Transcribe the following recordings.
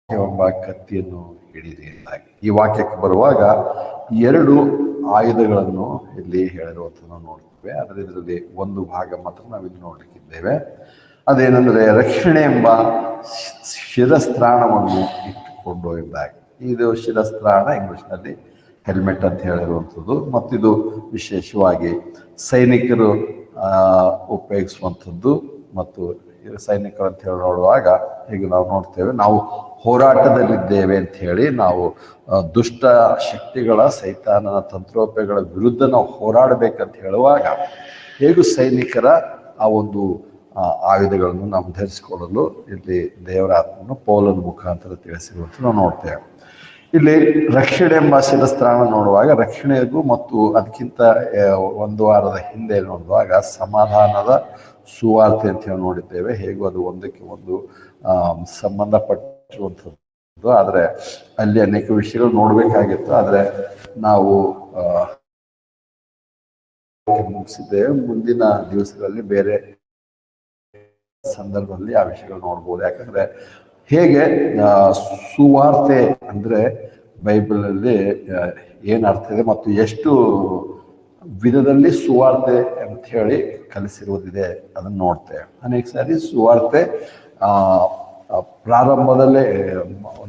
ಎಂಬ ಕತ್ತಿಯನ್ನು ಹಿಡಿಯಿರಿ ಎಂದಾಗಿ. ಈ ವಾಕ್ಯಕ್ಕೆ ಬರುವಾಗ ಎರಡು ಆಯುಧಗಳನ್ನು ಇಲ್ಲಿ ಹೇಳಿರುವಂಥದ್ದು ನೋಡ್ತೇವೆ. ಆದರೆ ಇದರಲ್ಲಿ ಒಂದು ಭಾಗ ಮಾತ್ರ ನಾವಿಲ್ಲಿ ನೋಡಲಿಕ್ಕಿದ್ದೇವೆ. ಅದೇನೆಂದರೆ ರಕ್ಷಣೆ ಎಂಬ ಶಿರಸ್ತ್ರಾಣವನ್ನು ಇಟ್ಟುಕೊಂಡು ಎಂದಾಗಿ. ಇದು ಶಿರಸ್ತ್ರಾಣ ಇಂಗ್ಲಿಷ್ನಲ್ಲಿ ಹೆಲ್ಮೆಟ್ ಅಂತ ಹೇಳಿರುವಂಥದ್ದು. ಮತ್ತಿದು ವಿಶೇಷವಾಗಿ ಸೈನಿಕರು ಉಪಯೋಗಿಸುವಂಥದ್ದು. ಮತ್ತು ಸೈನಿಕರು ಅಂತ ಹೇಳಿ ನೋಡುವಾಗ ಹೀಗೆ ನಾವು ನೋಡ್ತೇವೆ, ನಾವು ಹೋರಾಟದಲ್ಲಿದ್ದೇವೆ ಅಂತ ಹೇಳಿ ನಾವು ದುಷ್ಟ ಶಕ್ತಿಗಳ ಸೈತಾನನ ತಂತ್ರೋಪಾಯಗಳ ವಿರುದ್ಧ ನಾವು ಹೋರಾಡಬೇಕಂತ ಹೇಳುವಾಗ ಹೇಗೂ ಸೈನಿಕರ ಆ ಒಂದು ಆಯುಧಗಳನ್ನು ನಾವು ಧರಿಸಿಕೊಳ್ಳಲು ಇಲ್ಲಿ ದೇವರ ಆತ್ಮನು ಪೌಲನ ಮುಖಾಂತರ ತಿಳಿಸಿರುವಂತ ನಾವು ನೋಡ್ತೇವೆ. ಇಲ್ಲಿ ರಕ್ಷಣೆ ಎಂಬ ಶಿರಸ್ತ್ರಾಣ ನೋಡುವಾಗ ರಕ್ಷಣೆಗೂ ಮತ್ತು ಅದಕ್ಕಿಂತ ಒಂದು ವಾರದ ಹಿಂದೆ ನೋಡುವಾಗ ಸಮಾಧಾನದ ಸುವಾರ್ತೆ ಅಂತ ಹೇಳಿ ನೋಡಿದ್ದೇವೆ. ಹೇಗೂ ಅದು ಒಂದಕ್ಕೆ ಒಂದು ಸಂಬಂಧಪಟ್ಟಿರುವಂಥದ್ದು. ಆದರೆ ಅಲ್ಲಿ ಅನೇಕ ವಿಷಯಗಳು ನೋಡಬೇಕಾಗಿತ್ತು. ಆದರೆ ನಾವು ಮುಗಿಸಿದ್ದೇವೆ. ಮುಂದಿನ ದಿವಸಗಳಲ್ಲಿ ಬೇರೆ ಸಂದರ್ಭದಲ್ಲಿ ಆ ವಿಷಯಗಳು ನೋಡ್ಬೋದು. ಯಾಕಂದ್ರೆ ಹೇಗೆ ಸುವಾರ್ತೆ ಅಂದ್ರೆ ಬೈಬಲ್ ಅಲ್ಲಿ ಏನ್ ಅರ್ಥ ಇದೆ ಮತ್ತು ಎಷ್ಟು ವಿಧದಲ್ಲಿ ಸುವಾರ್ತೆ ಅಂತ ಹೇಳಿ ಕಲಿಸಿರುವುದಿದೆ ಅದನ್ನು ನೋಡ್ತೇವೆ. ಅನೇಕ ಸಾರಿ ಸುವಾರ್ತೆ ಪ್ರಾರಂಭದಲ್ಲೇ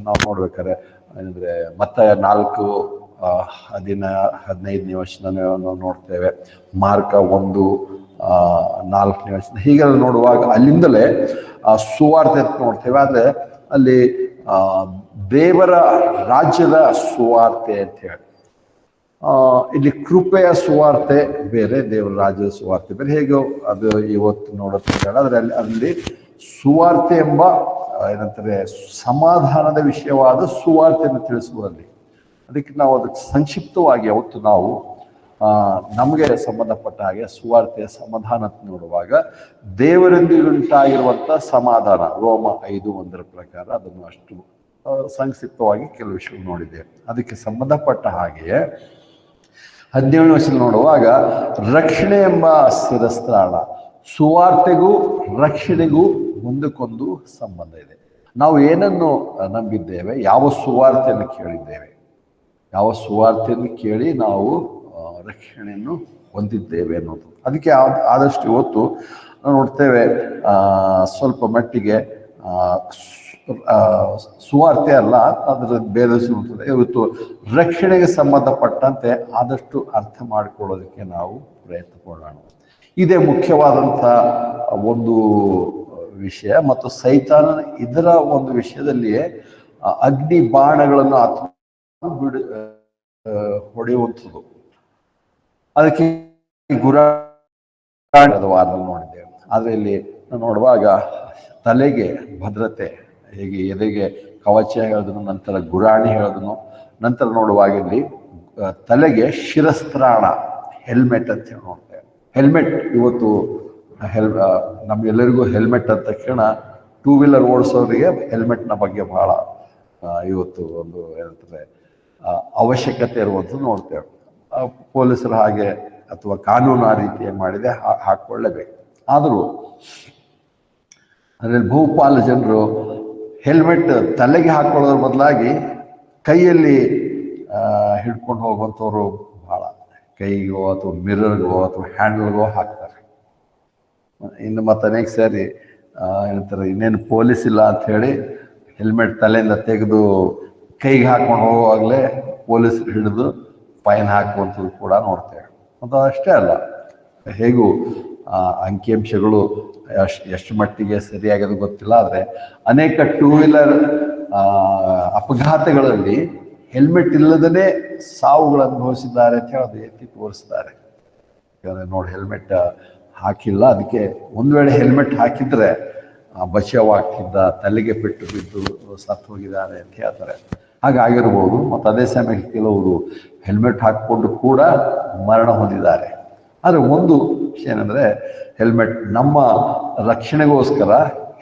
ನಾವು ನೋಡ್ಬೇಕಾದ್ರೆ ಅಂದ್ರೆ ಮತ್ತಾಯ 4:15 ವಚನ ನಾವು ನೋಡ್ತೇವೆ. ಮಾರ್ಕ 1:4 ವಚನ ಹೀಗೆಲ್ಲ ನೋಡುವಾಗ ಅಲ್ಲಿಂದಲೇ ಸುವಾರ್ತೆ ಅಂತ ನೋಡ್ತೇವೆ. ಆದ್ರೆ ಅಲ್ಲಿ ದೇವರ ರಾಜ್ಯದ ಸುವಾರ್ತೆ ಅಂತ ಹೇಳಿ, ಇಲ್ಲಿ ಕೃಪೆಯ ಸುವಾರ್ತೆ ಬೇರೆ, ದೇವರ ರಾಜ್ಯದ ಸುವಾರ್ತೆ ಬೇರೆ. ಹೇಗೋ ಅದು ಇವತ್ತು ನೋಡುತ್ತೆ. ಆದ್ರೆ ಅಲ್ಲಿ ಸುವಾರ್ತೆ ಎಂಬ ಏನಂತಾರೆ ಸಮಾಧಾನದ ವಿಷಯವಾದ ಸುವಾರ್ತೆಯನ್ನು ತಿಳಿಸುವಲ್ಲಿ ಅದಕ್ಕೆ ನಾವು ಅದಕ್ಕೆ ಸಂಕ್ಷಿಪ್ತವಾಗಿ ಅವತ್ತು ನಾವು ನಮಗೆ ಸಂಬಂಧಪಟ್ಟ ಹಾಗೆ ಸುವಾರ್ತೆಯ ಸಮಾಧಾನ ಅಂತ ನೋಡುವಾಗ ದೇವರೊಂದಿಗುಂಟಾಗಿರುವಂಥ ಸಮಾಧಾನ ರೋಮ 5:1 ಪ್ರಕಾರ ಅದನ್ನು ಅಷ್ಟು ಸಂಕ್ಷಿಪ್ತವಾಗಿ ಕೆಲವು ವಿಷಯ ನೋಡಿದ್ದೇವೆ. ಅದಕ್ಕೆ ಸಂಬಂಧಪಟ್ಟ ಹಾಗೆಯೇ 17ನೇ ವಚನ ನೋಡುವಾಗ ರಕ್ಷಣೆ ಎಂಬ ಶಿರಸ್ತ್ರಾಣ, ಸುವಾರ್ತೆಗೂ ರಕ್ಷಣೆಗೂ ಒಂದಕ್ಕೊಂದು ಸಂಬಂಧ ಇದೆ. ನಾವು ಏನನ್ನು ನಂಬಿದ್ದೇವೆ, ಯಾವ ಸುವಾರ್ತೆಯನ್ನು ಕೇಳಿದ್ದೇವೆ, ಯಾವ ಸುವಾರ್ತೆಯನ್ನು ಕೇಳಿ ನಾವು ರಕ್ಷಣೆಯನ್ನು ಹೊಂದಿದ್ದೇವೆ ಅನ್ನೋದು. ಅದಕ್ಕೆ ಆದಷ್ಟು ಇವತ್ತು ನಾವು ನೋಡ್ತೇವೆ ಸ್ವಲ್ಪ ಮಟ್ಟಿಗೆ ಸುವಾರ್ತೆ ಅಲ್ಲ, ಅದರ ಬೇರೆ ಇವತ್ತು ರಕ್ಷಣೆಗೆ ಸಂಬಂಧಪಟ್ಟಂತೆ ಆದಷ್ಟು ಅರ್ಥ ಮಾಡಿಕೊಳ್ಳೋದಕ್ಕೆ ನಾವು ಪ್ರಯತ್ನ ಪಡೋಣ. ಇದೇ ಮುಖ್ಯವಾದಂಥ ಒಂದು ವಿಷಯ. ಮತ್ತು ಸೈತಾನ ಇದರ ಒಂದು ವಿಷಯದಲ್ಲಿಯೇ ಅಗ್ನಿ ಬಾಣಗಳನ್ನು ಹೊಡೆಯುವಂಥದ್ದು. ಅದಕ್ಕೆ ಗುರಾಣದ ವಾರದಲ್ಲಿ ನೋಡಿದ್ದೇವೆ. ಆದರೆ ಇಲ್ಲಿ ನೋಡುವಾಗ ತಲೆಗೆ ಭದ್ರತೆ, ಹೇಗೆ ಎದೆಗೆ ಕವಚ ಹೇಳೋದನ್ನು, ನಂತರ ಗುರಾಣಿ ಹೇಳೋದನ್ನು, ನಂತರ ನೋಡುವಾಗ ಇಲ್ಲಿ ತಲೆಗೆ ಶಿರಸ್ತ್ರಾಣ ಹೆಲ್ಮೆಟ್ ಅಂತ ಹೇಳಿ ನೋಡ್ತೇವೆ. ಹೆಲ್ಮೆಟ್ ಇವತ್ತು ನಮ್ಗೆಲ್ಲರಿಗೂ ಹೆಲ್ಮೆಟ್ ಅಂತ ತಕ್ಷಣ 2 ವೀಲರ್ ಓಡಿಸೋರಿಗೆ ಹೆಲ್ಮೆಟ್ನ ಬಗ್ಗೆ ಬಹಳ ಇವತ್ತು ಒಂದು ಏನಂತಾರೆ ಅವಶ್ಯಕತೆ ಇರುವಂಥದ್ದು ನೋಡ್ತೇವೆ. ಪೊಲೀಸರು ಹಾಗೆ ಅಥವಾ ಕಾನೂನು ಆ ರೀತಿ ಮಾಡಿದೆ ಹಾಕ್ಕೊಳ್ಳೇಬೇಕು. ಆದರೂ ಅದರಲ್ಲಿ ಬಹುಪಾಲು ಜನರು ಹೆಲ್ಮೆಟ್ ತಲೆಗೆ ಹಾಕೊಳ್ಳೋದ್ರ ಬದಲಾಗಿ ಕೈಯಲ್ಲಿ ಹಿಡ್ಕೊಂಡು ಹೋಗುವಂಥವ್ರು ಬಹಳ, ಕೈಗೋ ಅಥವಾ ಮಿರರ್ಗೋ ಅಥವಾ ಹ್ಯಾಂಡಲ್ಗೋ ಹಾಕ್ತಾರೆ. ಇನ್ನು ಮತ್ತೆ ಅನೇಕ ಸಾರಿ ಏನಂತಾರೆ ಇನ್ನೇನು ಪೊಲೀಸ್ ಇಲ್ಲ ಅಂತ ಹೇಳಿ ಹೆಲ್ಮೆಟ್ ತಲೆಯಿಂದ ತೆಗೆದು ಕೈಗೆ ಹಾಕೊಂಡು ಹೋಗುವಾಗಲೇ ಪೊಲೀಸರು ಹಿಡಿದು ಫೈನ್ ಹಾಕುವಂಥದ್ದು ಕೂಡ ನೋಡ್ತೇವೆ. ಮತ್ತು ಅಷ್ಟೇ ಅಲ್ಲ, ಹೇಗೂ ಅಂಕಿಅಂಶಗಳು ಎಷ್ಟು ಮಟ್ಟಿಗೆ ಸರಿಯಾಗೋದು ಗೊತ್ತಿಲ್ಲ. ಆದರೆ ಅನೇಕ 2 ವೀಲರ್ ಅಪಘಾತಗಳಲ್ಲಿ ಹೆಲ್ಮೆಟ್ ಇಲ್ಲದೇ ಸಾವುಗಳನ್ನು ಅನುಭವಿಸಿದ್ದಾರೆ ಅಂತ ಹೇಳಿ ಎತ್ತಿ ತೋರಿಸ್ತಾರೆ. ಯಾಕಂದರೆ ನೋಡಿ, ಹೆಲ್ಮೆಟ್ ಹಾಕಿಲ್ಲ, ಅದಕ್ಕೆ ಒಂದು ವೇಳೆ ಹೆಲ್ಮೆಟ್ ಹಾಕಿದ್ರೆ ಬಚಾವಾಗ್ತಿದ್ದ, ತಲೆಗೆ ಪೆಟ್ಟು ಬಿದ್ದು ಸತ್ತು ಹೋಗಿದ್ದಾರೆ ಅಂತ ಹೇಳ್ತಾರೆ. ಹಾಗಾಗಿರ್ಬೋದು. ಮತ್ತು ಅದೇ ಸಮಯಕ್ಕೆ ಕೆಲವರು ಹೆಲ್ಮೆಟ್ ಹಾಕಿಕೊಂಡು ಕೂಡ ಮರಣ ಹೊಂದಿದ್ದಾರೆ. ಆದರೆ ಒಂದು ವಿಷಯ ಏನಂದರೆ ಹೆಲ್ಮೆಟ್ ನಮ್ಮ ರಕ್ಷಣೆಗೋಸ್ಕರ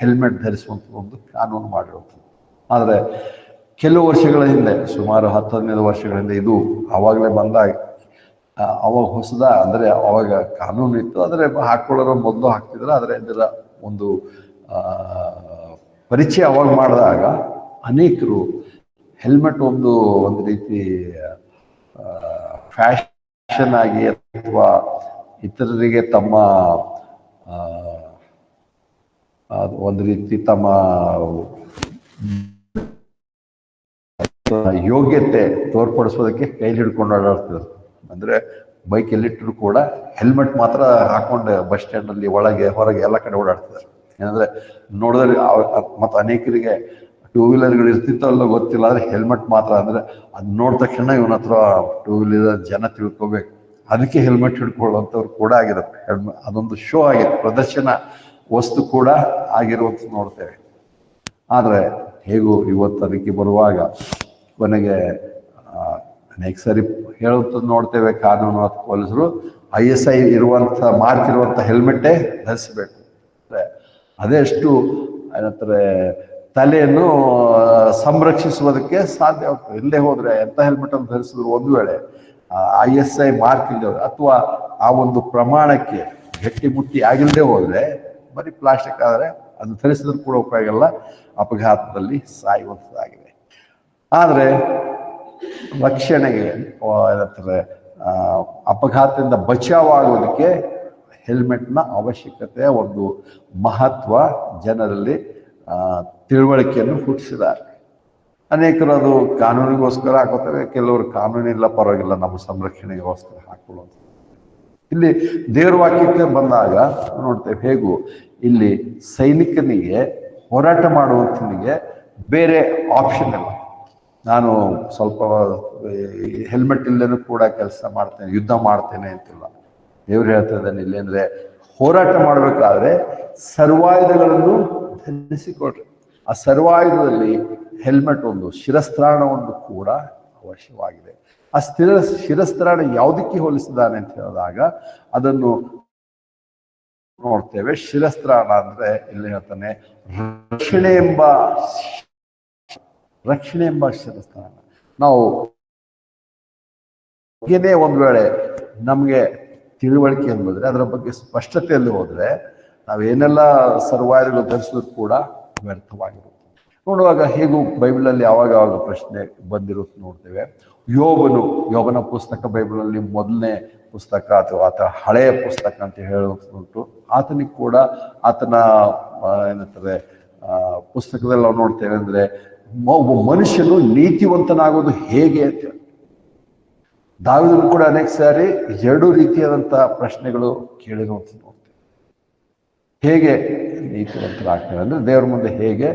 ಹೆಲ್ಮೆಟ್ ಧರಿಸುವಂಥ ಒಂದು ಕಾನೂನು ಮಾಡಿರುವಂಥದ್ದು. ಆದರೆ ಕೆಲವು ವರ್ಷಗಳ ಹಿಂದೆ, ಸುಮಾರು 10-15 ವರ್ಷಗಳ ಹಿಂದೆ ಇದು ಆವಾಗಲೇ ಬಂದಾಗ, ಅವಾಗ ಹೊಸದ ಅಂದರೆ ಅವಾಗ ಕಾನೂನು ಇತ್ತು. ಆದರೆ ಹಾಕ್ಕೊಳ್ಳೋರು ಮೊದಲು ಹಾಕ್ತಿದ್ರು. ಆದರೆ ಇದರ ಒಂದು ಪರಿಚಯ ಅವಾಗ ಮಾಡಿದಾಗ ಅನೇಕರು ಹೆಲ್ಮೆಟ್ ಒಂದು ರೀತಿ ಫ್ಯಾಷನ್ ಆಗಿ ಅಥವಾ ಇತರರಿಗೆ ತಮ್ಮ ಒಂದು ರೀತಿ ತಮ್ಮ ಯೋಗ್ಯತೆ ತೋರ್ಪಡಿಸೋದಕ್ಕೆ ಕೈಲಿ ಹಿಡ್ಕೊಂಡು ಓಡಾಡ್ತಿದ್ರು. ಅಂದ್ರೆ ಬೈಕ್ ಎಲ್ಲಿಟ್ಟರು ಕೂಡ ಹೆಲ್ಮೆಟ್ ಮಾತ್ರ ಹಾಕೊಂಡು ಬಸ್ ಸ್ಟ್ಯಾಂಡ್ ಅಲ್ಲಿ ಒಳಗೆ ಹೊರಗೆ ಎಲ್ಲ ಕಡೆ ಓಡಾಡ್ತಿದ್ದಾರೆ. ಏನಂದ್ರೆ ನೋಡಿದ್ರೆ ಮತ್ತು ಅನೇಕರಿಗೆ ಟೂ ವೀಲರ್ಗಳು ಇರ್ತಿತ್ತಲ್ಲ ಗೊತ್ತಿಲ್ಲ, ಆದ್ರೆ ಹೆಲ್ಮೆಟ್ ಮಾತ್ರ ಅಂದ್ರೆ ಅದ್ ನೋಡಿದ ತಕ್ಷಣ ಇವನ ಹತ್ರ ಟೂ ವೀಲರ್ ಜನ ತಿಳ್ಕೊಬೇಕು, ಅದಕ್ಕೆ ಹೆಲ್ಮೆಟ್ ಹಿಡ್ಕೊಳ್ಳುವಂಥವ್ರು ಕೂಡ ಆಗಿರುತ್ತೆ. ಅದೊಂದು ಶೋ ಆಗಿದೆ, ಪ್ರದರ್ಶನ ವಸ್ತು ಕೂಡ ಆಗಿರುವಂತ ನೋಡ್ತೇವೆ. ಆದ್ರೆ ಹೇಗೂ ಇವತ್ತು ಅದಕ್ಕೆ ಬರುವಾಗ ಕೊನೆಗೆ ಅನೇಕ ಸರಿ ಹೇಳುತ್ತ ನೋಡ್ತೇವೆ, ಕಾನೂನು ಅಥವಾ ಪೊಲೀಸರು ISI ಇರುವಂತ ಮಾರ್ಕ್ ಇರುವಂತ ಹೆಲ್ಮೆಟ್ಟೇ ಧರಿಸಬೇಕು. ಅದೆಷ್ಟು ಏನಂತಾರೆ ತಲೆಯನ್ನು ಸಂರಕ್ಷಿಸುವುದಕ್ಕೆ ಸಾಧ್ಯ ಆಗ್ತದೆ. ಇಲ್ಲದೆ ಹೋದ್ರೆ ಎಂತ ಹೆಲ್ಮೆಟ್ ಅನ್ನು ಧರಿಸಿದ್ರು ಒಂದು ವೇಳೆ ISI ಮಾರ್ಕ್ ಇಲ್ಲದೆ ಅಥವಾ ಆ ಒಂದು ಪ್ರಮಾಣಕ್ಕೆ ಗಟ್ಟಿ ಮುಟ್ಟಿ ಆಗಿಲ್ಲದೆ ಹೋದ್ರೆ ಬರೀ ಪ್ಲಾಸ್ಟಿಕ್ ಆದರೆ ಅದು ಧರಿಸಿದ್ರು ಕೂಡ ಉಪಯೋಗ ಇಲ್ಲ, ಅಪಘಾತದಲ್ಲಿ ಸಾಯುವಂಥದ್ದಾಗಿದೆ. ಆದರೆ ರಕ್ಷಣೆಗೆ ಏನಂತಾರೆ ಅಪಘಾತದಿಂದ ಬಚಾವಾಗೋದಕ್ಕೆ ಹೆಲ್ಮೆಟ್ನ ಅವಶ್ಯಕತೆ ಒಂದು ಮಹತ್ವ ಜನರಲ್ಲಿ ತಿಳುವಳಿಕೆಯನ್ನು ಹುಟ್ಟಿಸಿದ್ದಾರೆ. ಅನೇಕರು ಅದು ಕಾನೂನಿಗೋಸ್ಕರ ಹಾಕೋತಾರೆ, ಕೆಲವರು ಕಾನೂನಿಲ್ಲ ಪರವಾಗಿಲ್ಲ ನಮ್ಮ ಸಂರಕ್ಷಣೆಗೋಸ್ಕರ ಹಾಕೊಳ್ಳುವಂಥ. ಇಲ್ಲಿ ದೇವರ ವಾಕ್ಯಕ್ಕೆ ಬಂದಾಗ ನೋಡ್ತೇವೆ ಹೇಗೂ ಇಲ್ಲಿ ಸೈನಿಕನಿಗೆ ಹೋರಾಟ ಮಾಡುವಂತನಿಗೆ ಬೇರೆ ಆಪ್ಷನ್ ಇಲ್ಲ. ನಾನು ಸ್ವಲ್ಪ ಹೆಲ್ಮೆಟ್ ಇಲ್ಲದೇನೂ ಕೂಡ ಕೆಲಸ ಮಾಡ್ತೇನೆ, ಯುದ್ಧ ಮಾಡ್ತೇನೆ ಅಂತಿಲ್ಲ. ದೇವ್ರು ಹೇಳ್ತಾ ಇದ್ದಾನೆ ಇಲ್ಲಿ ಅಂದ್ರೆ ಹೋರಾಟ ಮಾಡಬೇಕಾದ್ರೆ ಸರ್ವಾಯುಧಗಳನ್ನು ಧರಿಸಿಕೊಡ್ರಿ. ಆ ಸರ್ವಾಯುಧದಲ್ಲಿ ಹೆಲ್ಮೆಟ್ ಒಂದು, ಶಿರಸ್ತ್ರಾಣ ಒಂದು ಕೂಡ ಅವಶ್ಯವಾಗಿದೆ. ಆ ಶಿರಸ್ತ್ರಾಣ ಯಾವುದಕ್ಕೆ ಹೋಲಿಸಿದಾನೆ ಅಂತ ಹೇಳಿದಾಗ ಅದನ್ನು ನೋಡ್ತೇವೆ. ಶಿರಸ್ತ್ರಾಣ ಅಂದ್ರೆ ಇಲ್ಲಿ ಹೇಳ್ತಾನೆ ರಕ್ಷಣೆ ಎಂಬ ಶಿರಸ್ತ್ರಾಣ. ನಾವು ಒಂದ್ ವೇಳೆ ನಮ್ಗೆ ತಿಳುವಳಿಕೆ ಎಂಬುದ್ರೆ ಅದರ ಬಗ್ಗೆ ಸ್ಪಷ್ಟತೆಯಲ್ಲಿ ಹೋದ್ರೆ ನಾವೇನೆಲ್ಲ ಸರ್ವಾಯುಧಗಳು ಧರಿಸಿದ್ರು ಕೂಡ ವ್ಯರ್ಥವಾಗಿರುತ್ತೆ. ನೋಡುವಾಗ ಹೇಗೂ ಬೈಬಲಲ್ಲಿ ಯಾವಾಗ ಪ್ರಶ್ನೆ ಬಂದಿರುತ್ತೆ ನೋಡ್ತೇವೆ. ಯೋಬನ ಪುಸ್ತಕ ಬೈಬಲಲ್ಲಿ ಮೊದಲನೇ ಪುಸ್ತಕ ಅಥವಾ ಆತ ಹಳೆಯ ಪುಸ್ತಕ ಅಂತ ಹೇಳುವುದುಂಟು. ಆತನಿಗೆ ಕೂಡ ಆತನ ಏನಂತಾರೆ ಪುಸ್ತಕದಲ್ಲಿ ನಾವು ನೋಡ್ತೇವೆ ಅಂದ್ರೆ ಒಬ್ಬ ಮನುಷ್ಯನು ನೀತಿವಂತನಾಗೋದು ಹೇಗೆ ಅಂತ. ದಾವೀದನು ಕೂಡ ಅನೇಕ ಸಾರಿ ಎರಡು ರೀತಿಯಾದಂತಹ ಪ್ರಶ್ನೆಗಳು ಕೇಳಿರುವಂತ ನೋಡ್ತೇವೆ. ಹೇಗೆ ನೀತಿವಂತರಾಗ್ತೇವೆ ಅಂದ್ರೆ ದೇವರ ಮುಂದೆ ಹೇಗೆ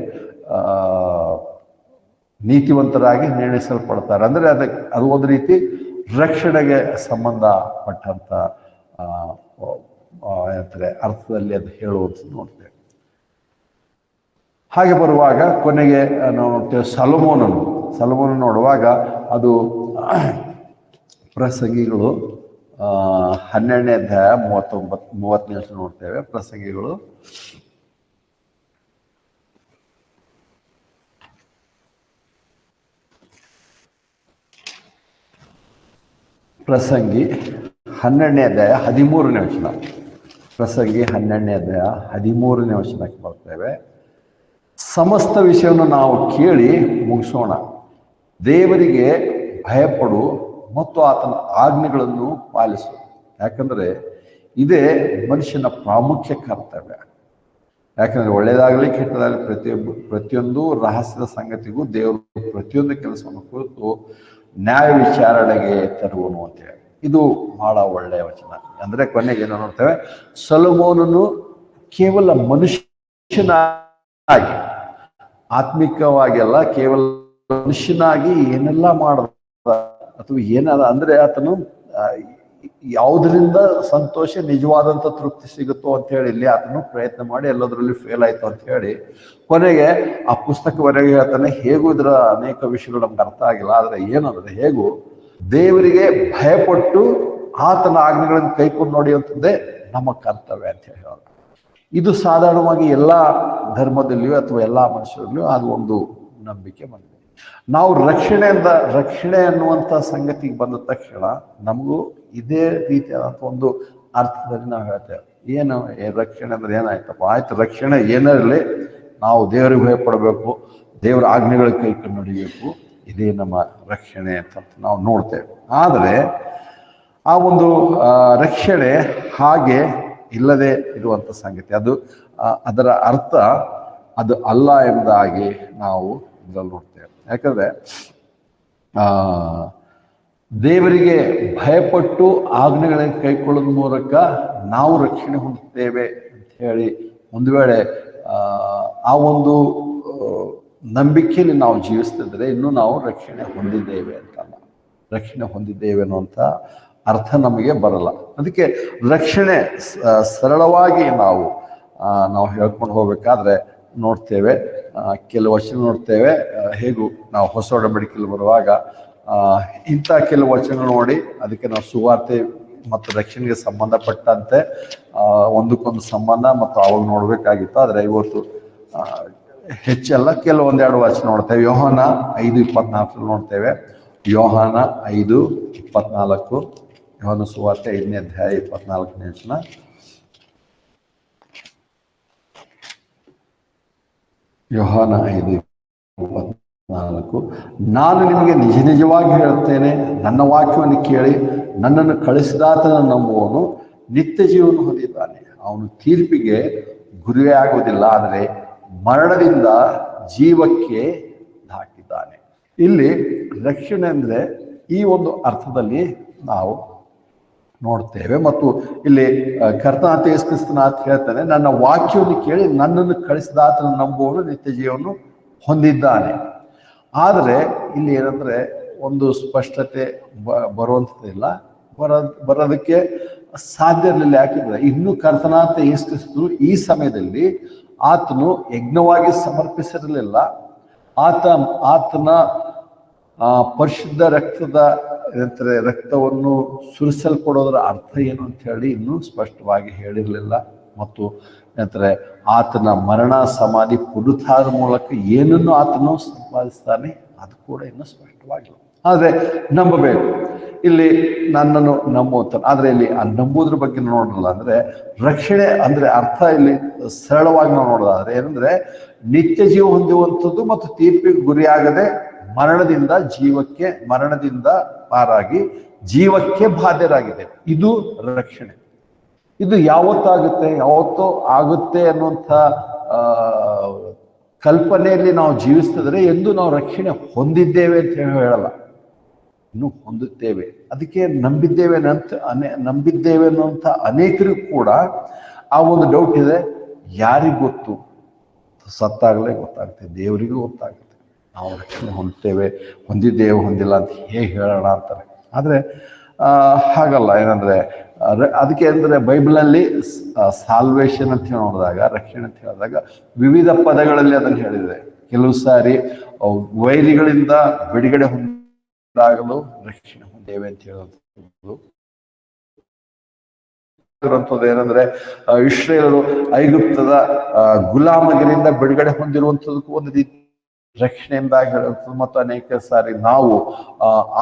ನೀತಿವಂತರಾಗಿ ನಿರ್ಣಯಿಸಲ್ಪಡ್ತಾರೆ ಅಂದ್ರೆ ಅದು ಒಂದು ರೀತಿ ರಕ್ಷಣೆಗೆ ಸಂಬಂಧಪಟ್ಟಂತ ಏನಂತಾರೆ ಅರ್ಥದಲ್ಲಿ ಅದು ಹೇಳುವಂತ ನೋಡ್ತೇವೆ. ಹಾಗೆ ಬರುವಾಗ ಕೊನೆಗೆ ನಾವು ನೋಡ್ತೇವೆ ಸೊಲೊಮೋನನು ನೋಡುವಾಗ ಅದು ಪ್ರಸಂಗಿಗಳು 12ನೇ ಅಧ್ಯಾಯ 30 ನೋಡ್ತೇವೆ. ಪ್ರಸಂಗಿಗಳು ಪ್ರಸಂಗಿ 12ನೇ ಅಧ್ಯಾಯ 13ನೇ ವಚನ. ಪ್ರಸಂಗಿ 12ನೇ ಅಧ್ಯಾಯ 13ನೇ ವಚನಕ್ಕೆ ಬರ್ತೇವೆ. ಸಮಸ್ತ ವಿಷಯವನ್ನು ನಾವು ಕೇಳಿ ಮುಗಿಸೋಣ, ದೇವರಿಗೆ ಭಯಪಡು ಮತ್ತು ಆತನ ಆಜ್ಞೆಗಳನ್ನು ಪಾಲಿಸು. ಯಾಕಂದ್ರೆ ಇದೇ ಮನುಷ್ಯನ ಪ್ರಾಮುಖ್ಯ ಕರ್ತವ್ಯ. ಯಾಕಂದ್ರೆ ಒಳ್ಳೇದಾಗಲಿ ಕೆಟ್ಟದಾಗಲಿ ಪ್ರತಿಯೊಂದು ರಹಸ್ಯದ ಸಂಗತಿಗೂ ದೇವರು ಪ್ರತಿಯೊಂದು ಕೆಲಸವನ್ನು ಕುರಿತು ನ್ಯಾಯ ವಿಚಾರಣೆಗೆ ತರುವನು ಅಂತೇಳಿ ಇದು ಬಹಳ ಒಳ್ಳೆಯ ವಚನ. ಅಂದ್ರೆ ಕೊನೆಗೆ ಏನೋ ನೋಡ್ತೇವೆ, ಸೊಲೊಮೋನನು ಕೇವಲ ಮನುಷ್ಯನಾಗಿ ಆತ್ಮಿಕವಾಗಿ ಅಲ್ಲ, ಕೇವಲ ಮನುಷ್ಯನಾಗಿ ಏನೆಲ್ಲ ಮಾಡಿದ ಅಥವಾ ಏನಾದ ಅಂದ್ರೆ ಆತನು ಯಾವುದರಿಂದ ಸಂತೋಷ ನಿಜವಾದಂತ ತೃಪ್ತಿ ಸಿಗುತ್ತೋ ಅಂತ ಹೇಳಿ ಇಲ್ಲಿ ಆತನು ಪ್ರಯತ್ನ ಮಾಡಿ ಎಲ್ಲದರಲ್ಲಿ ಫೇಲ್ ಆಯ್ತು ಅಂತ ಹೇಳಿ ಕೊನೆಗೆ ಆ ಪುಸ್ತಕವರೆಗೆ ಹೇಳ್ತಾನೆ. ಹೇಗೂ ಇದರ ಅನೇಕ ವಿಷಯಗಳು ನಮ್ಗೆ ಅರ್ಥ ಆಗಿಲ್ಲ, ಆದ್ರೆ ಏನಂದ್ರೆ ಹೇಗೂ ದೇವರಿಗೆ ಭಯಪಟ್ಟು ಆತನ ಆಜ್ಞೆಗಳನ್ನು ಕೈಕೊಂಡು ನೋಡಿಯುವಂಥದ್ದೇ ನಮ್ಮ ಕರ್ತವ್ಯ ಅಂತ ಹೇಳಿ. ಇದು ಸಾಧಾರಣವಾಗಿ ಎಲ್ಲಾ ಧರ್ಮದಲ್ಲಿಯೂ ಅಥವಾ ಎಲ್ಲಾ ಮನುಷ್ಯರಲ್ಲಿಯೂ ಅದು ಒಂದು ನಂಬಿಕೆ ಬಂದಿದೆ. ನಾವು ರಕ್ಷಣೆ ಅನ್ನುವಂಥ ಸಂಗತಿಗೆ ಬಂದ ತಕ್ಷಣ ನಮಗೂ ಇದೇ ರೀತಿಯಾದಂಥ ಒಂದು ಅರ್ಥದಲ್ಲಿ ನಾವು ಹೇಳ್ತೇವೆ. ರಕ್ಷಣೆ ಅಂದ್ರೆ ಏನಾಯ್ತಪ್ಪ, ಆಯ್ತು ರಕ್ಷಣೆ ಏನಿರಲಿ ನಾವು ದೇವರಿಗೆ ಭಯಪಡಬೇಕು, ದೇವರ ಆಜ್ಞೆಗಳ ಕೈಕೊಂಡು ನಡಿಬೇಕು, ಇದೇ ನಮ್ಮ ರಕ್ಷಣೆ ಅಂತ ನಾವು ನೋಡ್ತೇವೆ. ಆದರೆ ಆ ಒಂದು ರಕ್ಷಣೆ ಹಾಗೆ ಇಲ್ಲದೆ ಇರುವಂಥ ಸಂಗತಿ, ಅದು ಅದರ ಅರ್ಥ ಅದು ಅಲ್ಲ ಎಂಬುದಾಗಿ ನಾವು ಇದರಲ್ಲಿ ನೋಡ್ತೇವೆ. ಯಾಕಂದರೆ ದೇವರಿಗೆ ಭಯಪಟ್ಟು ಆಜ್ಞೆಗಳನ್ನು ಕೈಕೊಳ್ಳೋದ್ರ ಮೂಲಕ ನಾವು ರಕ್ಷಣೆ ಹೊಂದುತ್ತೇವೆ ಅಂತ ಹೇಳಿ ಒಂದು ವೇಳೆ ಆ ಒಂದು ನಂಬಿಕೆಯಲ್ಲಿ ನಾವು ಜೀವಿಸ್ತಿದ್ರೆ ಇನ್ನೂ ನಾವು ರಕ್ಷಣೆ ಹೊಂದಿದ್ದೇವೆ ಅಂತಲ್ಲ, ರಕ್ಷಣೆ ಹೊಂದಿದ್ದೇವೆ ಅನ್ನುವಂಥ ಅರ್ಥ ನಮಗೆ ಬರಲ್ಲ. ಅದಕ್ಕೆ ರಕ್ಷಣೆ ಸರಳವಾಗಿ ನಾವು ಹೇಳ್ಕೊಂಡು ಹೋಗ್ಬೇಕಾದ್ರೆ ನೋಡ್ತೇವೆ, ಕೆಲವು ವಚನ ನೋಡ್ತೇವೆ. ಹೇಗೂ ನಾವು ಹೊಸ ಒಡಂಬಡಿಕೆಯಲ್ಲಿ ಬರುವಾಗ ಇಂಥ ಕೆಲವು ವಚನಗಳು ನೋಡಿ ಅದಕ್ಕೆ ನಾವು ಸುವಾರ್ತೆ ಮತ್ತು ರಕ್ಷಣೆಗೆ ಸಂಬಂಧಪಟ್ಟಂತೆ ಒಂದಕ್ಕೊಂದು ಸಂಬಂಧ ಮತ್ತು ಅವಾಗ ನೋಡಬೇಕಾಗಿತ್ತು. ಆದರೆ ಇವತ್ತು ಹೆಚ್ಚೆಲ್ಲ ಕೆಲವೊಂದೆರಡು ವಚನ ನೋಡ್ತೇವೆ. ಯೋಹಾನ 5:24 ನೋಡ್ತೇವೆ. ಯೋಹಾನ 5:24, ಯೋಹಾನ ಸುವಾರ್ತೆ 5ನೇ ಅಧ್ಯಾಯ 24ನೇ ವಚನ. ಯೋಹಾನ 5:24, ನಾನು ನಿಮಗೆ ನಿಜ ನಿಜವಾಗಿ ಹೇಳುತ್ತೇನೆ, ನನ್ನ ವಾಕ್ಯವನ್ನು ಕೇಳಿ ನನ್ನನ್ನು ಕಳಿಸಿದಾತನ ನಂಬುವವನು ನಿತ್ಯ ಜೀವನ ಹೊಂದಿದ್ದಾನೆ, ಅವನು ತೀರ್ಪಿಗೆ ಗುರಿಯೇ ಆಗುವುದಿಲ್ಲ, ಆದರೆ ಮರಣದಿಂದ ಜೀವಕ್ಕೆ ದಾಟಿದ್ದಾನೆ. ಇಲ್ಲಿ ರಕ್ಷಣೆ ಅಂದರೆ ಈ ಒಂದು ಅರ್ಥದಲ್ಲಿ ನಾವು ನೋಡ್ತೇವೆ. ಮತ್ತು ಇಲ್ಲಿ ಕರ್ತನಾಥ ಯೇಸು ಕ್ರಿಸ್ತನಾಥ ಹೇಳ್ತಾನೆ, ನನ್ನ ವಾಕ್ಯವನ್ನು ಕೇಳಿ ನನ್ನನ್ನು ಕಳಿಸಿದಾತನ ನಂಬುವವನು ನಿತ್ಯ ಜೀವವನ್ನು ಹೊಂದಿದ್ದಾನೆ. ಆದರೆ ಇಲ್ಲಿ ಏನಂದ್ರೆ ಒಂದು ಸ್ಪಷ್ಟತೆ ಬರುವಂಥದ್ದಿಲ್ಲ, ಬರೋದಕ್ಕೆ ಸಾಧ್ಯ ಇರಲಿಲ್ಲ. ಯಾಕೆಂದ್ರೆ ಇನ್ನೂ ಕರ್ತನಾಥ ಯೇಸು ಕ್ರಿಸ್ತನು ಈ ಸಮಯದಲ್ಲಿ ಆತನು ಯಜ್ಞವಾಗಿ ಸಮರ್ಪಿಸಿರಲಿಲ್ಲ. ಆತನ ಪರಿಶುದ್ಧ ರಕ್ತವನ್ನು ಸುರಿಸಲ್ಪಡೋದರ ಅರ್ಥ ಏನು ಅಂತ ಹೇಳಿ ಇನ್ನೂ ಸ್ಪಷ್ಟವಾಗಿ ಹೇಳಿರಲಿಲ್ಲ. ಮತ್ತು ಏನಂತಾರೆ ಆತನ ಮರಣ ಸಮಾಧಿ ಪುನರುತ್ಥಾನದ ಮೂಲಕ ಏನನ್ನು ಆತನು ಸಂಪಾದಿಸ್ತಾನೆ ಅದು ಕೂಡ ಇನ್ನೂ ಸ್ಪಷ್ಟವಾಗಿಲ್ಲ. ಆದರೆ ನಂಬಬೇಕು, ಇಲ್ಲಿ ನನ್ನನ್ನು ನಂಬುತ್ತಾನೆ. ಆದರೆ ಇಲ್ಲಿ ಆ ನಂಬುವುದ್ರ ಬಗ್ಗೆ ನೋಡಲ್ಲ. ಅಂದ್ರೆ ರಕ್ಷಣೆ ಅಂದ್ರೆ ಅರ್ಥ ಇಲ್ಲಿ ಸರಳವಾಗಿ ನಾವು ನೋಡೋದಾದ್ರೆ ಏನಂದ್ರೆ ನಿತ್ಯ ಜೀವ ಹೊಂದುವಂಥದ್ದು ಮತ್ತು ತೀರ್ಪಿಗೆ ಗುರಿಯಾಗದೆ ಮರಣದಿಂದ ಪಾರಾಗಿ ಜೀವಕ್ಕೆ ಬಾಧ್ಯರಾಗಿದೆ. ಇದು ರಕ್ಷಣೆ. ಇದು ಯಾವತ್ತೋ ಆಗುತ್ತೆ ಅನ್ನುವಂಥ ಕಲ್ಪನೆಯಲ್ಲಿ ನಾವು ಜೀವಿಸ್ತಿದ್ರೆ ಎಂದು ನಾವು ರಕ್ಷಣೆ ಹೊಂದಿದ್ದೇವೆ ಅಂತ ಹೇಳಲ್ಲ, ಇನ್ನು ಹೊಂದುತ್ತೇವೆ. ಅದಕ್ಕೆ ನಂಬಿದ್ದೇವೆ ಅನ್ನುವಂಥ ಅನೇಕರಿಗೂ ಕೂಡ ಆ ಒಂದು ಡೌಟ್ ಇದೆ. ಯಾರಿಗೂ ಗೊತ್ತು? ಸತ್ತಾಗಲೇ ಗೊತ್ತಾಗುತ್ತೆ, ದೇವರಿಗೂ ಗೊತ್ತಾಗುತ್ತೆ ನಾವು ರಕ್ಷಣೆ ಹೊಂದಿದ್ದೇವೆ ಹೊಂದಿಲ್ಲ ಅಂತ ಹೇಗೆ ಹೇಳೋಣ ಅಂತಾರೆ. ಆದರೆ ಹಾಗಲ್ಲ. ಏನಂದ್ರೆ ಅದಕ್ಕೆ ಅಂದರೆ ಬೈಬಲಲ್ಲಿ ಸಾಲ್ವೇಷನ್ ಅಂತ ಹೇಳಿ ನೋಡಿದಾಗ, ರಕ್ಷಣೆ ಅಂತ ಹೇಳಿದಾಗ ವಿವಿಧ ಪದಗಳಲ್ಲಿ ಅದನ್ನು ಹೇಳಿದೆ. ಕೆಲವು ಸಾರಿ ವೈರಿಗಳಿಂದ ಬಿಡುಗಡೆ ಹೊಂದಾಗಲು ರಕ್ಷಣೆ ಹೊಂದೇವೆ ಅಂತ ಹೇಳೋದು ಏನಂದ್ರೆ ಇಸ್ರೇಲರು ಐಗುಪ್ತದ ಗುಲಾಮಗಿರಿಯಿಂದ ಬಿಡುಗಡೆ ಹೊಂದಿರುವಂಥದಕ್ಕೂ ಒಂದು ರೀತಿ ರಕ್ಷಣೆಯಿಂದಾಗಿ ಹೇಳುವಂಥದ್ದು. ಮತ್ತು ಅನೇಕ ಸಾರಿ ನಾವು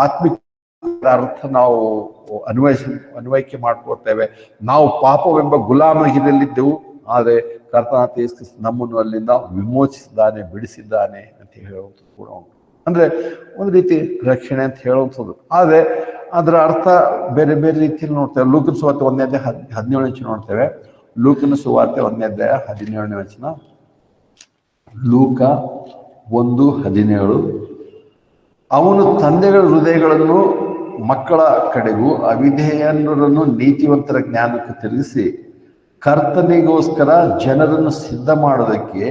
ಆತ್ಮಿಕ ಅರ್ಥ ನಾವು ಅನ್ವಯಿಕೆ ಮಾಡ್ಕೊಳ್ತೇವೆ. ನಾವು ಪಾಪವೆಂಬ ಗುಲಾಮಗಿರಿಯಲ್ಲಿದ್ದೆವು, ಆದರೆ ಕರ್ತನಾಥ ಯೇಸು ಕ್ರಿಸ್ತ ನಮ್ಮನ್ನು ಅಲ್ಲಿಂದ ವಿಮೋಚಿಸಿದ್ದಾನೆ, ಬಿಡಿಸಿದ್ದಾನೆ ಅಂತ ಹೇಳುವಂಥದ್ದು ಕೂಡ ಉಂಟು. ಅಂದ್ರೆ ಒಂದು ರೀತಿ ರಕ್ಷಣೆ ಅಂತ ಹೇಳುವಂಥದ್ದು. ಆದರೆ ಅದರ ಅರ್ಥ ಬೇರೆ ಬೇರೆ ರೀತಿಯಲ್ಲಿ ನೋಡ್ತೇವೆ. ಲೂಕನ ಸುವಾರ್ತೆ 1ನೇ ಅಧ್ಯಾಯ 17ನೇ ವಚನ ನೋಡ್ತೇವೆ. ಲೂಕನ ಸುವಾರ್ತೆ 1ನೇ ಅಧ್ಯಾಯ 17ನೇ ವಚನ. ಲೂಕ 1:17, ಅವನು ತಂದೆಗಳ ಹೃದಯಗಳನ್ನು ಮಕ್ಕಳ ಕಡೆಗೂ ಅವಿಧೇಯರನ್ನು ನೀತಿವಂತರ ಜ್ಞಾನಕ್ಕೆ ತಿರುಗಿಸಿ ಕರ್ತನಿಗೋಸ್ಕರ ಜನರನ್ನು ಸಿದ್ಧ ಮಾಡೋದಕ್ಕೆ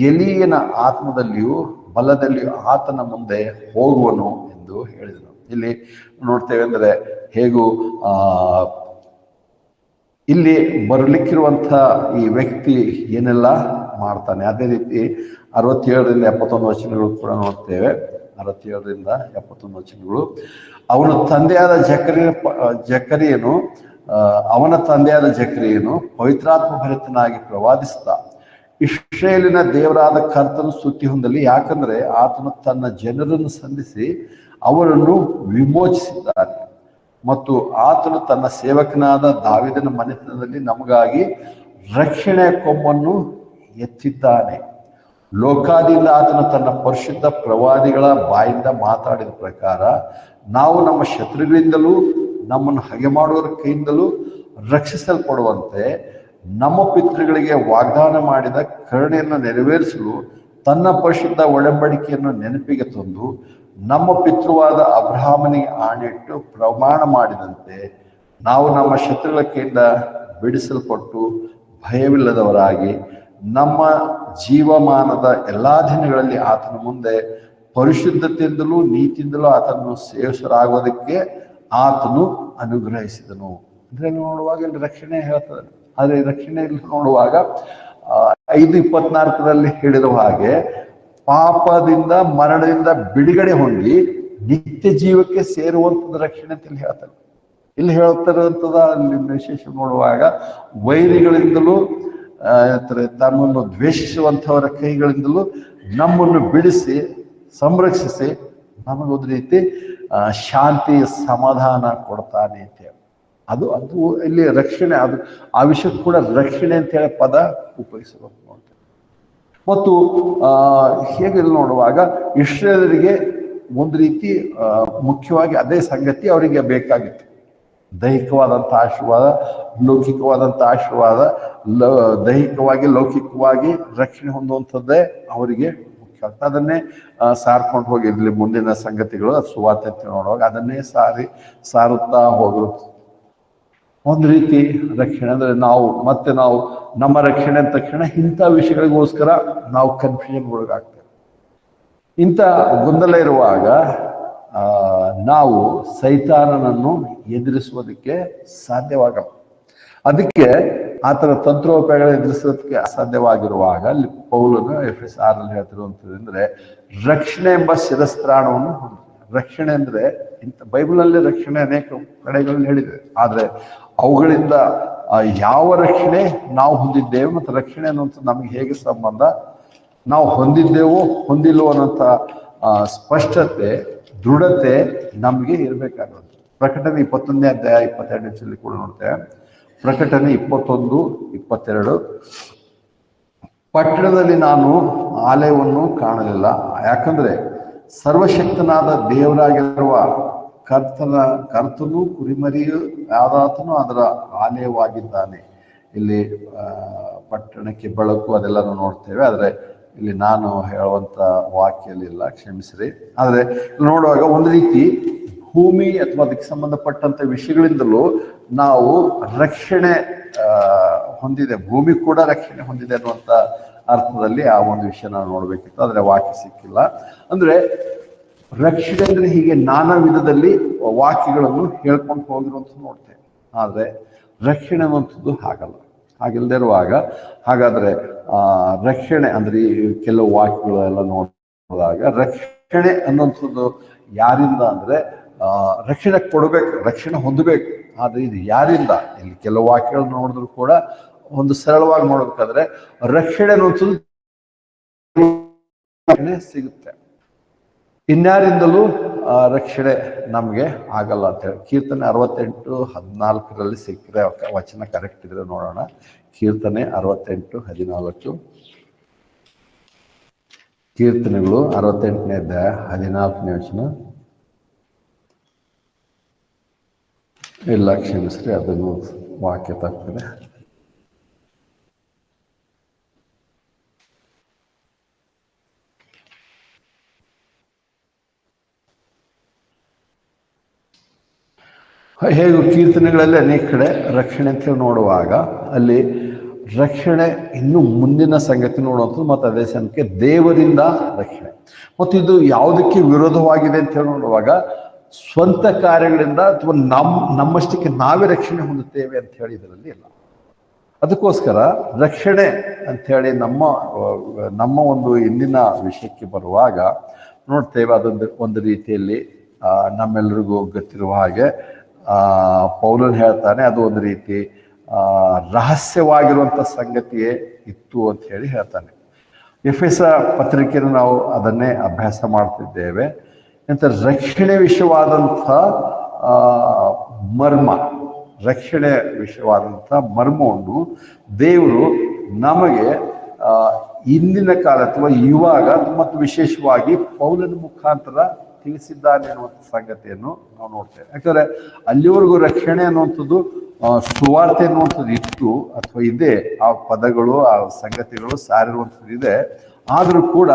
ಎಲೀಯನ ಆತ್ಮದಲ್ಲಿಯೂ ಬಲದಲ್ಲಿಯೂ ಆತನ ಮುಂದೆ ಹೋಗುವನು ಎಂದು ಹೇಳಿದನು. ಇಲ್ಲಿ ನೋಡ್ತೇವೆ ಅಂದ್ರೆ ಹೇಗೂ ಇಲ್ಲಿ ಬರಲಿಕ್ಕಿರುವಂಥ ಈ ವ್ಯಕ್ತಿ ಏನೆಲ್ಲ ಮಾಡ್ತಾನೆ. ಅದೇ ರೀತಿ 67ರಿಂದ 71 ವಚನಗಳು ಕೂಡ ನೋಡ್ತೇವೆ. 67ರಿಂದ 71 ವಚನಗಳು. ಅವನ ತಂದೆಯಾದ ಜಕರಿಯನು ಪವಿತ್ರಾತ್ಮ ಭರಿತನಾಗಿ ಪ್ರವಾದಿಸ್ತಾ ಇಸ್ರಾಯೇಲಿನ ದೇವರಾದ ಕರ್ತನು ಸ್ತುತಿ ಹೊಂದಲಿ, ಯಾಕಂದ್ರೆ ಆತನು ತನ್ನ ಜನರನ್ನು ಸಂಧಿಸಿ ಅವರನ್ನು ವಿಮೋಚಿಸಿದ್ದಾನೆ ಮತ್ತು ಆತನು ತನ್ನ ಸೇವಕನಾದ ದಾವೀದನ ಮನೆತನದಲ್ಲಿ ನಮಗಾಗಿ ರಕ್ಷಣೆಯ ಕೊಂಬನ್ನು ಎತ್ತಿದ್ದಾನೆ. ಲೋಕಾದಿಂದ ಆತನು ತನ್ನ ಪರಿಶುದ್ಧ ಪ್ರವಾದಿಗಳ ಬಾಯಿಂದ ಮಾತಾಡಿದ ಪ್ರಕಾರ ನಾವು ನಮ್ಮ ಶತ್ರುಗಳಿಂದಲೂ ನಮ್ಮನ್ನು ಹಗೆ ಮಾಡುವವರ ಕೈಯಿಂದಲೂ ರಕ್ಷಿಸಲ್ಪಡುವಂತೆ ನಮ್ಮ ಪಿತೃಗಳಿಗೆ ವಾಗ್ದಾನ ಮಾಡಿದ ಕರುಣೆಯನ್ನು ನೆರವೇರಿಸಲು ತನ್ನ ಪರಿಶುದ್ಧ ಒಡಂಬಡಿಕೆಯನ್ನು ನೆನಪಿಗೆ ತಂದು ನಮ್ಮ ಪಿತೃವಾದ ಅಬ್ರಹಾಮನಿಗೆ ಆಣೆಟ್ಟು ಪ್ರಮಾಣ ಮಾಡಿದಂತೆ ನಾವು ನಮ್ಮ ಶತ್ರುಗಳ ಕೈಯಿಂದ ಬಿಡಿಸಲ್ಪಟ್ಟು ಭಯವಿಲ್ಲದವರಾಗಿ ನಮ್ಮ ಜೀವಮಾನದ ಎಲ್ಲಾ ದಿನಗಳಲ್ಲಿ ಆತನ ಮುಂದೆ ಪರಿಶುದ್ಧತೆಯಿಂದಲೂ ನೀತಿಯಿಂದಲೂ ಆತನನ್ನು ಸೇವಿಸರಾಗೋದಕ್ಕೆ ಆತನು ಅನುಗ್ರಹಿಸಿದನು. ಅಂದ್ರೆ ನೋಡುವಾಗ ಇಲ್ಲಿ ರಕ್ಷಣೆ ಹೇಳ್ತದೆ. ಆದ್ರೆ ರಕ್ಷಣೆ ಇಲ್ಲಿ ನೋಡುವಾಗ 5:24 ಹೇಳಿರುವ ಹಾಗೆ ಪಾಪದಿಂದ ಮರಣದಿಂದ ಬಿಡುಗಡೆ ಹೊಂದಿ ನಿತ್ಯ ಜೀವಕ್ಕೆ ಸೇರುವಂಥದ್ದು ರಕ್ಷಣೆ ಅಂತ ಇಲ್ಲಿ ಹೇಳ್ತಾರೆ. ಇಲ್ಲಿ ಹೇಳ್ತಿರುವಂಥದ ಅಲ್ಲಿ ವಿಶೇಷ ನೋಡುವಾಗ ವೈರಿಗಳಿಂದಲೂ ತಮ್ಮನ್ನು ದ್ವೇಷಿಸುವಂಥವರ ಕೈಗಳಿಂದಲೂ ನಮ್ಮನ್ನು ಬಿಡಿಸಿ ಸಂರಕ್ಷಿಸಿ ನಮಗೊಂದು ರೀತಿ ಶಾಂತಿ ಸಮಾಧಾನ ಕೊಡ್ತಾನೆ ಅಂತ ಹೇಳಿ ಅದು ಇಲ್ಲಿ ರಕ್ಷಣೆ. ಅದು ಆ ವಿಷಯಕ್ಕೆ ಕೂಡ ರಕ್ಷಣೆ ಅಂತ ಹೇಳಿ ಪದ ಉಪಯೋಗಿಸಬೇಕು ನೋಡ್ತೇವೆ. ಮತ್ತು ಹೇಗೆ ನೋಡುವಾಗ ಇಸ್ರಾಯೇಲರಿಗೆ ಒಂದು ರೀತಿ ಮುಖ್ಯವಾಗಿ ಅದೇ ಸಂಗತಿ ಅವರಿಗೆ ಬೇಕಾಗಿತ್ತು. ದೈಹಿಕವಾದಂಥ ಆಶೀರ್ವಾದ, ಲೌಕಿಕವಾದಂಥ ಆಶೀರ್ವಾದ, ದೈಹಿಕವಾಗಿ ಲೌಕಿಕವಾಗಿ ರಕ್ಷಣೆ ಹೊಂದುವಂಥದ್ದೇ ಅವರಿಗೆ ಮುಖ್ಯ ಆಗ್ತದೆ. ಅದನ್ನೇ ಸಾರ್ಕೊಂಡು ಹೋಗಿರ್ಲಿ ಮುಂದಿನ ಸಂಗತಿಗಳು ಸುವಾರ್ತೆ ನೋಡುವಾಗ ಅದನ್ನೇ ಸಾರುತ್ತಾ ಹೋದ್ರು. ಒಂದು ರೀತಿ ರಕ್ಷಣೆ ಅಂದ್ರೆ ನಾವು ನಮ್ಮ ರಕ್ಷಣೆ ಅಂದ ತಕ್ಷಣ ಇಂಥ ವಿಷಯಗಳಿಗೋಸ್ಕರ ನಾವು ಕನ್ಫ್ಯೂಷನ್ ಒಳಗಾಗ್ತೇವೆ. ಇಂಥ ಗೊಂದಲ ಇರುವಾಗ ನಾವು ಸೈತಾನನನ್ನು ಎದುರಿಸುವುದಕ್ಕೆ ಸಾಧ್ಯವಾಗಲ್ಲ. ಅದಕ್ಕೆ ಆತರ ತಂತ್ರೋಪಾಯಗಳು ಎದುರಿಸೋದಕ್ಕೆ ಅಸಾಧ್ಯವಾಗಿರುವಾಗ ಅಲ್ಲಿ ಪೌಲನು Efes 6 ಹೇಳ್ತಿರುವಂಥದ್ದು ಅಂದ್ರೆ ರಕ್ಷಣೆ ಎಂಬ ಶಿರಸ್ತ್ರಾಣವನ್ನು ಹೊಂದಿದೆ. ರಕ್ಷಣೆ ಅಂದ್ರೆ ಬೈಬಲಲ್ಲಿ ರಕ್ಷಣೆ ಅನೇಕ ಕಡೆಗಳಲ್ಲಿ ಹೇಳಿದೆ. ಆದ್ರೆ ಅವುಗಳಿಂದ ಯಾವ ರಕ್ಷಣೆ ನಾವು ಹೊಂದಿದ್ದೇವೆ ಮತ್ತು ರಕ್ಷಣೆ ಅನ್ನುವಂಥದ್ದು ನಮಗೆ ಹೇಗೆ ಸಂಬಂಧ, ನಾವು ಹೊಂದಿದ್ದೇವೋ ಹೊಂದಿಲ್ವೋ ಅನ್ನೋಂಥ ಸ್ಪಷ್ಟತೆ ದೃಢತೆ ನಮಗೆ ಇರಬೇಕಾಗುತ್ತೆ. ಪ್ರಕಟಣೆ 21ನೇ ಅಧ್ಯಾಯ 22 ಕೂಡ ನೋಡ್ತೇವೆ. ಪ್ರಕಟಣೆ 21:22 ಪಟ್ಟಣದಲ್ಲಿ ನಾನು ಆಲಯವನ್ನು ಯಾಕಂದ್ರೆ ಸರ್ವಶಕ್ತನಾದ ದೇವರಾಗಿರುವ ಕರ್ತನು ಕುರಿಮರಿಯು ಯಾದಾತನು ಅದರ ಆಲಯವಾಗಿದ್ದಾನೆ. ಇಲ್ಲಿ ಪಟ್ಟಣಕ್ಕೆ ಬೆಳಕು ಅದೆಲ್ಲನೂ ನೋಡ್ತೇವೆ. ಆದ್ರೆ ಇಲ್ಲಿ ನಾನು ಹೇಳುವಂತ ವಾಕ್ಯಲ್ಲಿಲ್ಲ, ಕ್ಷಮಿಸ್ರಿ. ಆದ್ರೆ ನೋಡುವಾಗ ಒಂದು ರೀತಿ ಭೂಮಿ ಅಥವಾ ಅದಕ್ಕೆ ಸಂಬಂಧಪಟ್ಟಂತ ವಿಷಯಗಳಿಂದಲೂ ನಾವು ರಕ್ಷಣೆ ಹೊಂದಿದೆ, ಭೂಮಿ ಕೂಡ ರಕ್ಷಣೆ ಹೊಂದಿದೆ ಅನ್ನುವಂಥ ಅರ್ಥದಲ್ಲಿ ಆ ಒಂದು ವಿಷಯ ನಾವು ನೋಡ್ಬೇಕಿತ್ತು. ಆದ್ರೆ ವಾಕ್ಯ ಸಿಕ್ಕಿಲ್ಲ. ಅಂದ್ರೆ ರಕ್ಷಣೆ ಅಂದ್ರೆ ಹೀಗೆ ನಾನಾ ವಿಧದಲ್ಲಿ ವಾಕ್ಯಗಳನ್ನು ಹೇಳ್ಕೊಂಡು ಹೋಗಿರುವಂತ ನೋಡ್ತೇವೆ. ಆದ್ರೆ ರಕ್ಷಣೆ ಅನ್ನುವಂಥದ್ದು ಹಾಗಲ್ಲ. ಹಾಗಿಲ್ಲದೆ ಇರುವಾಗ ಹಾಗಾದ್ರೆ ರಕ್ಷಣೆ ಅಂದ್ರೆ ಕೆಲವು ವಾಕ್ಯಗಳೆಲ್ಲ ನೋಡಿದಾಗ ರಕ್ಷಣೆ ಅನ್ನುವಂಥದ್ದು ಯಾರಿಂದ ಅಂದ್ರೆ ರಕ್ಷಣೆ ಕೊಡಬೇಕು, ರಕ್ಷಣೆ ಹೊಂದಬೇಕು. ಆದ್ರೆ ಇದು ಯಾರಿಂದ? ಇಲ್ಲಿ ಕೆಲವು ವಾಕ್ಯಗಳು ನೋಡಿದ್ರು ಕೂಡ ಒಂದು ಸರಳವಾಗಿ ನೋಡ್ಬೇಕಾದ್ರೆ ರಕ್ಷಣೆ ಅನ್ನುವಂಥದ್ದು ಸಿಗುತ್ತೆ, ಇನ್ಯಾರಿಂದಲೂ ರಕ್ಷಣೆ ನಮ್ಗೆ ಆಗಲ್ಲ ಅಂತ ಹೇಳಿ ಕೀರ್ತನೆ 68:14 ಸಿಕ್ಕರೆ ವಚನ ಕರೆಕ್ಟ್ ಇದ್ರೆ ನೋಡೋಣ. ಕೀರ್ತನೆ 68:14 ಕೀರ್ತನೆಗಳು 68ನೇ ಅಧ್ಯಾಯ 14ನೇ ವಚನ. ಇಲ್ಲ ಕ್ಷಮಿಸ್ರಿ, ಅದನ್ನು ವಾಕ್ಯ ತಪ್ಪಿದೆ. ಹೇಗೂ ಕೀರ್ತನೆಗಳಲ್ಲಿ ಅನೇಕ ಕಡೆ ರಕ್ಷಣೆ ಅಂತ ನೋಡುವಾಗ ಅಲ್ಲಿ ರಕ್ಷಣೆ ಇನ್ನು ಮುಂದಿನ ಸಂಗತಿ ನೋಡುವಂಥದ್ದು ಮತ್ತು ಅದೇ ಸಮಯಕ್ಕೆ ದೇವರಿಂದ ರಕ್ಷಣೆ. ಮತ್ತು ಇದು ಯಾವುದಕ್ಕೆ ವಿರೋಧವಾಗಿದೆ ಅಂತ ಹೇಳಿ ನೋಡುವಾಗ ಸ್ವಂತ ಕಾರ್ಯಗಳಿಂದ ಅಥವಾ ನಮ್ಮಷ್ಟಕ್ಕೆ ನಾವೇ ರಕ್ಷಣೆ ಹೊಂದುತ್ತೇವೆ ಅಂತ ಹೇಳಿ ಇದರಲ್ಲಿ ಇಲ್ಲ. ಅದಕ್ಕೋಸ್ಕರ ರಕ್ಷಣೆ ಅಂಥೇಳಿ ನಮ್ಮ ಒಂದು ಇಂದಿನ ವಿಷಯಕ್ಕೆ ಬರುವಾಗ ನೋಡ್ತೇವೆ. ಅದೊಂದು ಒಂದು ರೀತಿಯಲ್ಲಿ ನಮ್ಮೆಲ್ಲರಿಗೂ ಗೊತ್ತಿರುವ ಹಾಗೆ ಪೌಲನ್ ಹೇಳ್ತಾನೆ ಅದು ಒಂದು ರೀತಿ ರಹಸ್ಯವಾಗಿರುವಂಥ ಸಂಗತಿಯೇ ಇತ್ತು ಅಂತ ಹೇಳಿ ಹೇಳ್ತಾನೆ. ಎಫೆಸ ಪತ್ರಿಕೆಯನ್ನು ನಾವು ಅದನ್ನೇ ಅಭ್ಯಾಸ ಮಾಡ್ತಿದ್ದೇವೆ. ಅಂತ ರಕ್ಷಣೆ ವಿಷಯವಾದಂಥ ಮರ್ಮ, ರಕ್ಷಣೆ ವಿಷಯವಾದಂಥ ಮರ್ಮವನ್ನು ದೇವರು ನಮಗೆ ಇಂದಿನ ಕಾಲ ಅಥವಾ ಇವಾಗ ಮತ್ತು ವಿಶೇಷವಾಗಿ ಪೌಲನ ಮುಖಾಂತರ ತಿಳಿಸಿದ್ದಾನೆ ಅನ್ನುವಂಥ ಸಂಗತಿಯನ್ನು ನಾವು ನೋಡ್ತೇವೆ. ಯಾಕಂದ್ರೆ ಅಲ್ಲಿವರೆಗೂ ರಕ್ಷಣೆ ಅನ್ನುವಂಥದ್ದು ಸುವಾರ್ತೆ ಅನ್ನುವಂಥದ್ದು ಇತ್ತು ಅಥವಾ ಇದೆ, ಆ ಪದಗಳು ಆ ಸಂಗತಿಗಳು ಸಾರಿರುವಂಥದ್ದು ಇದೆ. ಆದರೂ ಕೂಡ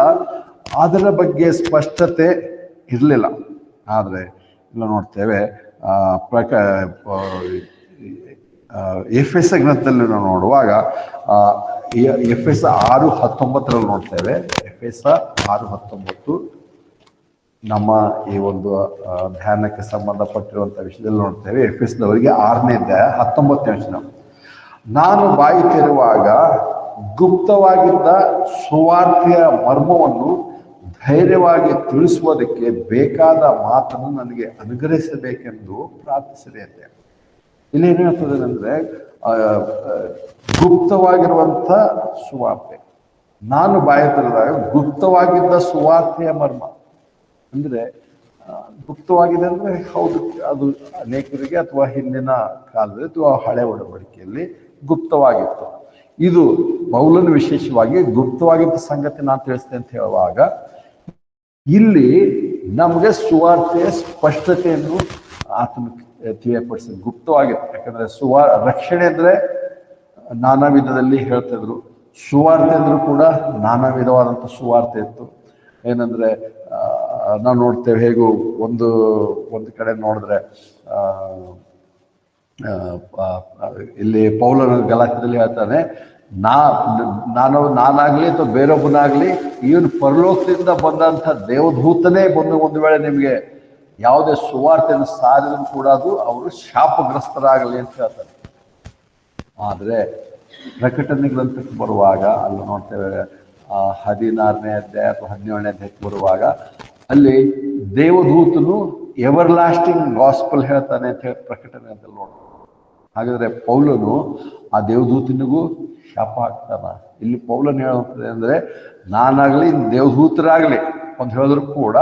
ಅದರ ಬಗ್ಗೆ ಸ್ಪಷ್ಟತೆ ಇರಲಿಲ್ಲ. ಆದರೆ ಇಲ್ಲ ನೋಡ್ತೇವೆ ಎಫೆಸ ಗ್ರಂಥದಲ್ಲಿ ನಾವು ನೋಡುವಾಗ ಎಫೆಸ 6:19 ನೋಡ್ತೇವೆ. ಎಫೆಸ 6:19 ನಮ್ಮ ಈ ಒಂದು ಧ್ಯಾನಕ್ಕೆ ಸಂಬಂಧಪಟ್ಟಿರುವಂಥ ವಿಷಯದಲ್ಲಿ ನೋಡ್ತೇವೆ. ಎಫೆಸದವರಿಗೆ 6ನೇ ಅಧ್ಯಾಯ 19ನೇ ವಚನ. ನಾನು ಬಾಯಿ ತೆರೆಯುವಾಗ ಗುಪ್ತವಾಗಿದ್ದ ಸುವಾರ್ತೆಯ ಮರ್ಮವನ್ನು ಧೈರ್ಯವಾಗಿ ತಿಳಿಸುವುದಕ್ಕೆ ಬೇಕಾದ ಮಾತನ್ನು ನನಗೆ ಅನುಗ್ರಹಿಸಬೇಕೆಂದು ಪ್ರಾರ್ಥಿಸಿದೆ ಅಂತ. ಇಲ್ಲಿ ಏನು ಹೇಳ್ತದೆ ಅಂದ್ರೆ ಗುಪ್ತವಾಗಿರುವಂಥ ಸುವಾರ್ತೆ, ನಾನು ಬಾಯಿ ತೆರೆದಾಗ ಗುಪ್ತವಾಗಿದ್ದ ಸುವಾರ್ತೆಯ ಮರ್ಮ ಅಂದ್ರೆ ಗುಪ್ತವಾಗಿದೆ ಅಂದ್ರೆ ಹೌದು, ಅದು ಅನೇಕರಿಗೆ ಅಥವಾ ಹಿಂದಿನ ಕಾಲದಲ್ಲಿ ಅಥವಾ ಹಳೆ ಒಡಂಬಡಿಕೆಯಲ್ಲಿ ಗುಪ್ತವಾಗಿತ್ತು. ಇದು ಪೌಲನ ವಿಶೇಷವಾಗಿ ಗುಪ್ತವಾಗಿದ್ದ ಸಂಗತಿ ನಾನು ತಿಳಿಸ್ತೇನೆ ಅಂತ ಹೇಳುವಾಗ ಇಲ್ಲಿ ನಮಗೆ ಸುವಾರ್ತೆಯ ಸ್ಪಷ್ಟತೆಯನ್ನು ಆತನ ತಿಳಿಯಪಡಿಸಿ ಗುಪ್ತವಾಗಿತ್ತು. ಯಾಕಂದ್ರೆ ರಕ್ಷಣೆ ಅಂದ್ರೆ ನಾನಾ ವಿಧದಲ್ಲಿ ಹೇಳ್ತಿದ್ರು, ಸುವಾರ್ತೆ ಅಂದ್ರೂ ಕೂಡ ನಾನಾ ವಿಧವಾದಂಥ ಸುವಾರ್ತೆ ಇತ್ತು. ಏನಂದ್ರೆ ನಾವು ನೋಡ್ತೇವೆ, ಹೇಗೂ ಒಂದು ಕಡೆ ನೋಡಿದ್ರೆ ಇಲ್ಲಿ ಪೌಲನ ಗಲಾತ್ಯದಲ್ಲಿ ಹೇಳ್ತಾನೆ, ನಾನಾಗ್ಲಿ ಅಥವಾ ಬೇರೊಬ್ಬನಾಗ್ಲಿ ಇವನು ಪರಲೋಕದಿಂದ ಬಂದಂಥ ದೇವದೂತನೇ ಬಂದು ಒಂದು ವೇಳೆ ನಿಮಗೆ ಯಾವುದೇ ಸುವಾರ್ತೆಯನ್ನು ಸಾರಿದ್ರು ಕೂಡ ಅದು ಅವರು ಶಾಪಗ್ರಸ್ತರಾಗಲಿ ಅಂತ ಹೇಳ್ತಾರೆ. ಆದರೆ ಪ್ರಕಟಣೆ ಗ್ರಂಥಕ್ಕೆ ಬರುವಾಗ ಅಲ್ಲಿ ನೋಡ್ತೇವೆ 16ನೇ ಅಧ್ಯಾಯ ಅಥವಾ 17ನೇ ಅಧ್ಯಾಯಕ್ಕೆ ಬರುವಾಗ ಅಲ್ಲಿ ದೇವದೂತನು ಎವರ್ ಲಾಸ್ಟಿಂಗ್ ಗಾಸ್ಪಲ್ ಹೇಳ್ತಾನೆ ಅಂತ ಹೇಳಿ ಪ್ರಕಟಣೆ ಅಂತ ನೋಡ್ತಾರೆ. ಹಾಗಾದ್ರೆ ಪೌಲನು ಆ ದೇವದೂತನಿಗೂ ಶಾಪ ಆಗ್ತಾನ. ಇಲ್ಲಿ ಪೌಲನ್ ಹೇಳುತ್ತದೆ ಅಂದ್ರೆ ನಾನಾಗ್ಲಿ ದೇವದೂತರಾಗ್ಲಿ ಅಂತ ಹೇಳಿದ್ರು ಕೂಡ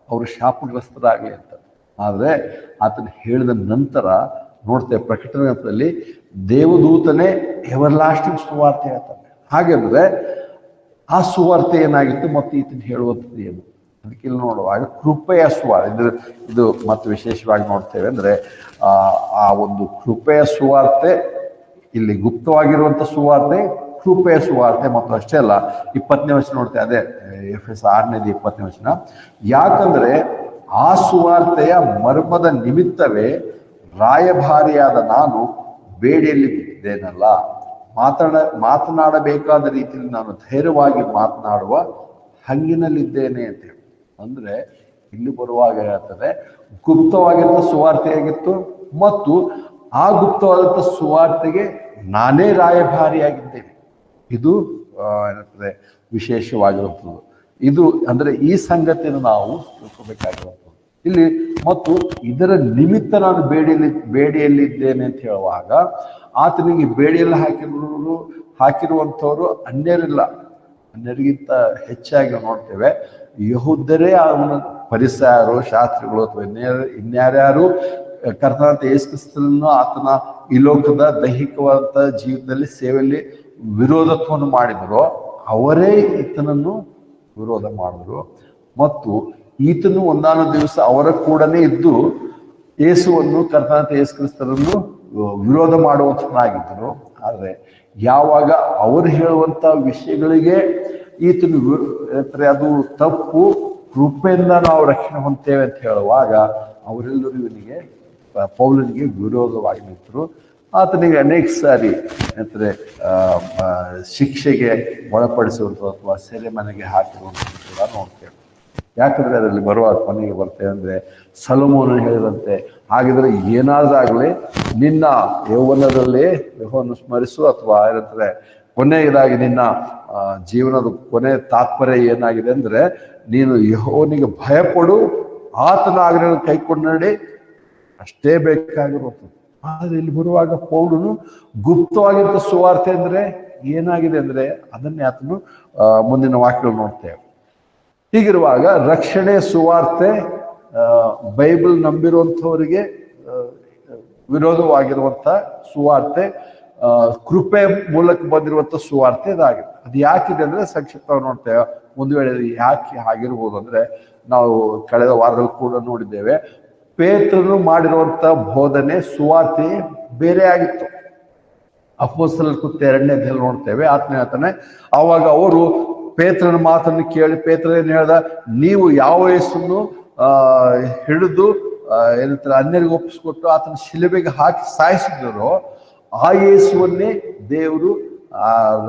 ಅವರು ಶಾಪಗ್ರಸ್ತರಾಗ್ಲಿ ಅಂತ. ಆದ್ರೆ ಆತನ ಹೇಳಿದ ನಂತರ ನೋಡ್ತೇವೆ ಪ್ರಕಟಣೆಯಲ್ಲಿ ದೇವದೂತನೇ ಎವರ್ ಲಾಸ್ಟಿಂಗ್ ಸುವಾರ್ತೆ ಹೇಳ್ತಾನೆ. ಹಾಗೆಂದ್ರೆ ಆ ಸುವಾರ್ತೆ ಏನಾಗಿತ್ತು ಮತ್ತು ಈತನ ಹೇಳುವಂಥದ್ದು ಏನು, ಅದಕ್ಕೆ ಇಲ್ಲಿ ನೋಡುವಾಗ ಕೃಪೆಯ ಸುವಾರ್ತೆ ಇದು ಮತ್ತು ವಿಶೇಷವಾಗಿ ನೋಡ್ತೇವೆ ಅಂದ್ರೆ ಆ ಒಂದು ಕೃಪೆಯ ಸುವಾರ್ತೆ, ಇಲ್ಲಿ ಗುಪ್ತವಾಗಿರುವಂಥ ಸುವಾರ್ತೆ, ಕೃಪೆಯ ಸುವಾರ್ತೆ. ಮತ್ತು ಅಷ್ಟೇ ಅಲ್ಲ 20ನೇ ವಚನ ನೋಡ್ತೇವೆ, ಅದೇ ಎಫೆಸ 6ನೇದು 20ನೇ ವಚನ. ಯಾಕಂದ್ರೆ ಆ ಸುವಾರ್ತೆಯ ಮರ್ಮದ ನಿಮಿತ್ತವೇ ರಾಯಭಾರಿಯಾದ ನಾನು ಬೇಡಿಯಲ್ಲಿ ಬಿಟ್ಟಿದ್ದೇನಲ್ಲ, ಮಾತನಾಡಬೇಕಾದ ರೀತಿಯಲ್ಲಿ ನಾನು ಧೈರ್ಯವಾಗಿ ಮಾತನಾಡುವ ಹಂಗಿನಲ್ಲಿದ್ದೇನೆ ಅಂತ ಹೇಳಿ. ಅಂದ್ರೆ ಇಲ್ಲಿ ಬರುವಾಗ ಹೇಳ್ತದೆ ಗುಪ್ತವಾಗಿದ್ದ ಸುವಾರ್ತೆಯಾಗಿತ್ತು ಮತ್ತು ಆ ಗುಪ್ತವಾದಂಥ ಸುವಾರ್ತೆಗೆ ನಾನೇ ರಾಯಭಾರಿಯಾಗಿದ್ದೇನೆ. ಇದು ಏನಂತದೆ ವಿಶೇಷವಾಗಿರುತ್ತದೆ. ಇದು ಅಂದ್ರೆ ಈ ಸಂಗತಿಯನ್ನು ನಾವು ತಿಳ್ಕೋಬೇಕಾಗಿರುತ್ತದೆ ಇಲ್ಲಿ. ಮತ್ತು ಇದರ ನಿಮಿತ್ತ ನಾನು ಬೇಡಿಯಲ್ಲಿದ್ದೇನೆ ಅಂತ ಹೇಳುವಾಗ ಆತನಿಗೆ ಬೇಡಿಯಲ್ಲಿ ಹಾಕಿರುವಂಥವ್ರು ಅನ್ಯರಿಲ್ಲ, ಅನ್ಯರಿಗಿಂತ ಹೆಚ್ಚಾಗಿ ನೋಡ್ತೇವೆ ಯಹೂದ್ಯರೇ ಅವನ ಪರಿಸರರು, ಶಾಸ್ತ್ರಿಗಳು ಅಥವಾ ಇನ್ಯಾರ್ಯಾರು ಕರ್ತನಾದ ಯೇಸು ಕ್ರಿಸ್ತನನ್ನು ಆತನ ಈ ಲೋಕದ ದೈಹಿಕವಾದ ಜೀವನದಲ್ಲಿ ಸೇವೆಯಲ್ಲಿ ವಿರೋಧತ್ವವನ್ನು ಮಾಡಿದರೋ ಅವರೇ ಈತನನ್ನು ವಿರೋಧ ಮಾಡಿದ್ರು. ಮತ್ತು ಈತನು ಒಂದಾನ ದಿವಸ ಅವರ ಕೂಡನೇ ಇದ್ದು ಯೇಸುವನ್ನು ಕರ್ತನಾದ ಯೇಸು ಕ್ರಿಸ್ತನನ್ನು ವಿರೋಧ ಮಾಡುವಂತನಾಗಿದ್ದರು. ಆದರೆ ಯಾವಾಗ ಅವರು ಹೇಳುವಂತ ವಿಷಯಗಳಿಗೆ ಈತನು ಅದು ತಪ್ಪು, ಕೃಪೆಯಿಂದ ನಾವು ರಕ್ಷಣೆ ಹೊಂದ್ತೇವೆ ಅಂತ ಹೇಳುವಾಗ ಅವರೆಲ್ಲರೂ ಇವನಿಗೆ ಪೌಲನಿಗೆ ವಿರೋಧವಾಗಿ ನಿಂತರು. ಆತನಿಗೆ ಅನೇಕ ಸಾರಿ ಅಂದರೆ ಶಿಕ್ಷೆಗೆ ಒಳಪಡಿಸುವಂಥದ್ದು ಅಥವಾ ಸೆರೆಮನೆಗೆ ಹಾಕಿರುವಂಥದ್ದು ಕೂಡ ನೋಡ್ತೇವೆ. ಯಾಕಂದ್ರೆ ಅದರಲ್ಲಿ ಬರುವ ಕೊನೆಗೆ ಬರ್ತೇವೆ ಅಂದ್ರೆ ಸೊಲೊಮೋನನು ಹೇಳಿದಂತೆ, ಹಾಗಿದ್ರೆ ಏನಾದ್ರಾಗಲಿ ನಿನ್ನ ಯೌವನದಲ್ಲಿ ಯೆಹೋವನನ್ನು ಸ್ಮರಿಸು, ಅಥವಾ ಏನಂತಾರೆ ಕೊನೆಯದಾಗಿ ನಿನ್ನ ಜೀವನದ ಕೊನೆ ತಾತ್ಪರ್ಯ ಏನಾಗಿದೆ ಅಂದ್ರೆ ನೀನು ಯೆಹೋವನಿಗೆ ಭಯಪಡು, ಆತನ ಆಜ್ಞೆಗಳನ್ನು ಕೈಕೊಂಡು ನಡಿ, ಅಷ್ಟೇ ಬೇಕಾಗಿರುವಂಥದ್ದು. ಆದರೆ ಇಲ್ಲಿ ಬರುವಾಗ ಪೌಲನು ಗುಪ್ತವಾಗಿದ್ದ ಸುವಾರ್ತೆ ಅಂದ್ರೆ ಏನಾಗಿದೆ ಅಂದ್ರೆ ಅದನ್ನೇ ಆತನು ಮುಂದಿನ ವಾಕ್ಯಗಳು ನೋಡ್ತೇವೆ. ಹೀಗಿರುವಾಗ ರಕ್ಷಣೆ ಸುವಾರ್ತೆ ಬೈಬಲ್ ನಂಬಿರುವಂಥವರಿಗೆ ವಿರೋಧವಾಗಿರುವಂಥ ಸುವಾರ್ತೆ, ಕೃಪೆ ಮೂಲಕ ಬಂದಿರುವಂಥ ಸುವಾರ್ತೆ ಇದಾಗಿದೆ. ಅದು ಯಾಕಿದೆ ಅಂದ್ರೆ ಸಂಕ್ಷಿಪ್ತವಾಗಿ ನೋಡ್ತೇವೆ. ಒಂದು ವೇಳೆ ಯಾಕೆ ಆಗಿರ್ಬೋದು ಅಂದ್ರೆ, ನಾವು ಕಳೆದ ವಾರದಲ್ಲಿ ಕೂಡ ನೋಡಿದ್ದೇವೆ, ಪೇತ್ರನು ಮಾಡಿರುವಂತ ಬೋಧನೆ ಸುವಾರ್ತೆ ಬೇರೆ ಆಗಿತ್ತು. ಅಪೊಸ್ತಲರ ಕೃತ್ಯ 2ನೇ ಅಧ್ಯಾಯದಲ್ಲಿ ನೋಡ್ತೇವೆ. ಆತ್ಮ ಹೇಳ್ತಾನೆ, ಆವಾಗ ಅವರು ಪೇತ್ರನ ಮಾತನ್ನು ಕೇಳಿ, ಪೇತ್ರ ಏನ್ ಹೇಳ್ದ, ನೀವು ಯಾವ ಯೇಸುವನ್ನು ಹಿಡಿದು ಏನಂತಾರೆ ಅನ್ಯರಿಗೆ ಒಪ್ಪಿಸ್ಕೊಟ್ಟು ಆತನ ಶಿಲುಬೆಗೆ ಹಾಕಿ ಸಾಯಿಸಿದ್ರು, ಆ ಯೇಸುವನ್ನೇ ದೇವರು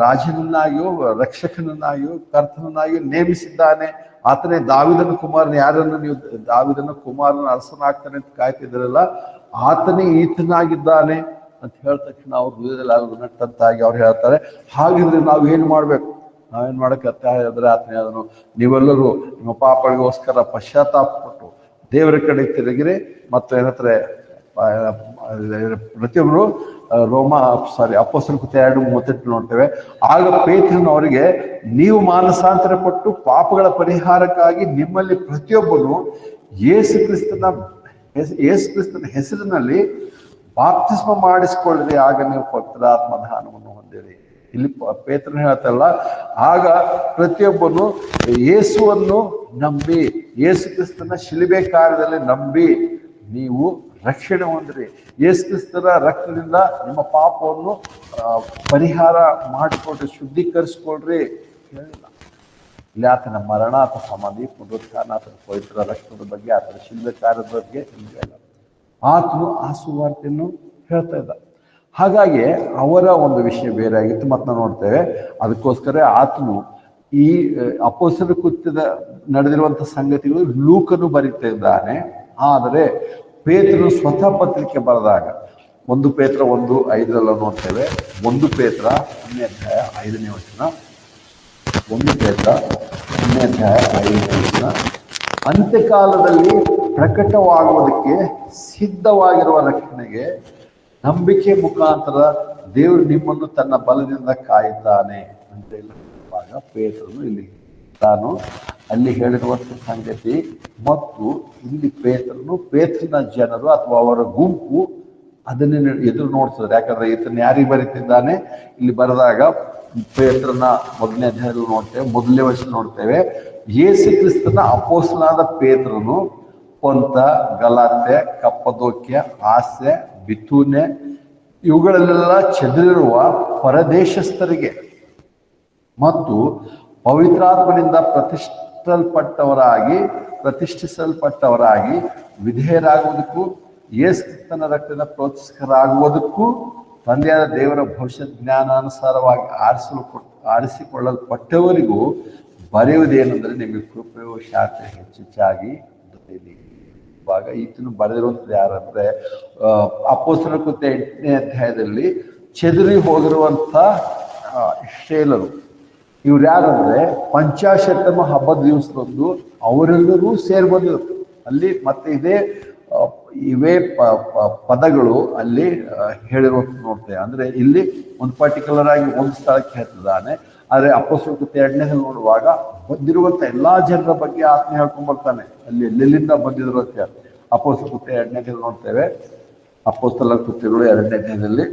ರಾಜನನ್ನಾಗಿಯೋ ರಕ್ಷಕನನ್ನಾಗಿಯೋ ಕರ್ತನನ್ನಾಗಿಯೋ ನೇಮಿಸಿದ್ದಾನೆ. ಆತನೇ ದಾವಿದನ ಕುಮಾರನ, ಯಾರನ್ನು ನೀವು ದಾವಿದನ ಕುಮಾರನ ಅರಸನಾಗ್ತಾನೆ ಅಂತ ಕಾಯ್ತಿದ್ರಲ್ಲ, ಆತನೇ ಈತನಾಗಿದ್ದಾನೆ ಅಂತ ಹೇಳಿದ ತಕ್ಷಣ ಅವ್ರ ಹೃದಯದಲ್ಲಿ ಆಗೋದು ನಟ್ಟಂತಾಗಿ ಅವ್ರು ಹೇಳ್ತಾರೆ, ಹಾಗಿದ್ರೆ ನಾವು ಏನ್ ಮಾಡ್ಬೇಕು, ನಾವೇನ್ ಮಾಡಕ್ಕೆ ಹೇಳಿದ್ರೆ ಆತನೇ ಅದನ್ನು, ನೀವೆಲ್ಲರೂ ನಿಮ್ಮ ಪಾಪಗಳಿಗೋಸ್ಕರ ಪಶ್ಚಾತ್ತಾಪಪಟ್ಟು ದೇವರ ಕಡೆ ತಿರುಗಿರಿ ಮತ್ತು ಏನಂತಾರೆ ಪ್ರತಿಯೊಬ್ಬರು ಅಪೊಸ್ತಲರ ಕೃತ್ಯ 2:38 ನೋಡ್ತೇವೆ. ಆಗ ಪೇತ್ರನು ಅವರಿಗೆ, ನೀವು ಮಾನಸಾಂತರ ಪಟ್ಟು ಪಾಪಗಳ ಪರಿಹಾರಕ್ಕಾಗಿ ನಿಮ್ಮಲ್ಲಿ ಪ್ರತಿಯೊಬ್ಬನು ಯೇಸು ಕ್ರಿಸ್ತನ ಹೆಸರಿನಲ್ಲಿ ಬಾಪ್ತಿಸ್ಮ ಮಾಡಿಸಿಕೊಳ್ಳ್ರಿ, ಆಗ ನೀವು ಪವಿತ್ರಾತ್ಮ ದಾನವನ್ನು ಹೊಂದಿರಿ. ಇಲ್ಲಿ ಪೇತ್ರನು ಹೇಳ್ತಲ್ಲ, ಆಗ ಪ್ರತಿಯೊಬ್ಬನು ಯೇಸುವನ್ನು ನಂಬಿ, ಯೇಸು ಕ್ರಿಸ್ತನ ಶಿಲುಬೆ ಕಾರ್ಯದಲ್ಲಿ ನಂಬಿ ನೀವು ರಕ್ಷಣೆ ಹೊಂದ್ರಿ. ಯೇಸು ಕ್ರಿಸ್ತನ ರಕ್ತದಿಂದ ನಿಮ್ಮ ಪಾಪವನ್ನು ಪರಿಹಾರ ಮಾಡಿಕೊಡ್ರಿ, ಶುದ್ಧೀಕರಿಸ್ಕೊಳ್ರಿ ಹೇಳಿಲ್ಲ. ಇಲ್ಲಿ ಆತನ ಮರಣ, ಆತನ ಸಮಾಧಿ, ಪುನರುತ್ಥಾನ, ಆತನ ಪವಿತ್ರ ರಕ್ತದ ಬಗ್ಗೆ, ಆತನ ಶಿಲುಬೆ ಕಾರ್ಯದ ಬಗ್ಗೆ ಹೇಳ ಆತನು ಆ ಸುವಾರ್ತೆಯನ್ನು ಹೇಳ್ತಾ ಇದ್ದ. ಹಾಗಾಗಿ ಅವರ ಒಂದು ವಿಷಯ ಬೇರೆ ಆಗಿತ್ತು. ಮತ್ತೆ ನಾವು ನೋಡ್ತೇವೆ, ಅದಕ್ಕೋಸ್ಕರ ಆತನು ಈ ಅಪೊಸ್ತಲರ ಕೃತ್ಯದ ನಡೆದಿರುವಂತ ಸಂಗತಿಗಳು ಲೂಕನು ಬರೀತಾ ಇದ್ದಾನೆ. ಆದರೆ ಪೇತ್ರನು ಸ್ವತಃ ಪತ್ರಿಕೆ ಬರೆದಾಗ 1 ಪೇತ್ರ 1:5 ನೋಡ್ತೇವೆ. 1 ಪೇತ್ರ 1ನೇ ಅಧ್ಯಾಯ 5ನೇ ವಚನ. 1 ಪೇತ್ರ 1ನೇ ಅಧ್ಯಾಯ 5ನೇ ವಚನ. ಅಂತ್ಯಕಾಲದಲ್ಲಿ ಪ್ರಕಟವಾಗುವುದಕ್ಕೆ ಸಿದ್ಧವಾಗಿರುವ ರಕ್ಷಣೆಗೆ ನಂಬಿಕೆ ಮುಖಾಂತರ ದೇವರು ನಿಮ್ಮನ್ನು ತನ್ನ ಬಲದಿಂದ ಕಾಯುತ್ತಾನೆ ಅಂತ ಹೇಳುವಾಗ, ಪೇತ್ರನು ಇಲ್ಲಿ ತಾನು ಅಲ್ಲಿ ಹೇಳಿರುವಂತ ಸಂಗತಿ ಮತ್ತು ಇಲ್ಲಿ ಪೇತ್ರನ ಜನರು ಅಥವಾ ಅವರ ಗುಂಪು ಅದನ್ನೇ ಎದುರು ನೋಡ್ತಿದ್ದಾರೆ. ಯಾಕಂದ್ರೆ ಈತನ ಯಾರಿಗೆ ಬರೀತಿದ್ದಾನೆ ಇಲ್ಲಿ ಬರೆದಾಗ, ಪೇತ್ರನ 1ನೇ ಅಧ್ಯಾಯದಲ್ಲಿ ನೋಡ್ತೇವೆ, 1ನೇ ವಚನ ನೋಡ್ತೇವೆ, ಯೇಸು ಕ್ರಿಸ್ತನ ಅಪೊಸ್ತಲನಾದ ಪೇತ್ರನು ಪೊಂತ, ಗಲಾತ್ಯ, ಕಪ್ಪದೋಕ್ಯ, ಆಸ್ಯ, ಬಿಥೂನ್ಯ ಇವುಗಳಲ್ಲೆಲ್ಲ ಚದುರಿರುವ ಪರದೇಶಸ್ಥರಿಗೆ ಮತ್ತು ಪವಿತ್ರಾತ್ಮನಿಂದ ಪ್ರತಿಷ್ಠಿಸಲ್ಪಟ್ಟವರಾಗಿ ವಿಧೇಯರಾಗುವುದಕ್ಕೂ ಯೇಸು ಕ್ರಿಸ್ತನ ರಕ್ತದ ಪ್ರೋತ್ಸಾಹರಾಗುವುದಕ್ಕೂ ತಂದೆಯಾದ ದೇವರ ಭವಿಷ್ಯ ಜ್ಞಾನಾನುಸಾರವಾಗಿ ಆರಿಸಿಕೊಳ್ಳಲ್ಪಟ್ಟವರಿಗೂ ಬರೆಯುವುದೇನೆಂದರೆ, ನಿಮಗೆ ಕೃಪೆಯು ಶಾಂತಿ ಹೆಚ್ಚೆಚ್ಚಾಗಿ ದೊರೆಯಲಿ. ಇವಾಗ ಈತನು ಬರೆದಿರುವಂಥದ್ದು ಯಾರಂದ್ರೆ, ಅಪೊಸ್ತಲರ ಕೃತ್ಯ 8ನೇ ಅಧ್ಯಾಯದಲ್ಲಿ ಚದುರಿ ಹೋಗಿರುವಂಥ ಇಸ್ರಾಯೇಲರು. ಇವ್ರು ಯಾರಂದ್ರೆ ಪಂಚಾಶತ್ತಮ ಹಬ್ಬದ ದಿವಸದಂದು ಅವರೆಲ್ಲರೂ ಸೇರಿ ಬಂದಿದ್ರು ಅಲ್ಲಿ. ಮತ್ತೆ ಇವೇ ಪದಗಳು ಅಲ್ಲಿ ಹೇಳಿರುವಂತ ನೋಡ್ತೇವೆ. ಅಂದ್ರೆ ಇಲ್ಲಿ ಒಂದು ಪರ್ಟಿಕ್ಯುಲರ್ ಆಗಿ ಒಂದು ಸ್ಥಳಕ್ಕೆ ಹೇಳ್ತಿದ್ದಾನೆ. ಆದ್ರೆ ಅಪೊಸ್ತಲರ ಕೃತ್ಯ 2ನೇ ನೋಡುವಾಗ ಬಂದಿರುವಂತ ಎಲ್ಲಾ ಜನರ ಬಗ್ಗೆ ಆತ್ಮ ಹೇಳ್ಕೊಂಡ್ ಬರ್ತಾನೆ, ಅಲ್ಲಿ ಎಲ್ಲೆಲ್ಲಿಂದ ಬಂದಿದ್ರು ಅಂತ. ಅಪೊಸ್ತಲರ ಕೃತ್ಯ 2ನೇ ನೋಡ್ತೇವೆ. ಅಪೊಸ್ತಲರ ಕೃತ್ಯಗಳು 2ನೇ ಅಧ್ಯಾಯದಲ್ಲಿ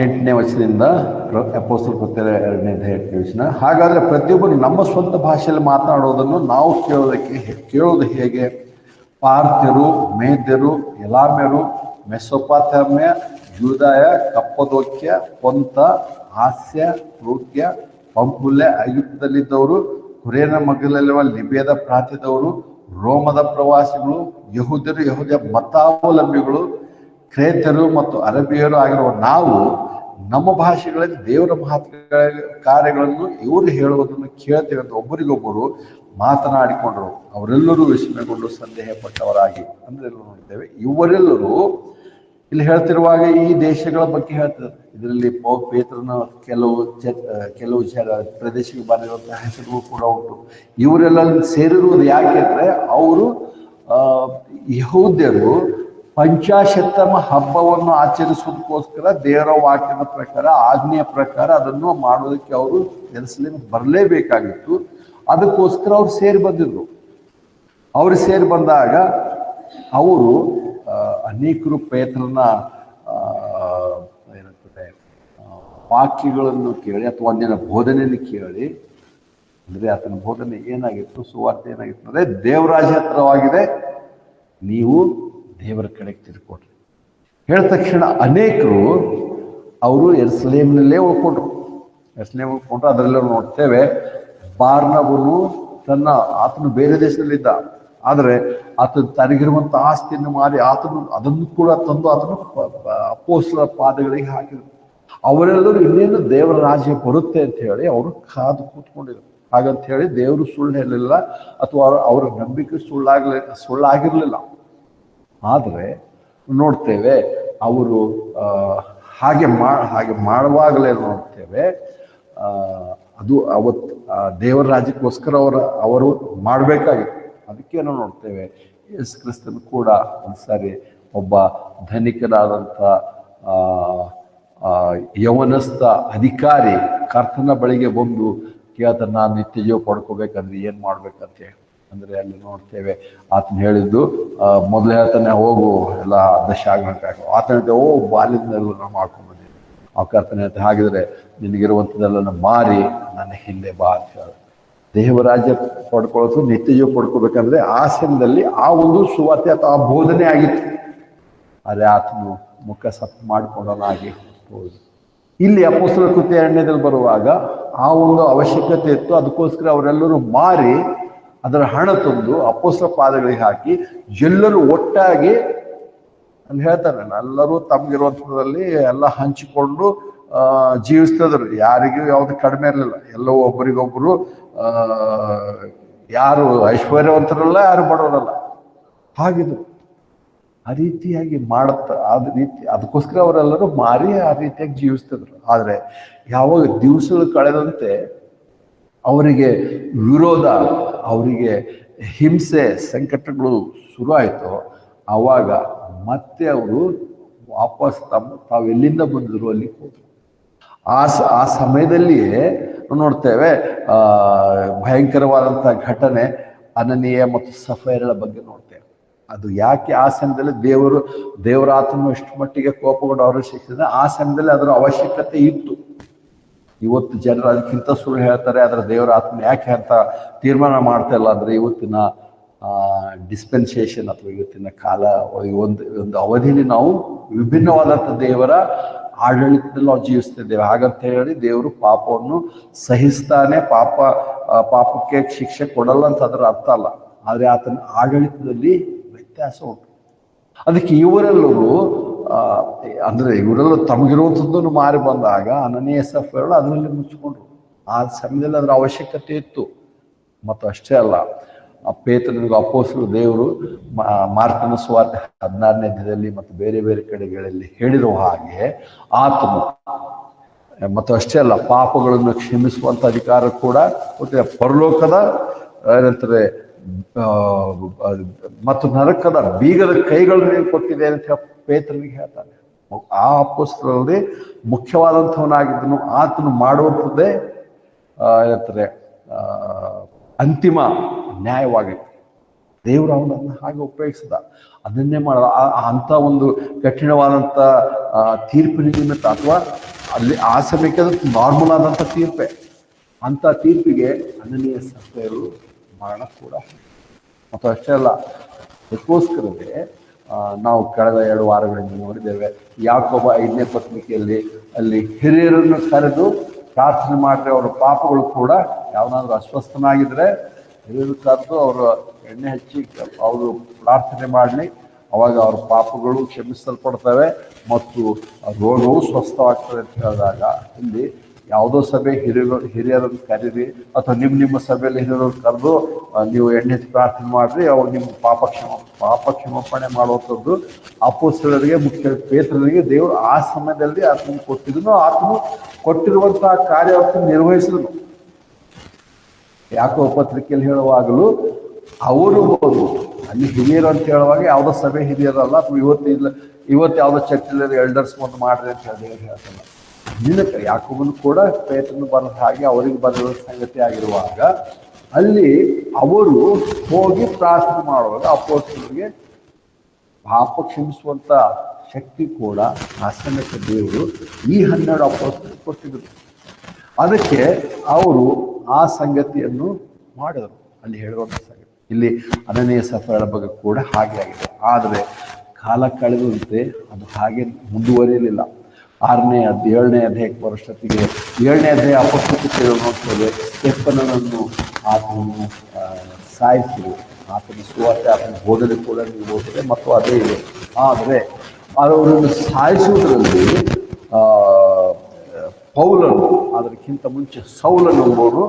ಎಂಟನೇ ವಚನದಿಂದ ಅಪೊಸ್ತಲರ ಕೃತ್ಯ 2ನೇ ಅಧ್ಯಾಯ 8ನೇ ವಚನ. ಹಾಗಾದ್ರೆ ಪ್ರತಿಯೊಬ್ಬರು ನಮ್ಮ ಸ್ವಂತ ಭಾಷೆಯಲ್ಲಿ ಮಾತನಾಡುವುದನ್ನು ನಾವು ಕೇಳೋದು ಹೇಗೆ? ಪಾರ್ಥ್ಯರು, ಮೇದ್ಯರು, ಎಲಾಮ್ಯರು, ಮೆಸೊಪೊತಾಮ್ಯ, ಯೂದಾಯ, ಕಪ್ಪದೋಕ್ಯ, ಪೊಂತ, ಆಸ್ಯ, ಫ್ರೂಗ್ಯ, ಪಂಫುಲ್ಯ, ಐಗುಪ್ತದಲ್ಲಿದ್ದವರು, ಕುರೇನ ಮಗ್ಗದಲ್ಲಿರುವ ಲಿಬಿಯದ ಪ್ರಾಂತ್ಯದವರು, ರೋಮದ ಪ್ರವಾಸಿಗಳು, ಯಹೂದ್ಯರು, ಯಹೂದ್ಯ ಮತಾವಲಂಬಿಗಳು, ಕ್ರೇತರು ಮತ್ತು ಅರಬಿಯರು ಆಗಿರುವ ನಾವು ನಮ್ಮ ಭಾಷೆಗಳಲ್ಲಿ ದೇವರ ಮಹತ್ವ ಕಾರ್ಯಗಳನ್ನು ಇವರು ಹೇಳುವುದನ್ನು ಕೇಳ್ತೇವೆ ಅಂತ ಒಬ್ಬರಿಗೊಬ್ಬರು ಮಾತನಾಡಿಕೊಂಡರು. ಅವರೆಲ್ಲರೂ ವಿಸ್ಮಯಗೊಂಡು ಸಂದೇಹ ಪಟ್ಟವರಾಗಿ ಅಂದ್ರೆ ನೋಡ್ತೇವೆ. ಇವರೆಲ್ಲರೂ ಇಲ್ಲಿ ಹೇಳ್ತಿರುವಾಗ ಈ ದೇಶಗಳ ಬಗ್ಗೆ ಹೇಳ್ತಾರೆ. ಇದರಲ್ಲಿ ಪೇತ್ರನ ಕೆಲವು ಪ್ರದೇಶಕ್ಕೆ ಬಂದಿರುವಂತಹ ಹೆಸರುಗಳು ಕೂಡ ಉಂಟು. ಇವರೆಲ್ಲ ಸೇರಿರುವುದು ಯಾಕೆಂದ್ರೆ ಅವರು ಯಹೂದ್ಯರು ಪಂಚಾಶತ್ತಮ ಹಬ್ಬವನ್ನು ಆಚರಿಸೋದಕ್ಕೋಸ್ಕರ ದೇವರ ವಾಕ್ಯದ ಪ್ರಕಾರ ಆಜ್ಞೆಯ ಪ್ರಕಾರ ಅದನ್ನು ಮಾಡೋದಕ್ಕೆ ಅವರು ಯೆರೂಸಲೇಮಿಗೆ ಬರಲೇಬೇಕಾಗಿತ್ತು. ಅದಕ್ಕೋಸ್ಕರ ಅವ್ರು ಸೇರಿ ಬಂದಿದ್ರು. ಅವರು ಸೇರಿ ಬಂದಾಗ ಅವರು ಅನೇಕರು ಪೇತ್ರನ ಏನಂತಾರೆ ವಾಕ್ಯಗಳನ್ನು ಕೇಳಿ ಅಥವಾ ಒಂದಿನ ಬೋಧನೆಯನ್ನು ಕೇಳಿ, ಅಂದರೆ ಆತನ ಬೋಧನೆ ಏನಾಗಿತ್ತು, ಸುವಾರ್ತೆ ಏನಾಗಿತ್ತು ಅಂದರೆ ದೇವರಾಜ್ಯ ಹತ್ರವಾಗಿದೆ, ನೀವು ದೇವರ ಕಡೆಗೆ ತಿರ್ಕೊಡ್ರಿ ಹೇಳಿದ ತಕ್ಷಣ ಅನೇಕರು ಅವರು ಯೆರೂಸಲೇಮಿನಲ್ಲೇ ಉಳ್ಕೊಂಡ್ರು. ಯೆರೂಸಲೇಮ್ ಉಳ್ಕೊಂಡ್ರು. ಅದರಲ್ಲೂ ನೋಡ್ತೇವೆ ಬಾರ್ನಬನು ಆತನು ಬೇರೆ ದೇಶದಲ್ಲಿದ್ದ, ಆದರೆ ಆತನು ತನಗಿರುವಂಥ ಆಸ್ತಿಯನ್ನು ಮಾರಿ ಅದನ್ನು ಕೂಡ ತಂದು ಆತನು ಅಪೊಸ್ತಲರ ಪಾದಗಳಿಗೆ ಹಾಕಿದರು. ಅವರೆಲ್ಲರೂ ಇನ್ನೇನು ದೇವರ ರಾಜ್ಯ ಬರುತ್ತೆ ಅಂತ ಹೇಳಿ ಅವರು ಕಾದು ಕೂತ್ಕೊಂಡಿದ್ರು. ಹಾಗಂತ ಹೇಳಿ ದೇವರು ಸುಳ್ಳು ಹೇಳಲಿಲ್ಲ ಅಥವಾ ಅವರ ನಂಬಿಕೆ ಸುಳ್ಳಾಗಿರ್ಲಿಲ್ಲ. ಆದರೆ ನೋಡ್ತೇವೆ ಅವರು ಹಾಗೆ ಮಾಡುವಾಗಲೇ ನೋಡ್ತೇವೆ ಅದು ಅವತ್ತು ದೇವರ ರಾಜ್ಯಕ್ಕೋಸ್ಕರ ಅವರು ಮಾಡಬೇಕಾಗಿತ್ತು. ಅದಕ್ಕೆ ನಾವು ನೋಡ್ತೇವೆ ಯೇಸು ಕ್ರಿಸ್ತನು ಕೂಡ ಒಂದ್ಸಾರಿ ಒಬ್ಬ ಧನಿಕನಾದಂಥ ಯವನಸ್ಥ ಅಧಿಕಾರಿ ಕರ್ತನ ಬಳಿಗೆ ಬಂದು ಕೇಳ್ತಾನೆ, ನಾನು ನಿತ್ಯ ಜೀವ ಪಡ್ಕೋಬೇಕಂದ್ರೆ ಏನು ಮಾಡ್ಬೇಕಂತ ಹೇಳಿ. ಅಂದರೆ ಅಲ್ಲಿ ನೋಡ್ತೇವೆ ಆತನ ಹೇಳಿದ್ದು ಮೊದಲು ಹೇಳ್ತಾನೆ, ಹೋಗು ಎಲ್ಲ ದಶಾಗಣಕ್ಕೆ. ಆತನ ಬಾಲ್ಯದಿಂದೆಲ್ಲ ನಾವು ಮಾಡ್ಕೊಂಡ್ಬಂದಿದ್ದೀವಿ. ಆ ಕರ್ತನ ಹೇಳ್ತಾನೆ, ಹಾಗಿದ್ರೆ ನಿನಗಿರುವಂಥದ್ದೆಲ್ಲ ಮಾರಿ ನನ್ನ ಹಿಂದೆ ಬಾ ಅಂತ ಹೇಳಿ. ದೇವರಾಜ್ಯ ಪಡ್ಕೊಳ್ಳೋದು ನಿತ್ಯ ಜೀವ ಪಡ್ಕೋಬೇಕಂದ್ರೆ ಆ ಸಮಯದಲ್ಲಿ ಆ ಒಂದು ಸುವಾರ್ತೆ ಅಥವಾ ಆ ಬೋಧನೆ ಆಗಿತ್ತು. ಆದರೆ ಆತನು ಮುಖ ಸತ್ತು ಮಾಡಿಕೊಂಡನಾಗಿ ಹೋಗುದು. ಇಲ್ಲಿ ಅಪೊಸ್ತಲರ ಕೃತ್ಯ 2ನೇದಲ್ಲಿ ಬರುವಾಗ ಆ ಒಂದು ಅವಶ್ಯಕತೆ ಇತ್ತು. ಅದಕ್ಕೋಸ್ಕರ ಅವರೆಲ್ಲರೂ ಮಾರಿ ಅದರ ಹಣ ತಂದು ಅಪೊಸ್ತಲರ ಪಾದಗಳಿಗೆ ಹಾಕಿ ಎಲ್ಲರೂ ಒಟ್ಟಾಗಿ ಅಲ್ಲಿ ಹೇಳ್ತಾರೆ, ಎಲ್ಲರೂ ತಮ್ಗಿರುವಂಥದ್ರಲ್ಲಿ ಎಲ್ಲ ಹಂಚಿಕೊಂಡು ಜೀವಿಸ್ತದ್ರು. ಯಾರಿಗೂ ಯಾವುದು ಕಡಿಮೆ ಇರಲಿಲ್ಲ. ಎಲ್ಲವೂ ಒಬ್ಬರಿಗೊಬ್ಬರು ಯಾರು ಐಶ್ವರ್ಯವಂತರಲ್ಲ, ಯಾರು ಬಡವರಲ್ಲ, ಹಾಗಿದ್ರು. ಆ ರೀತಿಯಾಗಿ ಅದಕ್ಕೋಸ್ಕರ ಅವರೆಲ್ಲರೂ ಮಾರಿ ಆ ರೀತಿಯಾಗಿ ಜೀವಿಸ್ತಿದ್ರು. ಆದರೆ ಯಾವಾಗ ದಿವಸಗಳು ಕಳೆದಂತೆ ಅವರಿಗೆ ವಿರೋಧ, ಅವರಿಗೆ ಹಿಂಸೆ, ಸಂಕಟಗಳು ಶುರು ಆಯಿತು. ಆವಾಗ ಮತ್ತೆ ಅವರು ವಾಪಸ್ ತಾವೆಲ್ಲಿಂದ ಬಂದರು ಅಲ್ಲಿ ಹೋದರು. ಆ ಸಮಯದಲ್ಲಿಯೇ ನೋಡ್ತೇವೆ ಭಯಂಕರವಾದಂಥ ಘಟನೆ ಅನನೀಯ ಮತ್ತು ಸಫೈರಳ ಬಗ್ಗೆ ನೋಡ್ತೇವೆ. ಅದು ಯಾಕೆ ಆ ಸಮಯದಲ್ಲಿ ದೇವರ ಆತನು ಎಷ್ಟು ಮಟ್ಟಿಗೆ ಕೋಪಗೊಂಡು ಅವರ ಶಿಕ್ಷಣ ಆ ಸಮಯದಲ್ಲಿ ಅದರ ಅವಶ್ಯಕತೆ ಇತ್ತು. ಇವತ್ತು ಜನರು ಅದಕ್ಕಿಂತ ಸುಳ್ಳು ಹೇಳ್ತಾರೆ, ಆದರೆ ದೇವರ ಆತ್ಮ ಯಾಕೆ ಅಂತ ತೀರ್ಮಾನ ಮಾಡ್ತಾ ಇಲ್ಲ ಅಂದರೆ ಇವತ್ತಿನ ಡಿಸ್ಪೆನ್ಸೇಷನ್ ಅಥವಾ ಇವತ್ತಿನ ಕಾಲ ಒಂದು ಅವಧಿಯಲ್ಲಿ ನಾವು ವಿಭಿನ್ನವಾದಂಥ ದೇವರ ಆಡಳಿತದಲ್ಲಿ ನಾವು ಜೀವಿಸ್ತಿದ್ದೇವೆ. ಹಾಗಂತ ಹೇಳಿ ದೇವರು ಪಾಪವನ್ನು ಸಹಿಸ್ತಾನೆ, ಪಾಪಕ್ಕೆ ಶಿಕ್ಷೆ ಕೊಡಲ್ಲ ಅಂತ ಅದರ ಅರ್ಥ ಅಲ್ಲ. ಆದರೆ ಆತನ ಆಡಳಿತದಲ್ಲಿ ವ್ಯತ್ಯಾಸ ಉಂಟು. ಅದಕ್ಕೆ ಇವರೆಲ್ಲರೂ ಇವರೆಲ್ಲ ತಮಗಿರುವಂಥದ್ದನ್ನು ಮಾರಿ ಬಂದಾಗ ಅನನೀಯ ಸಫೈರಳು ಅದರಲ್ಲಿ ಮುಚ್ಚಿಕೊಂಡ್ರು. ಆ ಸಮಯದಲ್ಲಿ ಅದರ ಅವಶ್ಯಕತೆ ಇತ್ತು. ಮತ್ತು ಅಷ್ಟೇ ಅಲ್ಲ, ಪೇತ್ರನಿಗೂ ಅಪೊಸ್ತಲರು ದೇವರು ಮಾರ್ಕನ ಸುವಾರ್ತೆ 16ನೇ ಅಧ್ಯಾಯದಲ್ಲಿ ಮತ್ತು ಬೇರೆ ಬೇರೆ ಕಡೆಗಳಲ್ಲಿ ಹೇಳಿರುವ ಹಾಗೆ ಆತನು ಮತ್ತು ಅಷ್ಟೇ ಅಲ್ಲ ಪಾಪಗಳನ್ನು ಕ್ಷಮಿಸುವಂಥ ಅಧಿಕಾರ ಕೂಡ ಪರಲೋಕದ ಏನಂತಾರೆ ಮತ್ತು ನರಕದ ಬೀಗದ ಕೈಗಳನ್ನು ಕೊಟ್ಟಿದೆ ಅಂತ ಪೇತ್ರನಿಗೆ ಹೇಳ್ತಾನೆ. ಆ ಅಪೊಸ್ತಲರಲ್ಲಿ ಮುಖ್ಯವಾದಂಥವನಾಗಿದ್ದನು. ಆತನು ಮಾಡುವಂಥದ್ದೇ ಏನಂತಾರೆ ಅಂತಿಮ ನ್ಯಾಯವಾಗೈತೆ. ದೇವರು ಅವನನ್ನು ಹಾಗೆ ಉಪಯೋಗಿಸಿದ. ಅದನ್ನೇ ಅಂಥ ಒಂದು ಕಠಿಣವಾದಂಥ ತೀರ್ಪಿನ ನಿಮಿತ್ತ ಅಥವಾ ಅಲ್ಲಿ ಆ ಸಮಯಕ್ಕೆ ಅದು ನಾರ್ಮಲ್ ಆದಂಥ ತೀರ್ಪೆ. ಅಂಥ ತೀರ್ಪಿಗೆ ಅನನೀಯ ಸಫೈರಳು ಮರಣ ಕೂಡ. ಮತ್ತು ಅಷ್ಟೇ ಅಲ್ಲ, ಅದಕ್ಕೋಸ್ಕರವೇ ನಾವು ಕಳೆದ 2 ವಾರಗಳಿಂದ ನೋಡಿದ್ದೇವೆ ಯಾಕೋಬ 5ನೇ ಪತ್ರಿಕೆಯಲ್ಲಿ ಅಲ್ಲಿ ಹಿರಿಯರನ್ನು ಕರೆದು ಪ್ರಾರ್ಥನೆ ಮಾಡಿದ್ರೆ ಅವರ ಪಾಪಗಳು ಕೂಡ ಯಾವನಾದ್ರೂ ಅಸ್ವಸ್ಥನಾಗಿದ್ರೆ ಹಿರಿಯರು ಕರೆದು ಅವರು ಎಣ್ಣೆ ಹಚ್ಚಿ ಅವರು ಪ್ರಾರ್ಥನೆ ಮಾಡಲಿ, ಅವಾಗ ಅವ್ರ ಪಾಪಗಳು ಕ್ಷಮಿಸಲ್ಪಡ್ತವೆ ಮತ್ತು ರೋಗವು ಸ್ವಸ್ಥವಾಗ್ತದೆ ಅಂತ ಹೇಳಿದಾಗ ಇಲ್ಲಿ ಯಾವುದೋ ಸಭೆ ಹಿರಿಯರನ್ನು ಕರೀರಿ ಅಥವಾ ನಿಮ್ಮ ಸಭೆಯಲ್ಲಿ ಹಿರಿಯರನ್ನು ಕರೆದು ನೀವು ಎಣ್ಣೆ ಹಚ್ಚಿ ಪ್ರಾರ್ಥನೆ ಮಾಡಿರಿ, ಅವಾಗ ನಿಮ್ಮ ಪಾಪ ಕ್ಷಮಾಪಣೆ ಮಾಡುವಂಥದ್ದು ಅಪೊಸ್ತಲರಿಗೆ ಮುಖ್ಯ ಪೇತ್ರನಿಗೆ ದೇವರು ಆ ಸಮಯದಲ್ಲಿ ಆತನು ಕೊಟ್ಟಿದ್ದನು. ಆತನು ಕೊಟ್ಟಿರುವಂತಹ ಕಾರ್ಯ ನಿರ್ವಹಿಸಿದನು. ಯಾಕೋ ಪತ್ರಿಕೆಯಲ್ಲಿ ಹೇಳುವಾಗಲೂ ಅವರು ಅಲ್ಲಿ ಹಿರಿಯರು ಅಂತ ಹೇಳುವಾಗ ಯಾವುದೋ ಸಭೆ ಹಿರಿಯರಲ್ಲ, ಅಥವಾ ಇವತ್ತು ಯಾವುದೋ ಚರ್ಚಲ್ಲಿ ಎಲ್ಡರ್ಸ್ ಒಂದು ಮಾಡ್ರಿ ಅಂತ ಹೇಳ್ತಲ್ಲ. ದಿನಕ್ಕೆ ಯಾಕೋಬನು ಕೂಡ ಪೇತ್ರನು ಬರೆದ ಹಾಗೆ ಅವರಿಗೆ ಬರೆದ ಸಂಗತಿ ಆಗಿರುವಾಗ ಅಲ್ಲಿ ಅವರು ಹೋಗಿ ಪ್ರಾರ್ಥನೆ ಮಾಡುವಾಗ ಅಪೊಸ್ತಲರಿಗೆ ಪಾಪ ಕ್ಷಮಿಸುವಂತ ಶಕ್ತಿ ಕೂಡ ಆ ಸಮಯಕ್ಕೆ ದೇವರು ಈ 12 ಅಪೊಸ್ತಲರಿಗೆ ಕೊಟ್ಟಿದ್ರು. ಅದಕ್ಕೆ ಅವರು ಆ ಸಂಗತಿಯನ್ನು ಮಾಡಿದರು. ಅಲ್ಲಿ ಹೇಳುವಂಥ ಸಂಗತಿ ಇಲ್ಲಿ ಅನನೀಯ ಸಫರಳ ಬಗ್ಗೆ ಕೂಡ ಹಾಗೆ ಆಗಿದೆ. ಆದರೆ ಕಾಲ ಕಳೆದಂತೆ ಅದು ಹಾಗೆ ಮುಂದುವರಿಯಲಿಲ್ಲ. 6ನೇ ಅಧ್ಯಾಯ 7ನೇ ಅಧ್ಯಾಯಕ್ಕೆ ಬರೋಷ್ಟೊತ್ತಿಗೆ 7ನೇ ಅಧ್ಯಾಯ ಅಪೊಸ್ತಲರಿಗೆ ನೋಡ್ತೇವೆ. ಸ್ಟೆಫನನನ್ನು ಆತನನ್ನು ಸಾಯಿಸಿದರು. ಆತನ ಸುವಾರ್ತೆ, ಆತನ ಬೋಧನೆ ಕೂಡ ನೀವು ಓದಿದೆ ಮತ್ತು ಅದೇ ಇದೆ. ಆದರೆ ಅವರನ್ನು ಸಾಯಿಸುವುದರಲ್ಲಿ ಪೌಲನು, ಅದಕ್ಕಿಂತ ಮುಂಚೆ ಸೌಲನು ಎಂಬುವರು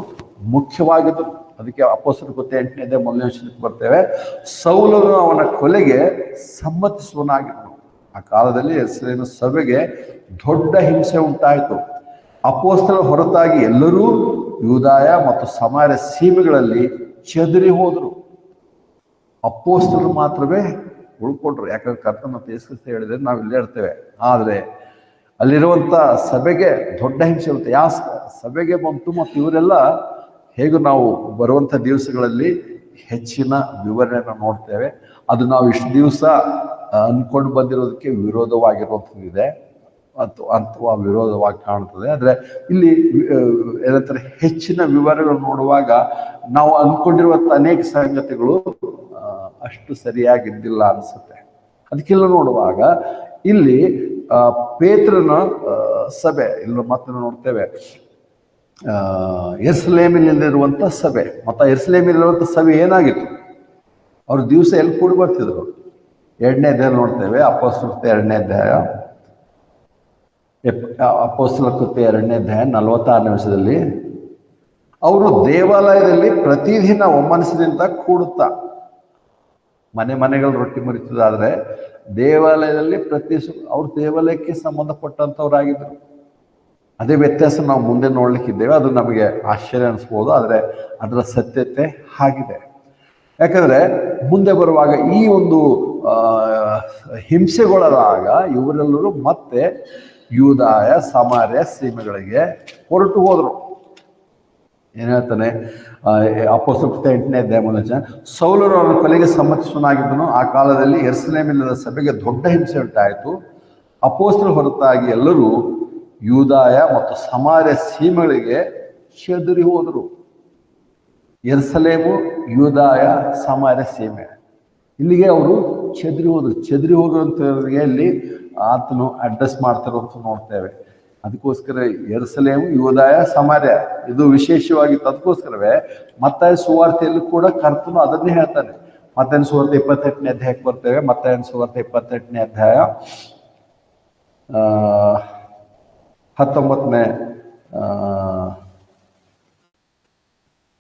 ಮುಖ್ಯವಾಗಿದ್ದರು. ಅದಕ್ಕೆ ಅಪೊಸ್ತಲರ ಕೃತ್ಯ 8ನೇ ಅಧ್ಯಾಯ 1ನೇ ವಚನಕ್ಕೆ ಬರ್ತೇವೆ. ಸೌಲನು ಅವನ ಕೊಲೆಗೆ ಸಮ್ಮತಿಸುವನಾಗಿದ್ದನು. ಆ ಕಾಲದಲ್ಲಿ ಯೆರೂಸಲೇಮಿನ ಸಭೆಗೆ ದೊಡ್ಡ ಹಿಂಸೆ ಉಂಟಾಯಿತು. ಅಪೊಸ್ತಲರ ಹೊರತಾಗಿ ಎಲ್ಲರೂ ಯೂದಾಯ ಮತ್ತು ಸಮಾರ್ಯ ಸೀಮೆಗಳಲ್ಲಿ ಚದುರಿ ಹೋದರು. ಅಪೊಸ್ತಲರು ಮಾತ್ರವೇ ಉಳ್ಕೊಂಡ್ರು. ಯಾಕಂದ್ರೆ ಕರ್ತನ ಮತ್ತು ಯೇಸು ಕ್ರಿಸ್ತ ಹೇಳಿದ್ರೆ ನಾವು ಇಲ್ಲೇ ಇರ್ತೇವೆ. ಆದರೆ ಅಲ್ಲಿರುವಂಥ ಸಭೆಗೆ ದೊಡ್ಡ ಹಿಂಸೆ ಇರುತ್ತೆ. ಯಾವ ಸಭೆಗೆ ಬಂತು ಮತ್ತು ಇವರೆಲ್ಲ ಹೇಗೂ ನಾವು ಬರುವಂಥ ದಿವಸಗಳಲ್ಲಿ ಹೆಚ್ಚಿನ ವಿವರಣೆಯನ್ನು ನೋಡ್ತೇವೆ. ಅದು ನಾವು ಇಷ್ಟು ದಿವಸ ಅಂದ್ಕೊಂಡು ಬಂದಿರೋದಕ್ಕೆ ವಿರೋಧವಾಗಿರುವಂಥದ್ದಿದೆ ಅಥವಾ ವಿರೋಧವಾಗಿ ಕಾಣ್ತದೆ. ಆದರೆ ಇಲ್ಲಿ ಏನಂತಾರೆ, ಹೆಚ್ಚಿನ ವಿವರಗಳು ನೋಡುವಾಗ ನಾವು ಅಂದ್ಕೊಂಡಿರುವಂಥ ಅನೇಕ ಸಂಗತಿಗಳು ಅಷ್ಟು ಸರಿಯಾಗಿದ್ದಿಲ್ಲ ಅನಿಸುತ್ತೆ. ಅದಕ್ಕೆಲ್ಲ ನೋಡುವಾಗ ಇಲ್ಲಿ ಪೇತ್ರನ ಸಭೆ ಇಲ್ಲಿ ಮತ್ತೆ ನೋಡ್ತೇವೆ. ಯೆರೂಸಲೇಮಿನಲ್ಲಿರುವಂಥ ಸಭೆ ಮತ್ತು ಯೆರೂಸಲೇಮಿನಲ್ಲಿರುವಂಥ ಸಭೆ ಏನಾಗಿತ್ತು? ಅವ್ರ ದಿವಸ ಎಲ್ಲಿ ಕೂಡಿ ಬರ್ತಿದ್ರು? 2ನೇ ಅಧ್ಯಾಯ ನೋಡ್ತೇವೆ. ಅಪೊಸ್ತಲರ ಕೃತ್ಯ 2ನೇ ಅಧ್ಯಾಯ, ಅಪೊಸ್ತಲರ ಕೃತ್ಯ 2ನೇ ಅಧ್ಯಾಯ 46ನೇ ವಚನದಲ್ಲಿ ಅವರು ದೇವಾಲಯದಲ್ಲಿ ಪ್ರತಿದಿನ ಒಮ್ಮನಸ್ಸಿನಿಂದ ಕೂಡುತ್ತಾ, ಮನೆಗಳು ರೊಟ್ಟಿ ಮುರಿತದಾದ್ರೆ ದೇವಾಲಯದಲ್ಲಿ ಅವ್ರು ದೇವಾಲಯಕ್ಕೆ ಸಂಬಂಧಪಟ್ಟಂಥವ್ರಾಗಿದ್ರು. ಅದೇ ವ್ಯತ್ಯಾಸ ನಾವು ಮುಂದೆ ನೋಡ್ಲಿಕ್ಕಿದ್ದೇವೆ. ಅದು ನಮಗೆ ಆಶ್ಚರ್ಯ ಅನಿಸ್ಬೋದು, ಆದರೆ ಅದರ ಸತ್ಯತೆ ಹಾಗಿದೆ. ಯಾಕಂದ್ರೆ ಮುಂದೆ ಬರುವಾಗ ಈ ಒಂದು ಹಿಂಸೆಗೊಳಗಾಗ ಇವರೆಲ್ಲರೂ ಮತ್ತೆ ಯೂದಾಯ ಸಮಾರ್ಯ ಸೀಮೆಗಳಿಗೆ ಹೊರಟು ಹೋದರು. ಏನ್ ಹೇಳ್ತಾನೆ ಅಪೊಸ್ತಲರ ಕೃತ್ಯ 8ನೇ ಅಧ್ಯಾಯ 1ನೇ ವಚನ, ಸೌಲನು ಅವನ ಕೊಲೆಗೆ ಸಮ್ಮತಿಸುವನಾಗಿದ್ದನು. ಆ ಕಾಲದಲ್ಲಿ ಯೆರೂಸಲೇಮಿನ ಸಭೆಗೆ ದೊಡ್ಡ ಹಿಂಸೆ ಉಂಟಾಯಿತು. ಅಪೊಸ್ತಲರ ಹೊರತಾಗಿ ಎಲ್ಲರೂ ಯೂದಾಯ ಮತ್ತು ಸಮಾರ್ಯ ಸೀಮೆಗಳಿಗೆ ಚದುರಿ ಹೋದರು. ಯೆರೂಸಲೇಮು, ಯೂದಾಯ, ಸಮಾರ್ಯ ಸೀಮೆ, ಇಲ್ಲಿಗೆ ಅವರು ಚದುರಿ ಹೋಗುವಂಥವ್ರಿಗೆ ಇಲ್ಲಿ ಆತನು ಅಡ್ರೆಸ್ ಮಾಡ್ತಿರೋಂಥ ನೋಡ್ತೇವೆ. ಅದಕ್ಕೋಸ್ಕರ ಯೆರೂಸಲೇಮು, ಯೂದಾಯ, ಸಮಾರ್ಯ ಇದು ವಿಶೇಷವಾಗಿತ್ತು. ಅದಕ್ಕೋಸ್ಕರವೇ ಮತ್ತಾಯ ಸುವಾರ್ತೆಯಲ್ಲೂ ಕೂಡ ಕರ್ತನು ಅದನ್ನೇ ಹೇಳ್ತಾನೆ. ಮತ್ತಾಯನ ಸುವಾರ್ತೆ 28ನೇ ಅಧ್ಯಾಯಕ್ಕೆ ಬರ್ತೇವೆ. ಮತ್ತಾಯನ ಸುವಾರ್ತೆ 28ನೇ ಅಧ್ಯಾಯ 19ನೇ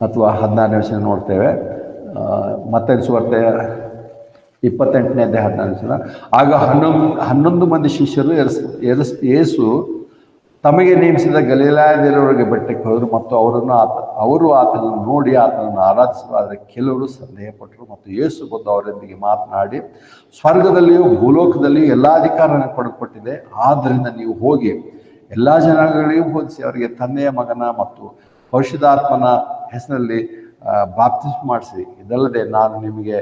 ಅಥವಾ 16ನೇ ವಚನ ನೋಡ್ತೇವೆ. ಮತ್ತಾಯನ ಸುವಾರ್ತೆ 28ನೇ ಅಧ್ಯಾಯ 16ನೇ ವಚನ, ಆಗ 11 ಮಂದಿ ಶಿಷ್ಯರು ಯೇಸು ತಮಗೆ ನೇಮಿಸಿದ ಗಲಿಲಾಯದವರೆಗೆ ಬೆಟ್ಟಕ್ಕೆ ಹೋದರು ಮತ್ತು ಅವರು ಆತನನ್ನು ನೋಡಿ ಆತನನ್ನು ಆರಾಧಿಸಿದರು. ಆದರೆ ಕೆಲವರು ಸಂದೇಹಪಟ್ಟರು. ಮತ್ತು ಯೇಸು ಬಂದು ಅವರೊಂದಿಗೆ ಮಾತನಾಡಿ, ಸ್ವರ್ಗದಲ್ಲಿಯೂ ಭೂಲೋಕದಲ್ಲಿಯೂ ಎಲ್ಲ ಅಧಿಕಾರ ಪಡೆದುಕೊಟ್ಟಿದೆ. ಆದ್ದರಿಂದ ನೀವು ಹೋಗಿ ಎಲ್ಲ ಜನಾಂಗಗಳಿಗೂ ಬೋಧಿಸಿ ಅವರಿಗೆ ತಂದೆಯ, ಮಗನ ಮತ್ತು ಪರಿಶುದ್ಧಾತ್ಮನ ಹೆಸರಿನಲ್ಲಿ ಬಾಪ್ತಿಸ್ಮ ಮಾಡಿಸಿ. ಇದಲ್ಲದೆ ನಾನು ನಿಮಗೆ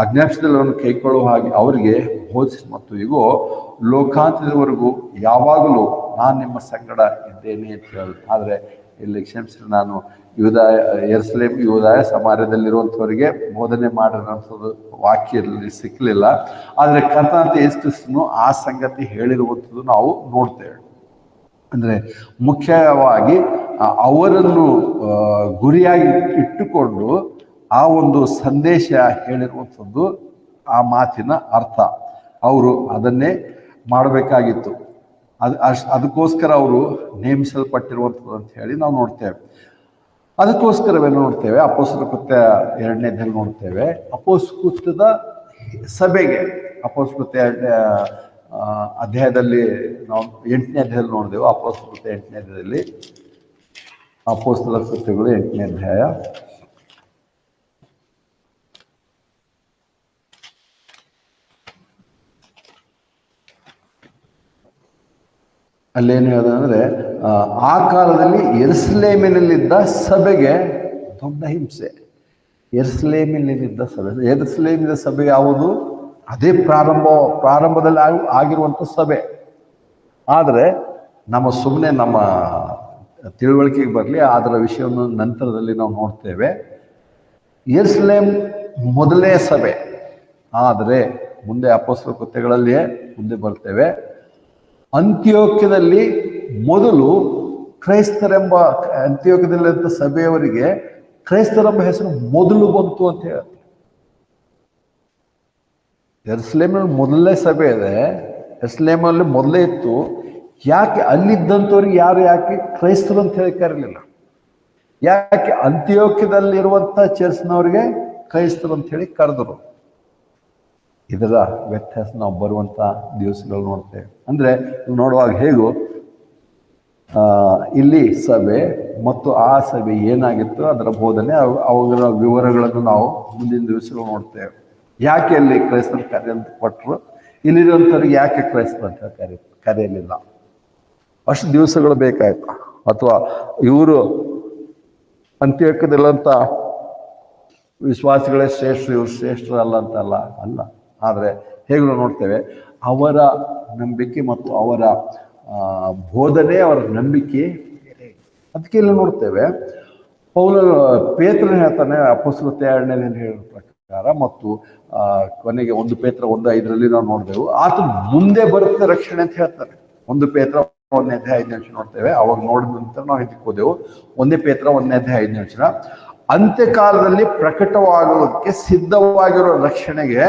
ಆಜ್ಞಾಪಿಸಿದವರನ್ನು ಕೈಕೊಳ್ಳುವ ಹಾಗೆ ಅವರಿಗೆ ಬೋಧಿಸಿ. ಮತ್ತು ಇಗೋ, ಲೋಕಾಂತ್ಯದವರೆಗೂ ಯಾವಾಗಲೂ ನಾನು ನಿಮ್ಮ ಸಂಗಡ ಇದ್ದೇನೆ ಅಂತ ಹೇಳಿ. ಆದರೆ ಇಲ್ಲಿ ಕ್ಷಮಿಸಿ, ನಾನು ಯೆರೂಸಲೇಮ್, ಯೂದಾಯ, ಸಮಾರ್ಯದಲ್ಲಿರುವಂಥವರಿಗೆ ಬೋಧನೆ ಮಾಡಿರೋಂಥದ್ದು ವಾಕ್ಯದಲ್ಲಿ ಸಿಕ್ಕಲಿಲ್ಲ. ಆದರೆ ಕರ್ತನಾದ ಯೇಸು ಕ್ರಿಸ್ತನು ಆ ಸಂಗತಿ ಹೇಳಿರುವಂಥದ್ದು ನಾವು ನೋಡ್ತೇವೆ. ಅಂದರೆ ಮುಖ್ಯವಾಗಿ ಅವರನ್ನು ಗುರಿಯಾಗಿ ಇಟ್ಟುಕೊಂಡು ಆ ಒಂದು ಸಂದೇಶ ಹೇಳಿರುವಂಥದ್ದು ಆ ಮಾತಿನ ಅರ್ಥ. ಅವರು ಅದನ್ನೇ ಮಾಡಬೇಕಾಗಿತ್ತು. ಅದಕ್ಕೋಸ್ಕರ ಅವರು ನೇಮಿಸಲ್ಪಟ್ಟಿರುವಂಥದ್ದು ಅಂತ ಹೇಳಿ ನಾವು ನೋಡ್ತೇವೆ. ಅದಕ್ಕೋಸ್ಕರವೇ ನೋಡ್ತೇವೆ ಅಪೊಸ್ತಲರ ಕೃತ್ಯ 2ನೇ ಅಧ್ಯಾಯ ನೋಡ್ತೇವೆ. ಅಪೊಸ್ತಲರ ಕೃತ್ಯದ ಸಭೆಗೆ ಅಪೊಸ್ತಲರ ಕೃತ್ಯ ಅಧ್ಯಾಯದಲ್ಲಿ ನಾವು 8ನೇ ಅಧ್ಯಾಯದಲ್ಲಿ ನೋಡಿದೆವು. ಅಪೊಸ್ತಲರ ಕೃತ್ಯ 8ನೇ ಅಧ್ಯಾಯದಲ್ಲಿ ಅಪೊಸ್ತಲರ ಕೃತ್ಯಗಳು 8ನೇ ಅಧ್ಯಾಯ ಅಲ್ಲೇನು ಹೇಳೋದಂದ್ರೆ ಆ ಕಾಲದಲ್ಲಿ ಯೆರೂಸಲೇಮಿನಲ್ಲಿದ್ದ ಸಭೆಗೆ ದೊಡ್ಡ ಹಿಂಸೆ. ಯೆರೂಸಲೇಮಿನಲ್ಲಿದ್ದ ಸಭೆ, ಯೆರೂಸಲೇಮಿನ ಸಭೆ ಯಾವುದು? ಅದೇ ಪ್ರಾರಂಭದಲ್ಲಿ ಆಗಿರುವಂಥ ಸಭೆ. ಆದರೆ ಸುಮ್ಮನೆ ನಮ್ಮ ತಿಳುವಳಿಕೆಗೆ ಬರಲಿ, ಅದರ ವಿಷಯವನ್ನು ನಂತರದಲ್ಲಿ ನಾವು ನೋಡ್ತೇವೆ. ಯೆರೂಸಲೇಮ್ ಮೊದಲನೇ ಸಭೆ, ಆದರೆ ಮುಂದೆ ಅಪೊಸ್ತಲ ಕೃತ್ಯಗಳಲ್ಲಿಯೇ ಮುಂದೆ ಬರ್ತೇವೆ. ಅಂತ್ಯೋಕ್ಯದಲ್ಲಿ ಮೊದಲು ಅಂತ್ಯೋಕ್ಯದಲ್ಲಿದ್ದ ಸಭೆಯವರಿಗೆ ಕ್ರೈಸ್ತರೆಂಬ ಹೆಸರು ಮೊದಲು ಬಂತು ಅಂತ ಹೇಳುತ್ತೆ. ಯೆರೂಸಲೇಮಿನಲ್ಲಿ ಮೊದಲನೇ ಸಭೆ ಇದೆ, ಯೆರೂಸಲೇಮಲ್ಲಿ ಮೊದಲೇ ಇತ್ತು. ಯಾಕೆ ಅಲ್ಲಿದ್ದಂಥವ್ರಿಗೆ ಯಾಕೆ ಕ್ರೈಸ್ತರು ಅಂತ ಹೇಳಿ ಕರೀಲಿಲ್ಲ? ಯಾಕೆ ಅಂತ್ಯೋಕ್ಯದಲ್ಲಿರುವಂಥ ಚರ್ಚ್ನವ್ರಿಗೆ ಕ್ರೈಸ್ತರು ಅಂತ ಹೇಳಿ ಕರೆದರು? ಇದರ ವ್ಯತ್ಯಾಸ ನಾವು ಬರುವಂಥ ದಿವಸಗಳು ನೋಡ್ತೇವೆ. ಅಂದರೆ ನೋಡುವಾಗ ಹೇಗೂ ಇಲ್ಲಿ ಸಭೆ ಮತ್ತು ಆ ಸಭೆ ಏನಾಗಿತ್ತು, ಅದರ ಬೋಧನೆ, ಅವುಗಳ ವಿವರಗಳನ್ನು ನಾವು ಮುಂದಿನ ದಿವಸಗಳು ನೋಡ್ತೇವೆ. ಯಾಕೆ ಅಲ್ಲಿ ಕ್ರೈಸ್ತರ ಕಾರ್ಯ ಅಂತ ಕೊಟ್ಟರು, ಇಲ್ಲಿರುವಂಥವ್ರಿಗೆ ಯಾಕೆ ಕ್ರೈಸ್ತರ ಅಂತ ಕರೆಯಲಿಲ್ಲ? ಅಷ್ಟು ದಿವಸಗಳು ಬೇಕಾಯ್ತು. ಅಥವಾ ಇವರು ಅಂತ್ಯೋಕ್ಯದಲ್ಲಂತ ವಿಶ್ವಾಸಿಗಳೇ ಶ್ರೇಷ್ಠರು, ಇವರು ಶ್ರೇಷ್ಠರಲ್ಲ ಅಂತಲ್ಲ, ಅಲ್ಲ. ಆದರೆ ಹೇಗೆ ನೋಡ್ತೇವೆ, ಅವರ ನಂಬಿಕೆ ಮತ್ತು ಅವರ ಬೋಧನೆ, ಅವರ ನಂಬಿಕೆ ಅದಕ್ಕೆ ಇಲ್ಲಿ ನೋಡ್ತೇವೆ. ಪೇತ್ರನ ಹೇಳ್ತಾನೆ ಅಪೊಸ್ತಲ 2 ಹೇಳೋ ಪ್ರಕಾರ, ಮತ್ತು ಕೊನೆಗೆ 1 ಪೇತ್ರ 1:5 ನಾವು ನೋಡ್ತೇವೆ, ಆತ ಮುಂದೆ ಬರುತ್ತೆ ರಕ್ಷಣೆ ಅಂತ ಹೇಳ್ತಾರೆ. 1 ಪೇತ್ರ 1:5 ನೋಡ್ತೇವೆ. ಅವಾಗ ನೋಡಿದ ನಂತರ ನಾವು ಇದಕ್ಕೆ ಹೋದೆವು. 1 ಪೇತ್ರ 1:5 ಅಂತ್ಯಕಾಲದಲ್ಲಿ ಪ್ರಕಟವಾಗುವುದಕ್ಕೆ ಸಿದ್ಧವಾಗಿರೋ ರಕ್ಷಣೆಗೆ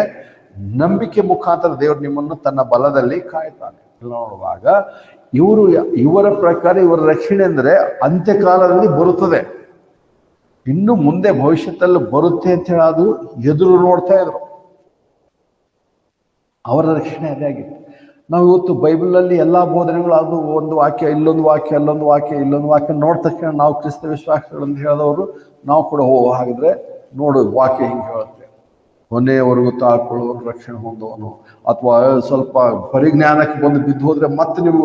ನಂಬಿಕೆ ಮುಖಾಂತರ ದೇವರು ನಿಮ್ಮನ್ನು ತನ್ನ ಬಲದಲ್ಲಿ ಕಾಯ್ತಾನೆ. ನೋಡುವಾಗ ಇವರ ಪ್ರಕಾರ ಇವರ ರಕ್ಷಣೆ ಅಂದರೆ ಅಂತ್ಯಕಾಲದಲ್ಲಿ ಬರುತ್ತದೆ, ಇನ್ನು ಮುಂದೆ ಭವಿಷ್ಯದಲ್ಲಿ ಬರುತ್ತೆ ಅಂತ ಹೇಳಿ ಅದು ಎದುರು ನೋಡ್ತಾ ಇದ್ರು. ಅವರ ರಕ್ಷಣೆ ಅದೇ ಆಗಿತ್ತು. ನಾವು ಇವತ್ತು ಬೈಬಲಲ್ಲಿ ಎಲ್ಲಾ ಬೋಧನೆಗಳು, ಅದು ಒಂದು ವಾಕ್ಯ, ಇಲ್ಲೊಂದು ವಾಕ್ಯ, ಅಲ್ಲೊಂದು ವಾಕ್ಯ, ಇಲ್ಲೊಂದು ವಾಕ್ಯ ನೋಡಿದ ತಕ್ಷಣ ನಾವು ಕ್ರಿಸ್ತ ವಿಶ್ವಾಸಗಳಂತ ಹೇಳಿದವರು ನಾವು ಕೂಡ ಹಾಗಿದ್ರೆ ನೋಡು ವಾಕ್ಯ ಹಿಂಗೆ ಹೇಳುತ್ತೆ, ಕೊನೆಯವರೆಗೂ ತಾಳ್ಕೊಳ್ಳೋರು ರಕ್ಷಣೆ ಹೊಂದುವನು, ಅಥವಾ ಸ್ವಲ್ಪ ಪರಿಜ್ಞಾನಕ್ಕೆ ಬಂದು ಬಿದ್ದು ಹೋದ್ರೆ ಮತ್ತೆ ನೀವು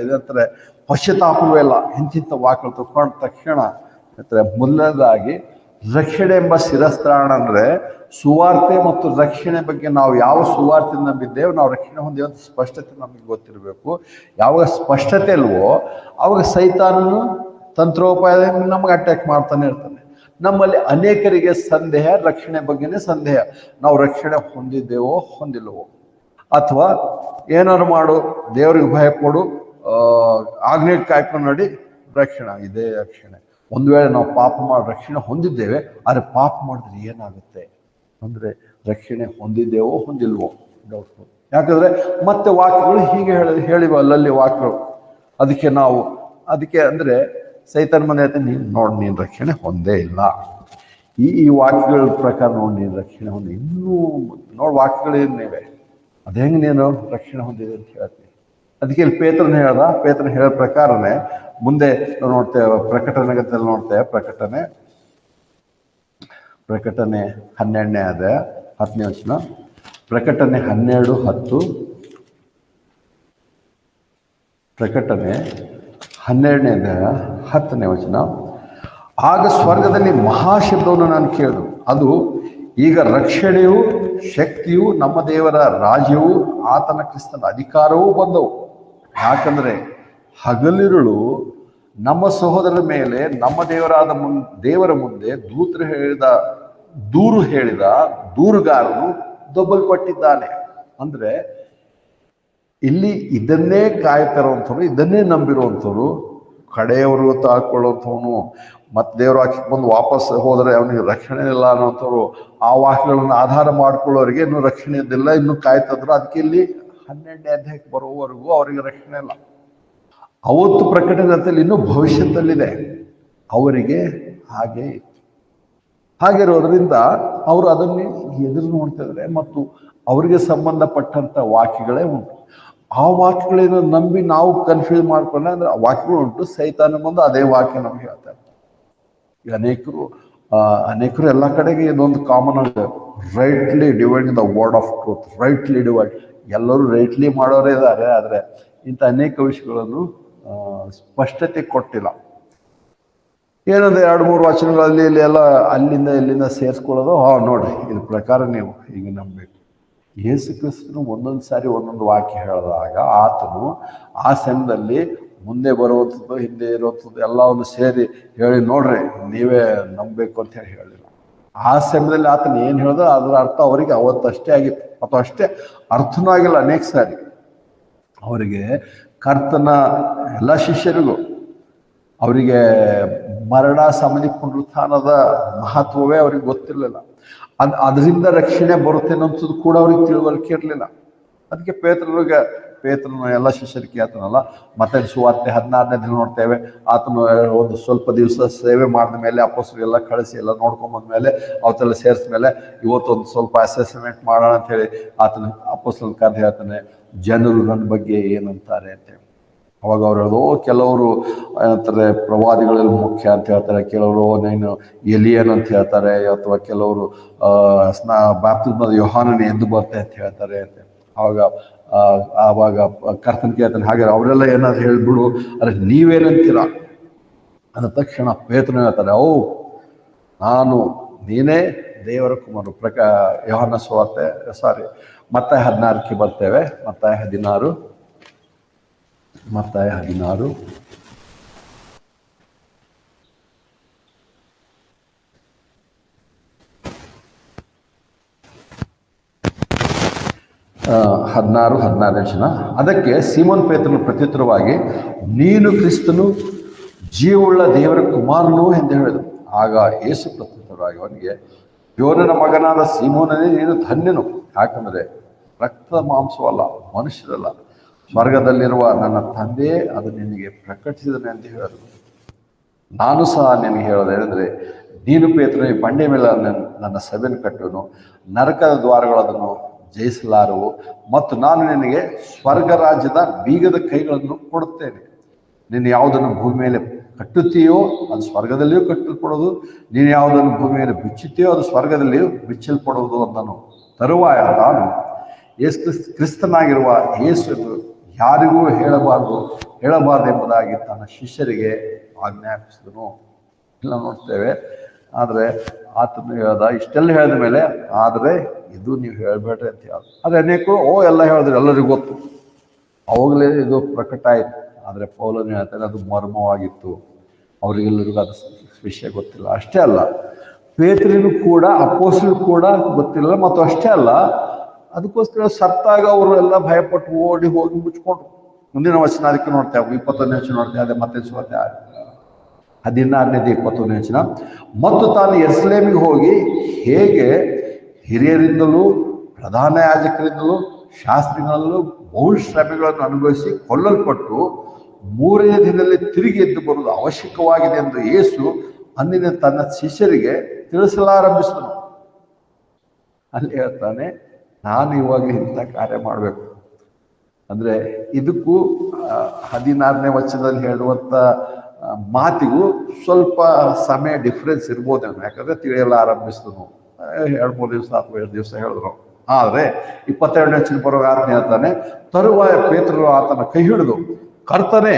ಇದಂತಾರೆ ಪಶ್ಚಾತ್ತಾಪವೇ ಇಲ್ಲ. ಇಂತಿಂಥ ವಾಕ್ಯಗಳು ತಗೊಂಡ ತಕ್ಷಣ ಮೊದಲನೇದಾಗಿ ರಕ್ಷಣೆ ಎಂಬ ಶಿರಸ್ತ್ರಾಣ ಅಂದ್ರೆ ಸುವಾರ್ತೆ ಮತ್ತು ರಕ್ಷಣೆ ಬಗ್ಗೆ ನಾವು ಯಾವ ಸುವಾರ್ತೆ ನಂಬಿದ್ದೇವೆ, ನಾವು ರಕ್ಷಣೆ ಹೊಂದೇವೆ ಅಂತ ಸ್ಪಷ್ಟತೆ ನಮಗೆ ಗೊತ್ತಿರಬೇಕು. ಯಾವಾಗ ಸ್ಪಷ್ಟತೆ ಅಲ್ವೋ ಅವಾಗ ಸೈತಾನನು ತಂತ್ರೋಪಾಯದಿಂದ ನಮಗೆ ಅಟ್ಯಾಕ್ ಮಾಡ್ತಾನೆ ಇರ್ತಾನೆ. ನಮ್ಮಲ್ಲಿ ಅನೇಕರಿಗೆ ಸಂದೇಹ, ರಕ್ಷಣೆ ಬಗ್ಗೆನೇ ಸಂದೇಹ. ನಾವು ರಕ್ಷಣೆ ಹೊಂದಿದ್ದೇವೋ ಹೊಂದಿಲ್ಲವೋ, ಅಥವಾ ಏನಾದ್ರು ಮಾಡು, ದೇವರಿಗೆ ಭಯಪಡು, ಆಜ್ಞೆ ಕಾಯ್ಕೊಂಡು ನೋಡಿ ರಕ್ಷಣೆ, ಇದೇ ರಕ್ಷಣೆ. ಒಂದು ವೇಳೆ ನಾವು ಪಾಪ ಮಾಡಿ ರಕ್ಷಣೆ ಹೊಂದಿದ್ದೇವೆ, ಆದರೆ ಪಾಪ ಮಾಡಿದ್ರೆ ಏನಾಗುತ್ತೆ ಅಂದರೆ ರಕ್ಷಣೆ ಹೊಂದಿದ್ದೇವೋ ಹೊಂದಿಲ್ವೋ ಡೌಟ್ಫುಲ್. ಯಾಕಂದ್ರೆ ಮತ್ತೆ ವಾಕ್ಯಗಳು ಹೀಗೆ ಹೇಳಿವ ಅಲ್ಲಲ್ಲಿ ವಾಕ್ಯಗಳು. ಅದಕ್ಕೆ ಅಂದ್ರೆ ಸೈತನ್ ಮನೆ ಹೇಳ್ತಾನೆ, ನೀನು ರಕ್ಷಣೆ ಹೊಂದೇ ಇಲ್ಲ. ಈ ವಾಕ್ಯಗಳ ಪ್ರಕಾರ ನೋಡಿ ನೀನು ರಕ್ಷಣೆ ಹೊಂದಿ, ಇನ್ನೂ ನೋಡಿ ವಾಕ್ಯಗಳೇನಿವೆ ಅದು ಹೆಂಗೆ ನೀನು ರಕ್ಷಣೆ ಹೊಂದಿದೆ ಅಂತ ಹೇಳ್ತೀನಿ. ಅದಕ್ಕೆ ಇಲ್ಲಿ ಪೇತ್ರನ ಹೇಳೋ ಪ್ರಕಾರನೇ ಮುಂದೆ ನೋಡ್ತೇವೆ. ಪ್ರಕಟಣೆಗಂತಲ್ಲಿ ನೋಡ್ತೇವೆ. ಪ್ರಕಟಣೆ 12ನೇ ಅಧ್ಯಾಯ 10ನೇ ವಚನ. ಪ್ರಕಟಣೆ 12:10. ಪ್ರಕಟಣೆ 12ನೇ ಅಧ್ಯಾಯ 10ನೇ ವಚನ. ಆಗ ಸ್ವರ್ಗದಲ್ಲಿ ಮಹಾಶಬ್ದವನ್ನು ನಾನು ಕೇಳಿದು, ಅದು ಈಗ ರಕ್ಷಣೆಯು, ಶಕ್ತಿಯು, ನಮ್ಮ ದೇವರ ರಾಜ್ಯವು, ಆತನ ಕ್ರಿಸ್ತನ ಅಧಿಕಾರವೂ ಬಂದವು. ಯಾಕಂದ್ರೆ ಹಗಲಿರುಳು ನಮ್ಮ ಸಹೋದರರ ಮೇಲೆ ನಮ್ಮ ದೇವರ ಮುಂದೆ ದೂರು ಹೇಳಿದ ದೂರುಗಾರನು ದೊಬ್ಬಲ್ಪಟ್ಟಿದ್ದಾನೆ. ಅಂದ್ರೆ ಇಲ್ಲಿ ಇದನ್ನೇ ಕಾಯ್ತಿರುವಂಥವ್ರು, ಇದನ್ನೇ ನಂಬಿರುವಂಥವ್ರು, ಕಡೆಯವರು ತಾಳ್ಕೊಳ್ಳುವಂಥವನು, ಮತ್ತೆ ದೇವರು ಹಾಕಿ ಬಂದು ವಾಪಸ್ ಹೋದರೆ ಅವನಿಗೆ ರಕ್ಷಣೆ ಇಲ್ಲ ಅನ್ನೋಂಥವ್ರು, ಆ ವಾಕ್ಯಗಳನ್ನು ಆಧಾರ ಮಾಡ್ಕೊಳ್ಳೋರಿಗೆ ಇನ್ನೂ ರಕ್ಷಣೆ ಇದ್ದಿಲ್ಲ, ಇನ್ನೂ ಕಾಯ್ತಿದ್ರು. ಅದಕ್ಕೆ ಇಲ್ಲಿ 12ನೇ ಅಧ್ಯಾಯಕ್ಕೆ ಬರುವವರೆಗೂ ಅವರಿಗೆ ರಕ್ಷಣೆ ಇಲ್ಲ. ಅವತ್ತು ಪ್ರಕಟಣೆಯಲ್ಲಿ ಇನ್ನೂ ಭವಿಷ್ಯದಲ್ಲಿದೆ, ಅವರಿಗೆ ಹಾಗೆ ಇತ್ತು. ಹಾಗಿರೋದ್ರಿಂದ ಅವರು ಅದನ್ನೇ ಎದುರು ನೋಡ್ತಿದ್ದಾರೆ. ಮತ್ತು ಅವರಿಗೆ ಸಂಬಂಧಪಟ್ಟಂತ ವಾಕ್ಯಗಳೇ ಉಂಟು. ಆ ವಾಕ್ಯಗಳೇನು ನಂಬಿ ನಾವು ಕನ್ಫ್ಯೂಸ್ ಮಾಡ್ಕೊಂಡ್ರೆ ಅಂದ್ರೆ ವಾಕ್ಯಗಳು ಉಂಟು, ಸೈತಾನ ಬಂದು ಅದೇ ವಾಕ್ಯ ನಮ್ಗೆ ಹೇಳ್ತಾರೆ. ಈಗ ಅನೇಕರು ಎಲ್ಲ ಕಡೆಗೆ ಇದೊಂದು ಕಾಮನ್ ಆಗಿ rightly divide the word of truth, rightly divide. ಎಲ್ಲರೂ ರೈಟ್ಲಿ ಮಾಡೋರೇ ಇದ್ದಾರೆ, ಆದರೆ ಇಂಥ ಅನೇಕ ವಿಷಯಗಳನ್ನು ಸ್ಪಷ್ಟತೆ ಕೊಟ್ಟಿಲ್ಲ. ಏನಂದ್ರೆ 2-3 ವಚನಗಳಲ್ಲಿ ಇಲ್ಲಿ ಎಲ್ಲ ಅಲ್ಲಿಂದ ಇಲ್ಲಿಂದ ಸೇರಿಸ್ಕೊಳ್ಳೋದು, ನೋಡ್ರಿ ಇದ್ರ ಪ್ರಕಾರ ನೀವು ಈಗ ನಂಬಬೇಕು. ಯೇಸು ಕ್ರಿಸ್ತನು ಒಂದೊಂದು ಸಾರಿ ಒಂದೊಂದು ವಾಕ್ಯ ಹೇಳಿದಾಗ ಆತನು ಆ ಸಮಯದಲ್ಲಿ ಮುಂದೆ ಬರುವಂಥದ್ದು ಹಿಂದೆ ಇರುವಂಥದ್ದು ಎಲ್ಲವನ್ನು ಸೇರಿ ಹೇಳಿ ನೋಡ್ರಿ ನೀವೇ ನಂಬಬೇಕು ಅಂತ ಹೇಳಿಲ್ಲ. ಆ ಸಮಯದಲ್ಲಿ ಆತನು ಏನು ಹೇಳಿದ್ರೆ ಅದರ ಅರ್ಥ ಅವರಿಗೆ ಅವತ್ತಷ್ಟೇ ಆಗಿತ್ತು, ಅಥವಾ ಅಷ್ಟೇ ಅರ್ಥನೂ ಆಗಿಲ್ಲ. ಅನೇಕ ಸಾರಿ ಅವರಿಗೆ ಕರ್ತನ ಎಲ್ಲ ಶಿಷ್ಯರಿಗೂ ಅವರಿಗೆ ಮರಣ ಸಮಾಧಿ ಪುನರುತ್ಥಾನದ ಮಹತ್ವವೇ ಅವ್ರಿಗೆ ಗೊತ್ತಿರಲಿಲ್ಲ. ಅದರಿಂದ ರಕ್ಷಣೆ ಬರುತ್ತೆ ಅನ್ನೋಂಥದ್ದು ಕೂಡ ಅವ್ರಿಗೆ ತಿಳುವಳಿಕೆ ಇರಲಿಲ್ಲ. ಅದಕ್ಕೆ ಪೇತ್ರನ ಎಲ್ಲ ಶಿಷ್ಯರಿಗೆ ಆತನಲ್ಲ ಮತ್ತೆ ಸುವಾರ್ತೆ 16ನೇ ದಿನ ನೋಡ್ತೇವೆ. ಆತನು ಒಂದು ಸ್ವಲ್ಪ ದಿವಸ ಸೇವೆ ಮಾಡಿದ ಮೇಲೆ ಅಪೊಸ್ತಲರಿಗೆಲ್ಲ ಕಳಿಸಿ ಎಲ್ಲ ನೋಡ್ಕೊಂಬಂದ್ಮೇಲೆ ಅವತ್ತೆಲ್ಲ ಸೇರಿಸ ಮೇಲೆ ಇವತ್ತೊಂದು ಸ್ವಲ್ಪ ಅಸೆಸ್ಮೆಂಟ್ ಮಾಡೋಣ ಅಂತೇಳಿ ಆತನ ಅಪೊಸ್ತಲರನ್ನ ಕರೆದು ಹೇಳ್ತಾನೆ, ಜನರು ನನ್ನ ಬಗ್ಗೆ ಏನಂತಾರೆ ಅಂತೇಳಿ. ಅವಾಗ ಅವ್ರು ಹೇಳೋದು, ಕೆಲವರು ಏನಂತಾರೆ ಪ್ರವಾದಿಗಳಲ್ಲಿ ಮುಖ್ಯ ಅಂತ ಹೇಳ್ತಾರೆ, ಕೆಲವರು ನೀನು ಎಲಿಯನ್ ಅಂತ ಹೇಳ್ತಾರೆ, ಅಥವಾ ಕೆಲವರು ಬ್ಯಾಪ್ತಿಸ್ಮದ ಯೋಹಾನನೇ ಎದ್ದು ಬರ್ತೆ ಅಂತ ಹೇಳ್ತಾರೆ ಅಂತ. ಆವಾಗ ಕರ್ತನ ಕೇಳ್ತಾನೆ, ಹಾಗೆ ಅವರೆಲ್ಲ ಏನಾದ್ರು ಹೇಳ್ಬಿಡು, ಅರೆ ನೀವೇನಂತೀರ ಅಂದ ತಕ್ಷಣ ಪೇತ್ರನ ಹೇಳ್ತಾರೆ, ನೀನೇ ದೇವರ ಕುಮಾರನು. ಯೋಹಾನ ಸುವಾರ್ತೆ ಮತ್ತಾಯ 16ಕ್ಕೆ ಬರ್ತೇವೆ. ಮತ್ತಾಯ 16 16 ಅದಕ್ಕೆ ಸೀಮೋನ್ ಪೇತ್ರನು ಪ್ರತ್ಯುತ್ತರವಾಗಿ, ನೀನು ಕ್ರಿಸ್ತನು, ಜೀವವುಳ್ಳ ದೇವರ ಕುಮಾರನು ಎಂದು ಹೇಳಿದನು. ಆಗ ಯೇಸು ಪ್ರತ್ಯುತ್ತರವಾಗಿ ಅವನಿಗೆ, ಯೋನನ ಮಗನಾದ ಸೀಮೋನನೇ, ನೀನು ಧನ್ಯನು, ಯಾಕಂದರೆ ರಕ್ತ ಮಾಂಸವಲ್ಲ, ಮನುಷ್ಯರಲ್ಲ, ಸ್ವರ್ಗದಲ್ಲಿರುವ ನನ್ನ ತಂದೆ ಅದು ನಿನಗೆ ಪ್ರಕಟಿಸಿದನೆ ಅಂತ ಹೇಳಿದರು. ನಾನು ಸಹ ನಿನಗೆ ಹೇಳೋದೇನೆಂದರೆ, ನೀನು ಪೇತ್ರನೇ, ಬಂಡೆ ಮೇಲೆ ನನ್ನ ಸಭೆಯನ್ನು ಕಟ್ಟುವನು, ನರಕದ ದ್ವಾರಗಳನ್ನು ಜಯಿಸಲಾರವು, ಮತ್ತು ನಾನು ನಿನಗೆ ಸ್ವರ್ಗ ರಾಜ್ಯದ ಬೀಗದ ಕೈಗಳನ್ನು ಕೊಡುತ್ತೇನೆ. ನೀನು ಯಾವುದನ್ನು ಭೂಮಿ ಮೇಲೆ ಕಟ್ಟುತ್ತೀಯೋ ಅದು ಸ್ವರ್ಗದಲ್ಲಿಯೂ ಕಟ್ಟಲ್ಪಡೋದು, ನೀನು ಯಾವುದನ್ನು ಭೂಮಿ ಮೇಲೆ ಬಿಚ್ಚುತ್ತೀಯೋ ಅದು ಸ್ವರ್ಗದಲ್ಲಿಯೂ ಬಿಚ್ಚಲ್ಪಡುವುದು ಅಂದನು. ತರುವಾಯ ನಾನು ಕ್ರಿಸ್ತನಾಗಿರುವ ಯೇಸು ಯಾರಿಗೂ ಹೇಳಬಾರದು ಎಂಬುದಾಗಿ ತನ್ನ ಶಿಷ್ಯರಿಗೆ ಆಜ್ಞಾಪಿಸಿದನು. ಇಲ್ಲ ನೋಡ್ತೇವೆ. ಆದರೆ ಆತನು ಹೇಳ್ದ, ಇಷ್ಟೆಲ್ಲ ಹೇಳಿದ ಮೇಲೆ ಆದರೆ ಇದು ನೀವು ಹೇಳಬೇಡ್ರಿ ಅಂತ ಹೇಳ್ದು. ಆದರೆ ಅನೇಕರು ಎಲ್ಲ ಹೇಳಿದ್ರು, ಎಲ್ಲರಿಗೂ ಗೊತ್ತು, ಅವಾಗಲೇ ಇದು ಪ್ರಕಟ ಆಯಿತು. ಆದರೆ ಪೌಲನು ಹೇಳ್ತಾನೆ ಅದು ಮರ್ಮವಾಗಿತ್ತು, ಅವರಿಗೆಲ್ಲರಿಗೂ ಅದು ವಿಷಯ ಗೊತ್ತಿಲ್ಲ. ಅಷ್ಟೇ ಅಲ್ಲ, ಪೇತ್ರನಿಗೂ ಕೂಡ ಅಪೊಸ್ತಲರಿಗೂ ಕೂಡ ಗೊತ್ತಿಲ್ಲ. ಮತ್ತು ಅಷ್ಟೇ ಅಲ್ಲ, ಅದಕ್ಕೋಸ್ಕರ ಸತ್ತಾಗ ಅವರು ಎಲ್ಲ ಭಯಪಟ್ಟು ಓಡಿ ಹೋಗಿ ಮುಚ್ಕೊಂಡ್ರು. ಮುಂದಿನ ವಚನ ಅದಕ್ಕೆ ನೋಡ್ತೇವೆ, 21ನೇ ವಚನ ನೋಡ್ತೇವೆ. ಅದೇ ಮತ್ತೆ 16ನೇದು 21ನೇ ವಚನ. ಮತ್ತು ತಾನು ಯೆರೂಸಲೇಮಿಗೆ ಹೋಗಿ ಹೇಗೆ ಹಿರಿಯರಿಂದಲೂ ಪ್ರಧಾನ ಯಾಜಕರಿಂದಲೂ ಶಾಸ್ತ್ರಿಗಳಲ್ಲೂ ಬಹುಶ್ರಮೆಗಳನ್ನು ಅನುಭವಿಸಿ ಕೊಲ್ಲಲ್ಪಟ್ಟು 3ನೇ ದಿನದಲ್ಲಿ ತಿರುಗಿ ಎದ್ದು ಬರುವುದು ಅವಶ್ಯಕವಾಗಿದೆ ಎಂದು ಯೇಸು ಅಂದಿನ ತನ್ನ ಶಿಷ್ಯರಿಗೆ ತಿಳಿಸಲಾರಂಭಿಸಿದನು. ಅಲ್ಲಿ ಹೇಳ್ತಾನೆ, ನಾನು ಇವಾಗ ಇಂಥ ಕಾರ್ಯ ಮಾಡಬೇಕು ಅಂದರೆ ಇದಕ್ಕೂ 16ನೇ ವಚನದಲ್ಲಿ ಹೇಳುವಂಥ ಮಾತಿಗೂ ಸ್ವಲ್ಪ ಸಮಯ ಡಿಫ್ರೆನ್ಸ್ ಇರ್ಬೋದೇನೋ. ಯಾಕಂದರೆ ತಿಳಿಯಲ್ಲ ಆರಂಭಿಸಿದನು, 2-3 ದಿವಸ ಅಥವಾ 2 ದಿವಸ ಹೇಳಿದ್ರು. ಆದರೆ 22ನೇ ವಚನ ಬರುವಾಗ ಆತನ ಹೇಳ್ತಾನೆ, ತರುವಾಯ ಪೇತ್ರರು ಆತನ ಕೈ ಹಿಡಿದು, ಕರ್ತನೇ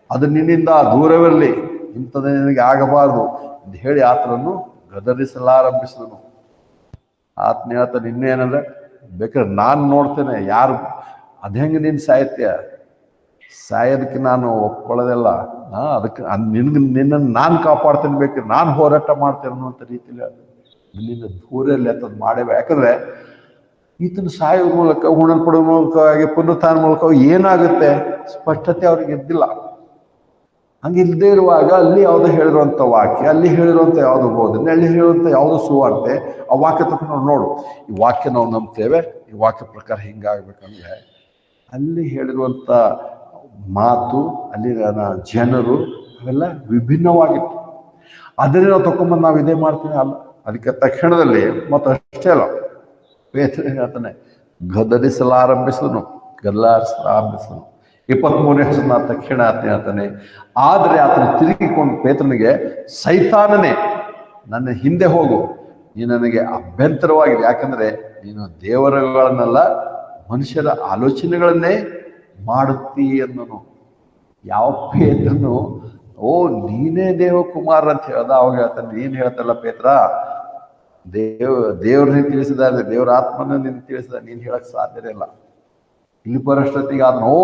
ಅದು ನಿನ್ನಿಂದ ದೂರವಿರಲಿ, ಇಂಥದ್ದು ನಿನಗೆ ಆಗಬಾರದು ಅಂತ ಹೇಳಿ ಆತನನ್ನು ಗದರಿಸಲಾರಂಭಿಸಿದನು. ಆತನ ಹೇಳ್ತಾನೆ, ಇನ್ನೇನಂದ್ರೆ ಬೇಕಾದ್ರೆ ನಾನು ನೋಡ್ತೇನೆ, ಯಾರು ಅದು ಹೆಂಗೆ ನಿನ್ನ ಸಾಯೋದಕ್ಕೆ ನಾನು ಒಪ್ಕೊಳ್ಳೋದಿಲ್ಲ, ಅದಕ್ಕೆ ನಿನ್ನನ್ನು ನಾನು ಕಾಪಾಡ್ತೇನೆ, ಬೇಕಾದ್ರೆ ನಾನು ಹೋರಾಟ ಮಾಡ್ತೇನೆ ಅನ್ನುವಂಥ ರೀತಿಯಲ್ಲಿ ಇಲ್ಲಿಂದ ದೂರಲ್ಲಿ ಅಂತದ್ದು ಮಾಡೇವೆ. ಯಾಕಂದರೆ ಈತನ ಸಾಯೋ ಮೂಲಕ, ಉಣಲ್ಪಡುವ ಮೂಲಕ, ಹಾಗೆ ಪುನರುತ್ಥಾನ ಮೂಲಕ ಏನಾಗುತ್ತೆ ಸ್ಪಷ್ಟತೆ ಅವ್ರಿಗೆ ಇದ್ದಿಲ್ಲ. ಹಂಗೆ ಇಲ್ಲದೆ ಇರುವಾಗ ಅಲ್ಲಿ ಯಾವುದೋ ಹೇಳಿರುವಂಥ ವಾಕ್ಯ, ಅಲ್ಲಿ ಹೇಳಿರುವಂಥ ಯಾವುದೋ ಬೋಧನೆ, ಅಲ್ಲಿ ಹೇಳಿರುವಂಥ ಯಾವುದೋ ಸುವಾರ್ತೆ, ಆ ವಾಕ್ಯ ತಗೊಂಡು ನೋಡು, ಈ ವಾಕ್ಯ ನಾವು ನಂಬ್ತೇವೆ, ಈ ವಾಕ್ಯ ಪ್ರಕಾರ ಹಿಂಗಾಗಬೇಕಂದ್ರೆ ಅಲ್ಲಿ ಹೇಳಿರುವಂಥ ಮಾತು, ಅಲ್ಲಿನ ಜನರು ಅವೆಲ್ಲ ವಿಭಿನ್ನವಾಗಿತ್ತು. ಅದನ್ನೇ ನಾವು ತಗೊಂಬಂದು ನಾವು ಇದೇ ಮಾಡ್ತೀವಿ ಅಲ್ಲ. ಅದಕ್ಕೆ ತಕ್ಷಣದಲ್ಲಿ ಮತ್ತು ಅಷ್ಟೇ ಅಲ್ಲ, ಪೇತ್ರ ಹೇಳ್ತಾನೆ ಗದರಿಸಲಾರಂಭಿಸಿದನು. 23ನೇ ವಚನ ತಕ್ಷಣ ಆತನ ಹೇಳ್ತಾನೆ, ಆದರೆ ಆತನು ತಿರುಗಿಕೊಂಡು ಪೇತ್ರನಿಗೆ, ಸೈತಾನನೇ ನನ್ನ ಹಿಂದೆ ಹೋಗು, ನೀನು ನನಗೆ ಅಭ್ಯಂತರವಾಗಿದೆ. ಯಾಕಂದರೆ ನೀನು ದೇವರುಗಳನ್ನೆಲ್ಲ ಮನುಷ್ಯರ ಆಲೋಚನೆಗಳನ್ನೇ ಮಾಡುತ್ತೀ ಅನ್ನೋನು. ಯಾವ ಪೇತ್ರನು ಓ ನೀನೇ ದೇವಕುಮಾರ ಅಂತ ಹೇಳ್ದ, ಅವಾಗ ಹೇಳ್ತಾನೆ ನೀನ್ ಹೇಳ್ತಲ್ಲ ಪೇತ್ರ, ದೇವ್ರನ್ನ ತಿಳಿಸಿದಾರೆ, ದೇವ್ರ ಆತ್ಮನ ನಿನ್ ತಿಳಿಸಿದ, ನೀನ್ ಹೇಳಕ್ ಸಾಧ್ಯನೇ ಇಲ್ಲ. ಇಲ್ಲಿ ಬರೋಷ್ಟೊತ್ತಿಗೆ ನೋ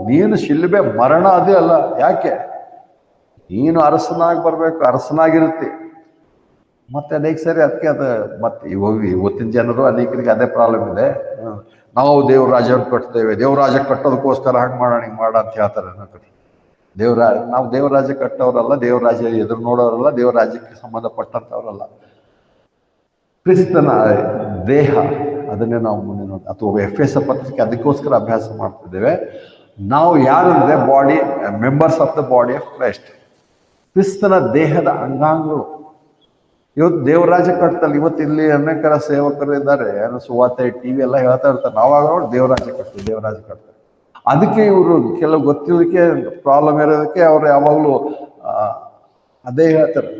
ನೀನು ಶಿಲ್ಬೆ ಮರಣ ಅದೇ ಅಲ್ಲ, ಯಾಕೆ ನೀನು ಅರಸನಾಗಿ ಬರ್ಬೇಕು, ಅರಸನಾಗಿರುತ್ತೆ. ಮತ್ತೆ ಅನೇಕ ಸರಿ ಅದಕ್ಕೆ ಅದು ಮತ್ತೆ ಇವತ್ತಿನ ಜನರು ಅನೇಕರಿಗೆ ಅದೇ ಪ್ರಾಬ್ಲಮ್ ಇದೆ. ನಾವು ದೇವ್ರ ರಾಜ್ಯವನ್ನು ಕಟ್ತೇವೆ, ದೇವ್ರ ರಾಜ್ಯ ಕಟ್ಟೋದಕ್ಕೋಸ್ಕರ ಹಾಗೆ ಮಾಡೋಣ ಹಿಂಗೆ ಮಾಡ ಅಂತ ಹೇಳ್ತಾರೆ. ನಾವು ದೇವ್ರ ರಾಜ್ಯ ಕಟ್ಟೋರಲ್ಲ, ದೇವ್ರ ರಾಜ್ಯ ಎದುರು ನೋಡೋರಲ್ಲ, ದೇವ್ರ ರಾಜ್ಯಕ್ಕೆ ಸಂಬಂಧಪಟ್ಟಂಥವ್ರಲ್ಲ. ಕ್ರಿಸ್ತನ ದೇಹ ಅದನ್ನೇ ನಾವು ಮುಂದೆ ನೋಡಿ, ಅಥವಾ ಎಫೆಸ ಪತ್ರಿಕೆ ಅದಕ್ಕೋಸ್ಕರ ಅಭ್ಯಾಸ ಮಾಡ್ತಿದ್ದೇವೆ. ನಾವು ಯಾರಂದ್ರೆ body members of the body of Christ, ಕ್ರಿಸ್ತನ ದೇಹದ ಅಂಗಾಂಗಗಳು. ಇವತ್ತು ದೇವರಾಜ್ಯ ಕಟ್ತಲ್ಲ, ಇವತ್ತು ಇಲ್ಲಿ ಅನೇಕರ ಸೇವಕರು ಇದ್ದಾರೆ, ಸುವಾರ್ತೆ ಟಿವಿ ಎಲ್ಲ ಹೇಳ್ತಾ ಇರ್ತಾರೆ, ನಾವಾಗ ನೋಡಿ ದೇವರಾಜ್ಯ ಕಟ್ತಾರೆ, ದೇವರಾಜ್ಯ ಕಟ್ತಾರೆ. ಅದಕ್ಕೆ ಇವರು ಕೆಲವು ಗೊತ್ತಿರೋದಕ್ಕೆ ಪ್ರಾಬ್ಲಮ್ ಇರೋದಕ್ಕೆ ಅವ್ರು ಯಾವಾಗಲೂ ಅದೇ ಹೇಳ್ತಾರೆ.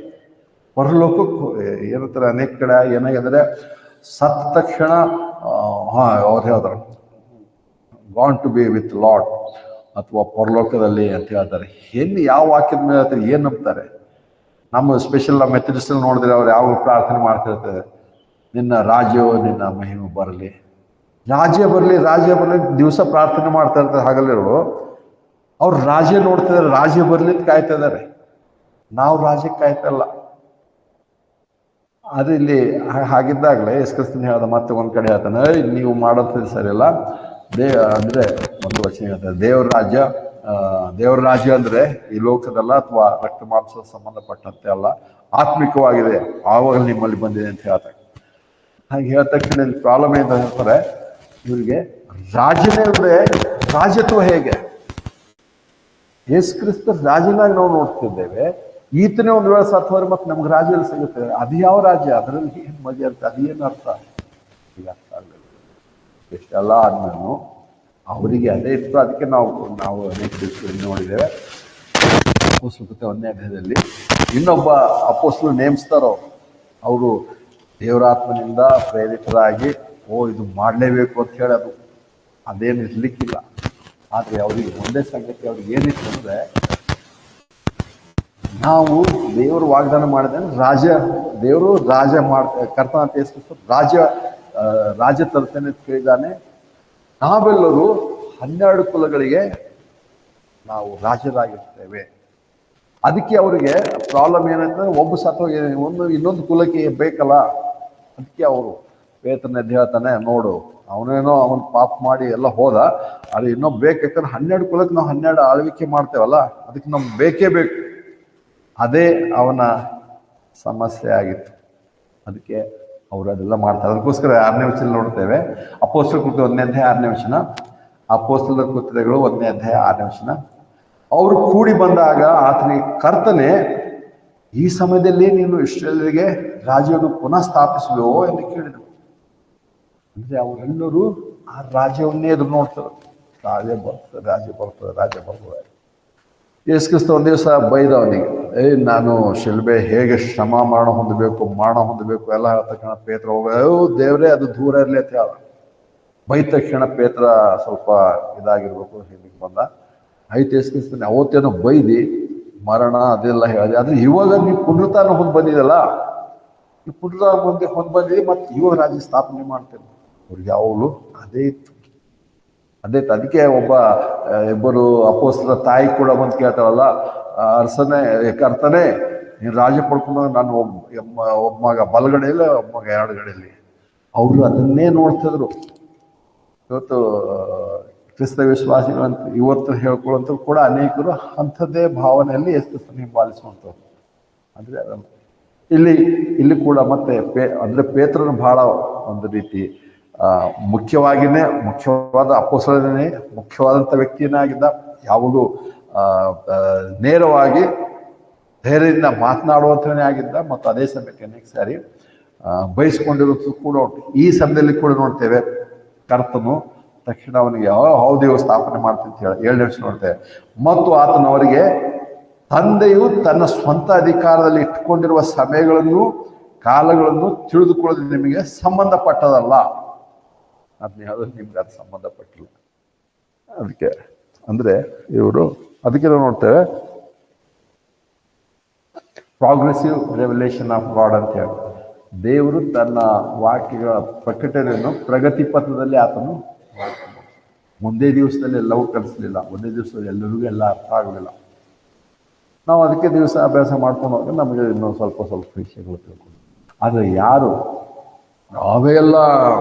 ಪರಲೋಕಕ್ಕೆ ಏನಂತಾರೆ ಅನೇಕ ಕಡೆ ಏನಾಗಿದ್ರೆ ಸತ್ತ ತಕ್ಷಣ ಅವ್ರು ಹೇಳ್ತಾರೆ gone to be with lord ಅಥವಾ ಪರಲೋಕದಲ್ಲಿ ಅಂತ ಹೇಳ್ತಾರೆ. ಎಲ್ಲಿ ಯಾವ ವಾಕ್ಯದ ಮೇಲೆ ಹೇಳ್ತಾರೆ, ಏನ್ ನಂಬ್ತಾರೆ? ನಮ್ಮ ಸ್ಪೆಷಲ್ ಮೆಥಡಿಸ್ಟ್ ನೋಡಿದ್ರೆ ಅವ್ರು ಯಾವ ಪ್ರಾರ್ಥನೆ ಮಾಡ್ತಿರ್ತಾರೆ, ನಿನ್ನ ರಾಜ್ಯವು ನಿನ್ನ ಮಹಿಮೆ ಬರಲಿ, ರಾಜ್ಯ ಬರಲಿ, ರಾಜ್ಯ ಬರಲಿ ದಿವಸ ಪ್ರಾರ್ಥನೆ ಮಾಡ್ತಾ ಇರ್ತಾರೆ. ಹಾಗಲ್ಲಿರು ಅವ್ರು ರಾಜ್ಯ ನೋಡ್ತಿದ್ದಾರೆ, ರಾಜ್ಯ ಬರಲಿ ಅಂತ ಕಾಯ್ತಾ ಇದ್ದಾರೆ. ನಾವು ರಾಜ್ಯಕ್ಕೆ ಕಾಯ್ತಾ ಇಲ್ಲ. ಅದು ಇಲ್ಲಿ ಹಾಗಿದ್ದಾಗಲೇ ಯೇಸುಕ್ರಿಸ್ತನು ಹೇಳ್ದ, ಮತ್ತೆ ಒಂದ್ ಕಡೆ ಹೇಳ್ತಾನೆ ನೀವು ಮಾಡೋದು ಸರಿಯಲ್ಲ. ಅಂದ್ರೆ ಒಂದು ವಚನ ಹೇಳ್ತಾರೆ, ದೇವ್ರ ರಾಜ್ಯ ಅಂದ್ರೆ ಈ ಲೋಕದಲ್ಲ ಅಥವಾ ರಕ್ತ ಮಾಂಸ ಸಂಬಂಧಪಟ್ಟಂತೆ ಅಲ್ಲ, ಆತ್ಮಿಕವಾಗಿದೆ, ಆವಾಗ ನಿಮ್ಮಲ್ಲಿ ಬಂದಿದೆ ಅಂತ ಹೇಳ್ತಾರೆ. ಹಾಗೆ ಹೇಳ್ದ ತಕ್ಷಣ ಪ್ರಾಬ್ಲಮ್ ಏನು ಹೇಳ್ತಾರೆ, ಇವರಿಗೆ ರಾಜ್ಯನೇ ಅಂದ್ರೆ ರಾಜ್ಯತ್ವ ಹೇಗೆ? ಯೇಸುಕ್ರಿಸ್ತ ರಾಜ್ಯನಾಗಿ ನಾವು ನೋಡ್ತಿದ್ದೇವೆ, ಈತನೇ ಒಂದು ವೇಳೆ ಸತ್ವರೆ ಮತ್ತೆ ನಮ್ಗೆ ರಾಜ್ಯ ಸಿಗುತ್ತೆ. ಅದು ಯಾವ ರಾಜ್ಯ? ಅದರಲ್ಲಿ ಏನು ಮಜಾ ಇರುತ್ತೆ? ಅದೇನು ಅರ್ಥ? ಈಗ ಅರ್ಥ ಆಗಲಿಲ್ಲ. ಎಷ್ಟೆಲ್ಲ ಆದ್ಮೇಲೆ ಅವರಿಗೆ ಅದೇ ಇತ್ತು. ಅದಕ್ಕೆ ನಾವು ಅನೇಕ ನೋಡಿದ್ದೇವೆ. ಅಪೊಸ್ತಲಕೃತ್ಯ 1ನೇ ಅಧ್ಯಾಯದಲ್ಲಿ ಇನ್ನೊಬ್ಬ ಅಪೊಸ್ತಲರು ನೇಮಿಸ್ತಾರೋ, ಅವರು ದೇವರಾತ್ಮನಿಂದ ಪ್ರೇರಿತರಾಗಿ ಇದು ಮಾಡಲೇಬೇಕು ಅಂತ ಹೇಳಿ ಅದೇನು ಇರ್ಲಿಕ್ಕಿಲ್ಲ. ಆದರೆ ಅವರಿಗೆ ಒಂದೇ ಸಂಗತಿ, ಅವ್ರಿಗೆ ಏನಿತ್ತು ಅಂದರೆ, ನಾವು ದೇವರು ವಾಗ್ದಾನ ಮಾಡಿದ್ರೆ ದೇವರು ರಾಜ ಕರ್ತನ ಅಂತ ರಾಜ್ಯ ತರ್ತೇನೆ ಕೇಳಿದ್ದಾನೆ. ನಾವೆಲ್ಲರೂ 12 ಕುಲಗಳಿಗೆ ನಾವು ರಾಜರಾಗಿರ್ತೇವೆ. ಅದಕ್ಕೆ ಅವರಿಗೆ ಪ್ರಾಬ್ಲಮ್ ಏನಂತಂದ್ರೆ, ಒಬ್ಬ ಸತ್ವ ಇನ್ನೊಂದು ಕುಲಕ್ಕೆ ಬೇಕಲ್ಲ. ಅದಕ್ಕೆ ಅವರು ಪೇತ್ರನ ಹೇಳ್ತಾನೆ, ನೋಡು ಅವನೇನೋ ಅವನು ಪಾಪ ಮಾಡಿ ಎಲ್ಲ ಹೋದ, ಅದು ಇನ್ನೊಬ್ಬ ಬೇಕು. ಯಾಕಂದ್ರೆ 12 ಕುಲಕ್ಕೆ ನಾವು 12 ಆಳ್ವಿಕೆ ಮಾಡ್ತೇವಲ್ಲ, ಅದಕ್ಕೆ ನಮ್ಗೆ ಬೇಕೇ ಬೇಕು. ಅದೇ ಅವನ ಸಮಸ್ಯೆ ಆಗಿತ್ತು. ಅದಕ್ಕೆ ಅವರು ಅದೆಲ್ಲ ಮಾಡ್ತಾರೆ. ಅದಕ್ಕೋಸ್ಕರ 6ನೇ ವಚನ ನೋಡ್ತೇವೆ. ಅಪೊಸ್ತಲರ ಕೃತ್ಯ 1ನೇ ಅಧ್ಯಾಯ 6ನೇ ವಚನ, ಅಪೊಸ್ತಲರ ಕೃತ್ಯಗಳು 1ನೇ ಅಧ್ಯಾಯ 6ನೇ ವಚನ. ಅವರು ಕೂಡಿ ಬಂದಾಗ ಆತನಿಗೆ, ಕರ್ತನೆ, ಈ ಸಮಯದಲ್ಲಿ ನೀನು ಇಸ್ರಾಯೇಲರಿಗೆ ರಾಜ್ಯವನ್ನು ಪುನಃ ಸ್ಥಾಪಿಸುವೆಯೋ ಎಂದು ಕೇಳಿದರು. ಅಂದ್ರೆ ಅವರೆಲ್ಲರೂ ಆ ರಾಜ್ಯವನ್ನೇ ಎದುರು ನೋಡ್ತಾರೆ. ರಾಜ್ಯ ಬರ್ತದೆ. ಯೇಸುಕ್ರಿಸ್ತ ಒಂದ್ ದಿವಸ ಬೈದ ಅವನಿಗೆ, ನಾನು ಶಿಲ್ಬೆ ಹೇಗೆ ಶ್ರಮ ಮಾಡ ಹೊಂದಬೇಕು ಎಲ್ಲ ಹೇಳ್ತಕ್ಕಂಥ ಪೇತ್ರ ದೇವ್ರೇ ಅದು ದೂರ ಇರಲಿ ಅಂತ ಹೇಳ. ಬೈದ ತಕ್ಷಣ ಪೇತ್ರ ಸ್ವಲ್ಪ ಇದಾಗಿರ್ಬೇಕು, ಹಿಂದಿಗೆ ಬಂದ. ಆಯ್ತು ಯೇಸುಕ್ರಿಸ್ತನೇ ಅವತ್ತೇನೋ ಬೈದಿ ಮರಣ ಅದೆಲ್ಲ ಹೇಳಿದೆ, ಆದ್ರೆ ಇವಾಗ ನೀವು ಪುನರುತ್ಥಾನ ಹೊಂದ್ ಬಂದಿದಲ್ಲ, ನೀವು ಪುನರುತ್ಥಾನ ಹೊಂದ್ ಬಂದಿದೆ, ಮತ್ತೆ ಇವಾಗ ರಾಜ್ಯ ಸ್ಥಾಪನೆ ಮಾಡ್ತೇನೆ. ಅವ್ರಿಗೆ ಯಾವಾಗಲೂ ಅದೇ ಇತ್ತು. ಅದಕ್ಕೆ ಇಬ್ಬರು ಅಪೊಸ್ತಲರ ತಾಯಿ ಕೂಡ ಬಂದು ಕೇಳ್ತಾಳಲ್ಲ, ಕರ್ತನೆ ನೀನು ರಾಜ್ಯ ಪಡ್ಕೊಂಡು ನಾನು ಒಬ್ಬ ಮಗ ಬಲಗಡೆಯಲ್ಲಿ, ಒಬ್ಬ ಮಗ ಎಡಗಡೆಯಲ್ಲಿ. ಅವರು ಅದನ್ನೇ ನೋಡ್ತಿದ್ರು. ಇವತ್ತು ಕ್ರಿಸ್ತ ವಿಶ್ವಾಸಿಗಳಂತ ಇವತ್ತು ಹೇಳ್ಕೊಳ್ಳುವಂಥ ಕೂಡ ಅನೇಕರು ಅಂಥದ್ದೇ ಭಾವನೆಯಲ್ಲಿ ಯೇಸುಕ್ರಿಸ್ತನ ಹಿಂಬಾಲಿಸುವಂಥವ್ರು. ಅಂದ್ರೆ ಇಲ್ಲಿ ಕೂಡ ಮತ್ತೆ ಅಂದ್ರೆ ಪೇತ್ರನು ಬಹಳ ಒಂದು ರೀತಿ ಮುಖ್ಯವಾದ ಅಪೊಸ್ತಲನೇ ಮುಖ್ಯವಾದಂಥ ವ್ಯಕ್ತಿಯೇ ಆಗಿದ್ದ. ಯಾವಾಗಲೂ ನೇರವಾಗಿ ಧೈರ್ಯದಿಂದ ಮಾತನಾಡುವಂಥವನೇ ಆಗಿದ್ದ. ಮತ್ತು ಅದೇ ಸಮಯಕ್ಕೆ ಅನೇಕ ಸಾರಿ ಬಯಸ್ಕೊಂಡಿರೋದು ಕೂಡ ಉಂಟು. ಈ ಸಮಯದಲ್ಲಿ ಕೂಡ ನೋಡ್ತೇವೆ, ಕರ್ತನು ತಕ್ಷಣ ಅವನಿಗೆ ದೇವ ಸ್ಥಾಪನೆ ಮಾಡ್ತೀನಿ ಅಂತ ಹೇಳಿ 7ನೇ ವರ್ಷ ನೋಡ್ತೇವೆ. ಮತ್ತು ಆತನವರಿಗೆ, ತಂದೆಯು ತನ್ನ ಸ್ವಂತ ಅಧಿಕಾರದಲ್ಲಿ ಇಟ್ಟುಕೊಂಡಿರುವ ಸಮಯಗಳನ್ನು ಕಾಲಗಳನ್ನು ತಿಳಿದುಕೊಳ್ಳೋದು ನಿಮಗೆ ಸಂಬಂಧಪಟ್ಟದಲ್ಲ. ಅದನ್ನ ಹೇಳೋದು ನಿಮ್ಗೆ ಅದು ಸಂಬಂಧಪಟ್ಟಿಲ್ಲ. ಅದಕ್ಕೆ ಅಂದರೆ ಇವರು ಅದಕ್ಕೆ ನಾವು ನೋಡ್ತೇವೆ ಪ್ರಾಗ್ರೆಸಿವ್ ರೆವಲ್ಯೂಷನ್ ಆಫ್ ಗಾಡ್ ಅಂತ ಹೇಳಿ. ದೇವರು ತನ್ನ ವಾಕ್ಯಗಳ ಪ್ರಕಟಣೆಯನ್ನು ಪ್ರಗತಿ ಪಥದಲ್ಲಿ ಆತನು ಒಂದೇ ದಿವಸದಲ್ಲಿ ಎಲ್ಲವೂ ಕಲಿಸಲಿಲ್ಲ, ಒಂದೇ ದಿವಸದಲ್ಲಿ ಎಲ್ಲರಿಗೂ ಎಲ್ಲ ಅರ್ಥ ಆಗಲಿಲ್ಲ. ನಾವು ಅದಕ್ಕೆ ದಿವಸ ಅಭ್ಯಾಸ ಮಾಡ್ಕೊಂಡು ಹೋಗಿ ನಮಗೆ ಇನ್ನೂ ಸ್ವಲ್ಪ ವಿಷಯಗಳು ತಿಳ್ಕೊಂಡು. ಆದರೆ ಯಾರು ಅವೆಲ್ಲ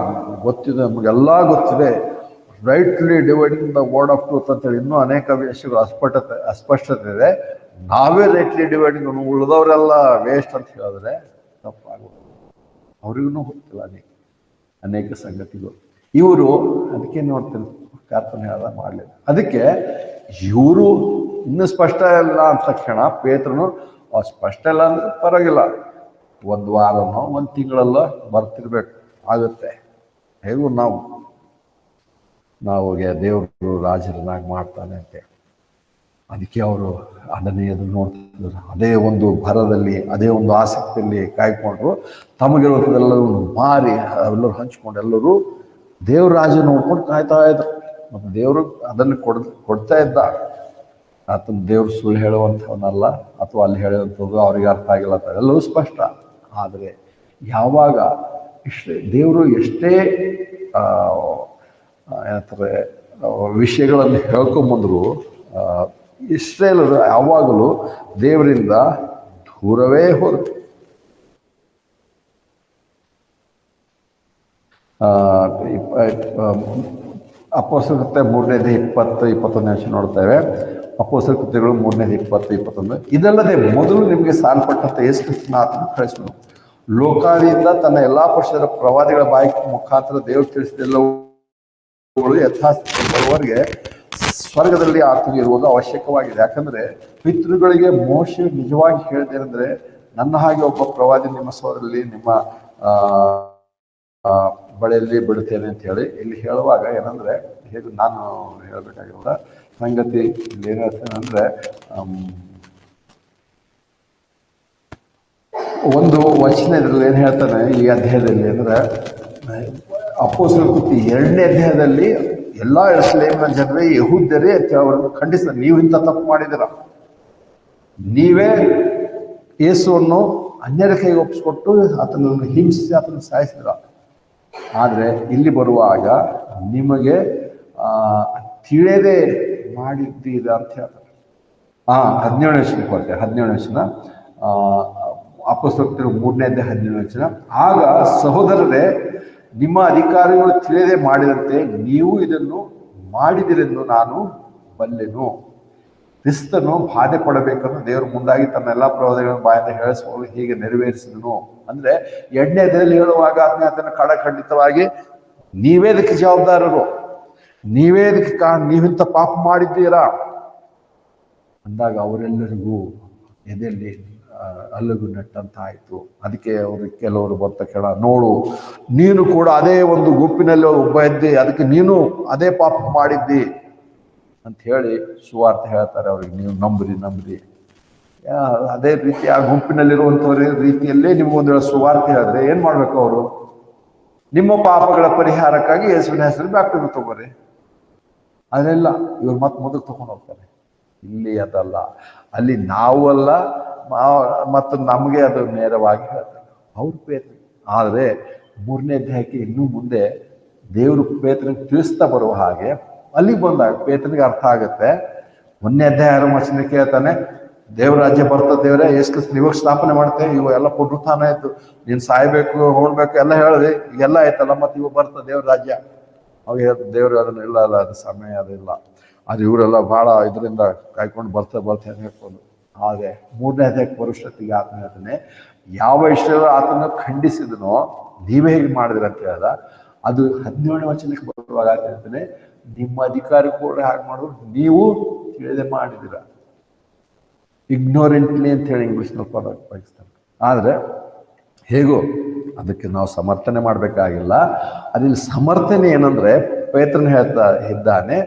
ಗೊತ್ತಿದೆ, ನಮಗೆಲ್ಲ ಗೊತ್ತಿದೆ, rightly dividing the word of truth ಅಂತೇಳಿ ಇನ್ನೂ ಅನೇಕ ವಿಷಯಗಳು ಅಸ್ಪಷ್ಟತೆ ಇದೆ. ನಾವೇ ರೈಟ್ಲಿ ಡಿವೈಡಿಂಗ್ ಉಳಿದವರೆಲ್ಲ ವೇಸ್ಟ್ ಅಂತ ಹೇಳಿದ್ರೆ ತಪ್ಪಾಗೋದು. ಅವ್ರಿಗೂ ಗೊತ್ತಿಲ್ಲ ಅನೇಕ ಸಂಗತಿಗಳು. ಇವರು ಅದಕ್ಕೆ ನೋಡ್ತೀನಿ ಕರ್ತನ ಹೇಳ್ದ ಮಾಡಲಿಲ್ಲ. ಅದಕ್ಕೆ ಇವರು ಇನ್ನೂ ಸ್ಪಷ್ಟ ಇಲ್ಲ ಅಂದ ತಕ್ಷಣ ಪೇತ್ರನು ಸ್ಪಷ್ಟ ಇಲ್ಲ ಅಂದ್ರೆ ಪರವಾಗಿಲ್ಲ, ಒಂದು ವಾರನೋ ಒಂದು ತಿಂಗಳಲ್ಲೋ ಬರ್ತಿರ್ಬೇಕು, ಆಗುತ್ತೆ. ಹೇಗೂ ನಾವು ದೇವರು ರಾಜರನ್ನಾಗಿ ಮಾಡ್ತಾನೆ ಅಂತ. ಅದಕ್ಕೆ ಅವರು ಅದನ್ನೇ ಎದುರು ನೋಡ್ತಿದ್ರು. ಅದೇ ಒಂದು ಭರದಲ್ಲಿ, ಅದೇ ಒಂದು ಆಸಕ್ತಿಯಲ್ಲಿ ಕಾಯ್ಕೊಂಡ್ರು. ತಮಗಿರೋದೆಲ್ಲರೂ ಮಾರಿ ಎಲ್ಲರೂ ಹಂಚ್ಕೊಂಡು ಎಲ್ಲರೂ ದೇವ್ರ ರಾಜ ನೋಡ್ಕೊಂಡು ಕಾಯ್ತಾ ಇದ್ರು. ಮತ್ತು ದೇವರು ಅದನ್ನು ಕೊಡ್ತಾ ಇದ್ದ. ಆತನ ದೇವ್ರು ಸುಳ್ಳು ಹೇಳುವಂಥವನ್ನಲ್ಲ, ಅಥವಾ ಅಲ್ಲಿ ಹೇಳುವಂಥದ್ದು ಅವ್ರಿಗೆ ಅರ್ಥ ಆಗಿಲ್ಲ ಅಂತ ಎಲ್ಲವೂ ಸ್ಪಷ್ಟ. ಆದರೆ ಯಾವಾಗ ದೇವರು ಎಷ್ಟೇ ಏನಂತಾರೆ ವಿಷಯಗಳನ್ನು ಹೇಳ್ಕೊಂಬಂದ್ರು ಇಸ್ರೇಲರು ಯಾವಾಗಲೂ ದೇವರಿಂದ ದೂರವೇ ಹೋದರು. ಅಪೊಸ್ತಲ ಕೃತ್ಯ 3ನೇ 20-21 ನೋಡ್ತೇವೆ. ಅಪೊಸ್ತಲ ಕೃತ್ಯಗಳು 3ನೇ 20-21. ಇದಲ್ಲದೆ ಮೊದಲು ನಿಮಗೆ ಸಾಲ್ಪಟ್ಟಂತೆ ಯೇಸು ಕ್ರಿಸ್ತನ ಆತನು ಕಳಿಸಿದನು. ಲೋಕಾದಿಯಿಂದ ತನ್ನ ಎಲ್ಲಾ ಪಕ್ಷದ ಪ್ರವಾದಿಗಳ ಬಾಯಿ ಮುಖಾಂತರ ದೇವರು ತಿಳಿಸಿದೆಲ್ಲವುಗಳು ಯಥಾಸ್ಥಿತಿ ಬರುವವರೆಗೆ ಸ್ವರ್ಗದಲ್ಲಿ ಆತನಿಗೆ ಇರುವುದು ಅವಶ್ಯಕವಾಗಿದೆ. ಯಾಕಂದ್ರೆ ಪಿತೃಗಳಿಗೆ ಮೋಶೆ ನಿಜವಾಗಿ ಹೇಳಿದೇನೆಂದ್ರೆ, ನನ್ನ ಹಾಗೆ ಒಬ್ಬ ಪ್ರವಾದಿ ನಿಮ್ಮ ಸೋದರಲ್ಲಿ ನಿಮ್ಮ ಬಳಿಯಲ್ಲಿ ಬಿಡುತ್ತೇನೆ ಅಂತ ಹೇಳಿ ಇಲ್ಲಿ ಹೇಳುವಾಗ ಏನಂದ್ರೆ, ಹೇಗೆ ನಾನು ಹೇಳಬೇಕಾಗಿರುವ ಸಂಗತಿ ಇಲ್ಲಿ ಏನು ಹೇಳ್ತೇನೆ ಅಂದ್ರೆ, ಒಂದು ವಚನ ಇದ್ರಲ್ಲಿ ಏನು ಹೇಳ್ತಾನೆ ಈ ಅಧ್ಯಾಯದಲ್ಲಿ ಅಂದ್ರೆ, ಅಪೊಸ್ತಲ ಕೃತ್ಯ 2ನೇ ಅಧ್ಯಾಯದಲ್ಲಿ ಎಲ್ಲಾ ಯೆರೂಸಲೇಮಿನ ಜನರೇ ಯೆಹೂದ್ಯರೇ ಅಂತ ಅವರನ್ನು ಖಂಡಿಸ್ತಾರೆ. ನೀವು ಇಂಥ ತಪ್ಪು ಮಾಡಿದಿರ, ನೀವೇ ಯೇಸುವನ್ನು ಅನ್ಯರ ಕೈಗೆ ಒಪ್ಪಿಸ್ಕೊಟ್ಟು ಆತನನ್ನು ಹಿಂಸಿಸಿ ಆತನ ಸಾಯಿಸಿದ್ರ. ಆದರೆ ಇಲ್ಲಿ ಬರುವಾಗ ನಿಮಗೆ ತಿಳಿಯದೆ ಮಾಡಿದ್ದೀರ ಅಂತ ಹೇಳ್ತಾರೆ. 17ನೇ ವಚನಕ್ಕೆ ಬರ್ತೇವೆ. 17ನೇ ವಚನ, ಅಪೊಸ್ತಲ ಕೃತ್ಯ 3ನೇ ಅಧ್ಯಾಯ 17ನೇ ವಚನ. ಆಗ ಸಹೋದರರೇ, ನಿಮ್ಮ ಅಧಿಕಾರಿಗಳು ತಿಳಿಯದೆ ಮಾಡಿದಂತೆ ನೀವು ಇದನ್ನು ಮಾಡಿದಿರೆಂದು ನಾನು ಬಲ್ಲೆನು. ಕ್ರಿಸ್ತನು ಬಾಧೆ ಪಡಬೇಕನ್ನು ದೇವರು ಮುಂದಾಗಿ ತನ್ನ ಎಲ್ಲ ಪ್ರವಾದಿಗಳನ್ನು ಬಾಯಿಂದ ಹೇಳಿಸುವಾಗ ಹೀಗೆ ನೆರವೇರಿಸಿದನು. ಅಂದ್ರೆ 2ನೇ ಅಧ್ಯಾಯದಲ್ಲಿ ಹೇಳುವಾಗ ಅದನ್ನು ಖಂಡಿತವಾಗಿ ನೀವೇ ಇದಕ್ಕೆ ಜವಾಬ್ದಾರರು, ನೀವೇ ಇದಕ್ಕೆ ನೀವಿಂತ ಪಾಪ ಮಾಡಿದ್ದೀರಾ ಅಂದಾಗ ಅವರೆಲ್ಲರಿಗೂ ಎದೆಯಲ್ಲಿ ಅಲ್ಲಗು ನೆಟ್ಟಂತ ಆಯ್ತು. ಅದಕ್ಕೆ ಕೆಲವರು ಬರ್ತಾ ಕೇಳ, ನೋಡು ನೀನು ಕೂಡ ಅದೇ ಒಂದು ಗುಂಪಿನಲ್ಲಿ ಒಬ್ಬ ಇದ್ದಿ, ಅದಕ್ಕೆ ನೀನು ಅದೇ ಪಾಪ ಮಾಡಿದ್ದಿ ಅಂತ ಹೇಳಿ ಸುವಾರ್ತೆ ಹೇಳ್ತಾರೆ ಅವ್ರಿಗೆ. ನೀವು ನಂಬ್ರಿ ಅದೇ ರೀತಿ ಆ ಗುಂಪಿನಲ್ಲಿರುವಂಥವ್ರ ರೀತಿಯಲ್ಲೇ ನಿಮ್ಗೊಂದು ಸುವಾರ್ತೆ ಹೇಳಿದ್ರೆ ಏನ್ ಮಾಡ್ಬೇಕು ಅವರು? ನಿಮ್ಮ ಪಾಪಗಳ ಪರಿಹಾರಕ್ಕಾಗಿ ಯೇಸುವಿನ ಹೆಸರು ಬ್ಯಾಪ್ಟಿಸಮ್ ತಗೋರಿ. ಅದೆಲ್ಲ ಇವ್ರು ಮತ್ತೆ ಮುಂದಕ್ಕೆ ತಗೊಂಡು ಹೋಗ್ತಾರೆ. ಇಲ್ಲಿ ಅದಲ್ಲ, ಅಲ್ಲಿ ನಾವು ಅಲ್ಲ, ಮತ್ತು ನಮಗೆ ಅದು ನೇರವಾಗಿ ಹೇಳ್ತಾರೆ ಅವ್ರ ಪೇತ್ರ. ಆದರೆ 3ನೇ ಅಧ್ಯಾಯಕ್ಕೆ ಇನ್ನೂ ಮುಂದೆ ದೇವರು ಪೇತ್ರನಿಗೆ ತಿಳಿಸ್ತಾ ಬರುವ ಹಾಗೆ ಅಲ್ಲಿ ಬಂದಾಗ ಪೇತ್ರನಿಗೆ ಅರ್ಥ ಆಗುತ್ತೆ. 1ನೇ ಅಧ್ಯಾಯ 6ನೇ ವಚನ ಕೇಳ್ತಾನೆ, ದೇವ್ರ ರಾಜ್ಯ ಬರ್ತದೆ, ದೇವರೇ ಯೇಸು ಕ್ರಿಸ್ತನ ಇವಾಗ ಸ್ಥಾಪನೆ ಮಾಡ್ತೇವೆ, ಇವು ಎಲ್ಲ ಪುನರುತ್ಥಾನ ಆಯ್ತು, ನೀನು ಸಾಯ್ಬೇಕು ಹೋಗ್ಬೇಕು ಎಲ್ಲ ಹೇಳಿದೆ, ಈಗೆಲ್ಲ ಆಯ್ತಲ್ಲ, ಮತ್ತೆ ಇವಾಗ ಬರ್ತದೆ ದೇವ್ರ ರಾಜ್ಯ. ಅವಾಗ ಹೇಳ್ತಾರೆ ದೇವ್ರು ಅದನ್ನ ಇಲ್ಲ, ಅದು ಸಮಯ ಅದಿಲ್ಲ, ಅದು ಇವರೆಲ್ಲ ಬಹಳ ಇದರಿಂದ ಕಾಯ್ಕೊಂಡು ಬರ್ತಾ ಹೇಳ್ಕೊಂಡು. ಆದರೆ 3ನೇ ಅಧ್ಯಾಯಕ್ಕೆ ಬರುವಷ್ಟೊತ್ತಿಗೆ ಆತನ ಹೇಳ್ತಾನೆ, ಯಾವ ಇಷ್ಟೆಲ್ಲ ಆತನ ಖಂಡಿಸಿದನೋ ನೀವೇ ಹೇಗೆ ಮಾಡಿದ್ರಿ ಅಂತ ಹೇಳ್ದ. ಅದು 17ನೇ ವಚನಕ್ಕೆ ಬರುವಾಗ ಹೇಳ್ತಾನೆ, ನಿಮ್ಮ ಅಧಿಕಾರಿ ಕೂಡ ಹಾಗೆ ಮಾಡೋದು ನೀವು ತಿಳಿದೇ ಮಾಡಿದಿರ. ಇಗ್ನೋರೆಂಟ್ಲಿ ಅಂತ ಹೇಳಿ ಇಂಗ್ಲಿಷ್ನಲ್ಲಿ ಉಪಯೋಗಿಸ್ತಾರೆ. ಆದರೆ ಹೇಗೋ ಅದಕ್ಕೆ ನಾವು ಸಮರ್ಥನೆ ಮಾಡಬೇಕಾಗಿಲ್ಲ. ಅದ್ರಲ್ಲಿ ಸಮರ್ಥನೆ ಏನಂದ್ರೆ ಪೇತ್ರನ ಹೇಳ್ತಾ ಇದ್ದಾನೆ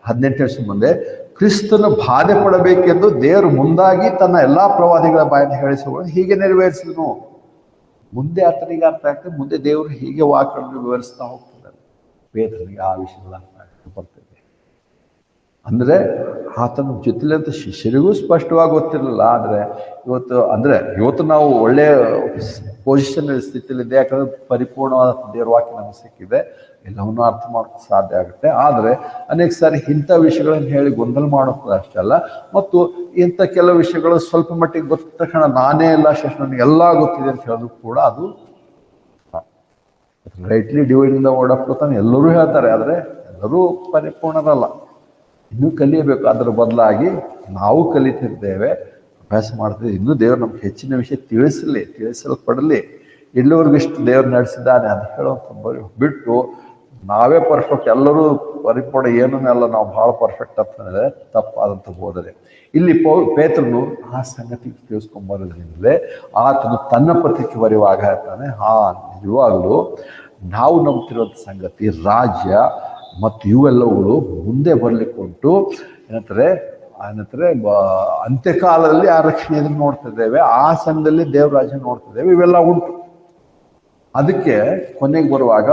18ನೇ ವರ್ಷ ಮುಂದೆ, ಕ್ರಿಸ್ತನು ಬಾಧೆ ಪಡಬೇಕೆಂದು ದೇವರು ಮುಂದಾಗಿ ತನ್ನ ಎಲ್ಲಾ ಪ್ರವಾದಿಗಳ ಬಾಯಿಂದ ಹೇಳಿಸುವ ಹೀಗೆ ನೆರವೇರಿಸಿದನು. ಮುಂದೆ ಆತನಿಗೆ ಅರ್ಥ ಆಗ್ತದೆ, ಮುಂದೆ ದೇವರು ಹೀಗೆ ವಾಕ್ಯಗಳನ್ನು ವಿವರಿಸ್ತಾ ಹೋಗ್ತಿದ್ದಾರೆ. ಪೇತ್ರನಿಗೆ ಆ ವಿಷಯಗಳ ಅರ್ಥ ಆಗ್ತಾ ಬರ್ತದೆ. ಅಂದರೆ ಆತನ ಜೊತೆಲಿ ಅಂತ ಶಿಷ್ಯರಿಗೂ ಸ್ಪಷ್ಟವಾಗಿ ಗೊತ್ತಿರಲಿಲ್ಲ. ಆದರೆ ಇವತ್ತು ನಾವು ಒಳ್ಳೆಯ ಪೊಸಿಷನ್ ಸ್ಥಿತಿಯಲ್ಲಿದೆ, ಯಾಕಂದ್ರೆ ಪರಿಪೂರ್ಣವಾದ ದೇವರ ವಾಕ್ಯ ನಮಗೆ ಸಿಕ್ಕಿದೆ, ಎಲ್ಲವನ್ನೂ ಅರ್ಥ ಮಾಡೋಕ್ಕೆ ಸಾಧ್ಯ ಆಗುತ್ತೆ. ಆದರೆ ಅನೇಕ ಸಾರಿ ಇಂಥ ವಿಷಯಗಳನ್ನು ಹೇಳಿ ಗೊಂದಲ ಮಾಡೋದು ಅಷ್ಟೇ ಅಲ್ಲ, ಮತ್ತು ಇಂಥ ಕೆಲವು ವಿಷಯಗಳು ಸ್ವಲ್ಪ ಮಟ್ಟಿಗೆ ಗೊತ್ತ ತಕ್ಷಣ ನಾನೇ ಎಲ್ಲ ನನಗೆ ಎಲ್ಲ ಗೊತ್ತಿದೆ ಅಂತ ಹೇಳೋದು ಕೂಡ ಅದು rightly dividing the word of truth ಅಂತ ಎಲ್ಲರೂ ಹೇಳ್ತಾರೆ. ಆದರೆ ಎಲ್ಲರೂ ಪರಿಪೂರ್ಣರಲ್ಲ, ಇನ್ನೂ ಕಲಿಯಬೇಕು. ಅದರ ಬದಲಾಗಿ ನಾವು ಕಲಿತಿದ್ದೇವೆ, ಅಭ್ಯಾಸ ಮಾಡ್ತಿದ್ದೇವೆ. ಇನ್ನೂ ದೇವರು ನಮ್ಗೆ ಹೆಚ್ಚಿನ ವಿಷಯ ತಿಳಿಸಲ್ಪಡಲಿ, ಇಲ್ಲಿವರೆಗೂ ಇಷ್ಟು ದೇವ್ರು ನಡೆಸಿದ್ದಾನೆ ಅಂತ ಹೇಳೋದು ಬಿಟ್ಟು ನಾವೇ ಪರ್ಫೆಕ್ಟ್, ಎಲ್ಲರೂ ಪರಿಪೂರ್ಣ ಏನನ್ನೆಲ್ಲ ನಾವು ಭಾಳ ಪರ್ಫೆಕ್ಟ್ ಅಂತಂದರೆ ತಪ್ಪಾದಂಥ ಬೋಧನೆ. ಇಲ್ಲಿ ಪೇತ್ರನು ಆ ಸಂಗತಿ ತಿಳಿಸ್ಕೊಂಬರೋದ್ರಿಂದಲೇ ಆತನು ತನ್ನ ಪತ್ರಿಕೆ ಬರೆಯುವಾಗ ಹೇಳ್ತಾನೆ, ನಿಜವಾಗಲೂ ನಾವು ನಂಬ್ತಿರೋಂಥ ಸಂಗತಿ ರಾಜ್ಯ ಮತ್ತು ಇವೆಲ್ಲವುಗಳು ಮುಂದೆ ಬರಲಿಕ್ಕೆ ಉಂಟು. ಏನಂತಾರೆ ಅಂತ್ಯಕಾಲದಲ್ಲಿ ಆ ರಕ್ಷಣೆಯನ್ನು ನೋಡ್ತಿದ್ದೇವೆ, ಆ ಸಂಘದಲ್ಲಿ ದೇವ್ರ ರಾಜ್ಯ ನೋಡ್ತಿದ್ದೇವೆ, ಇವೆಲ್ಲ ಉಂಟು. ಅದಕ್ಕೆ ಕೊನೆಗೆ ಬರುವಾಗ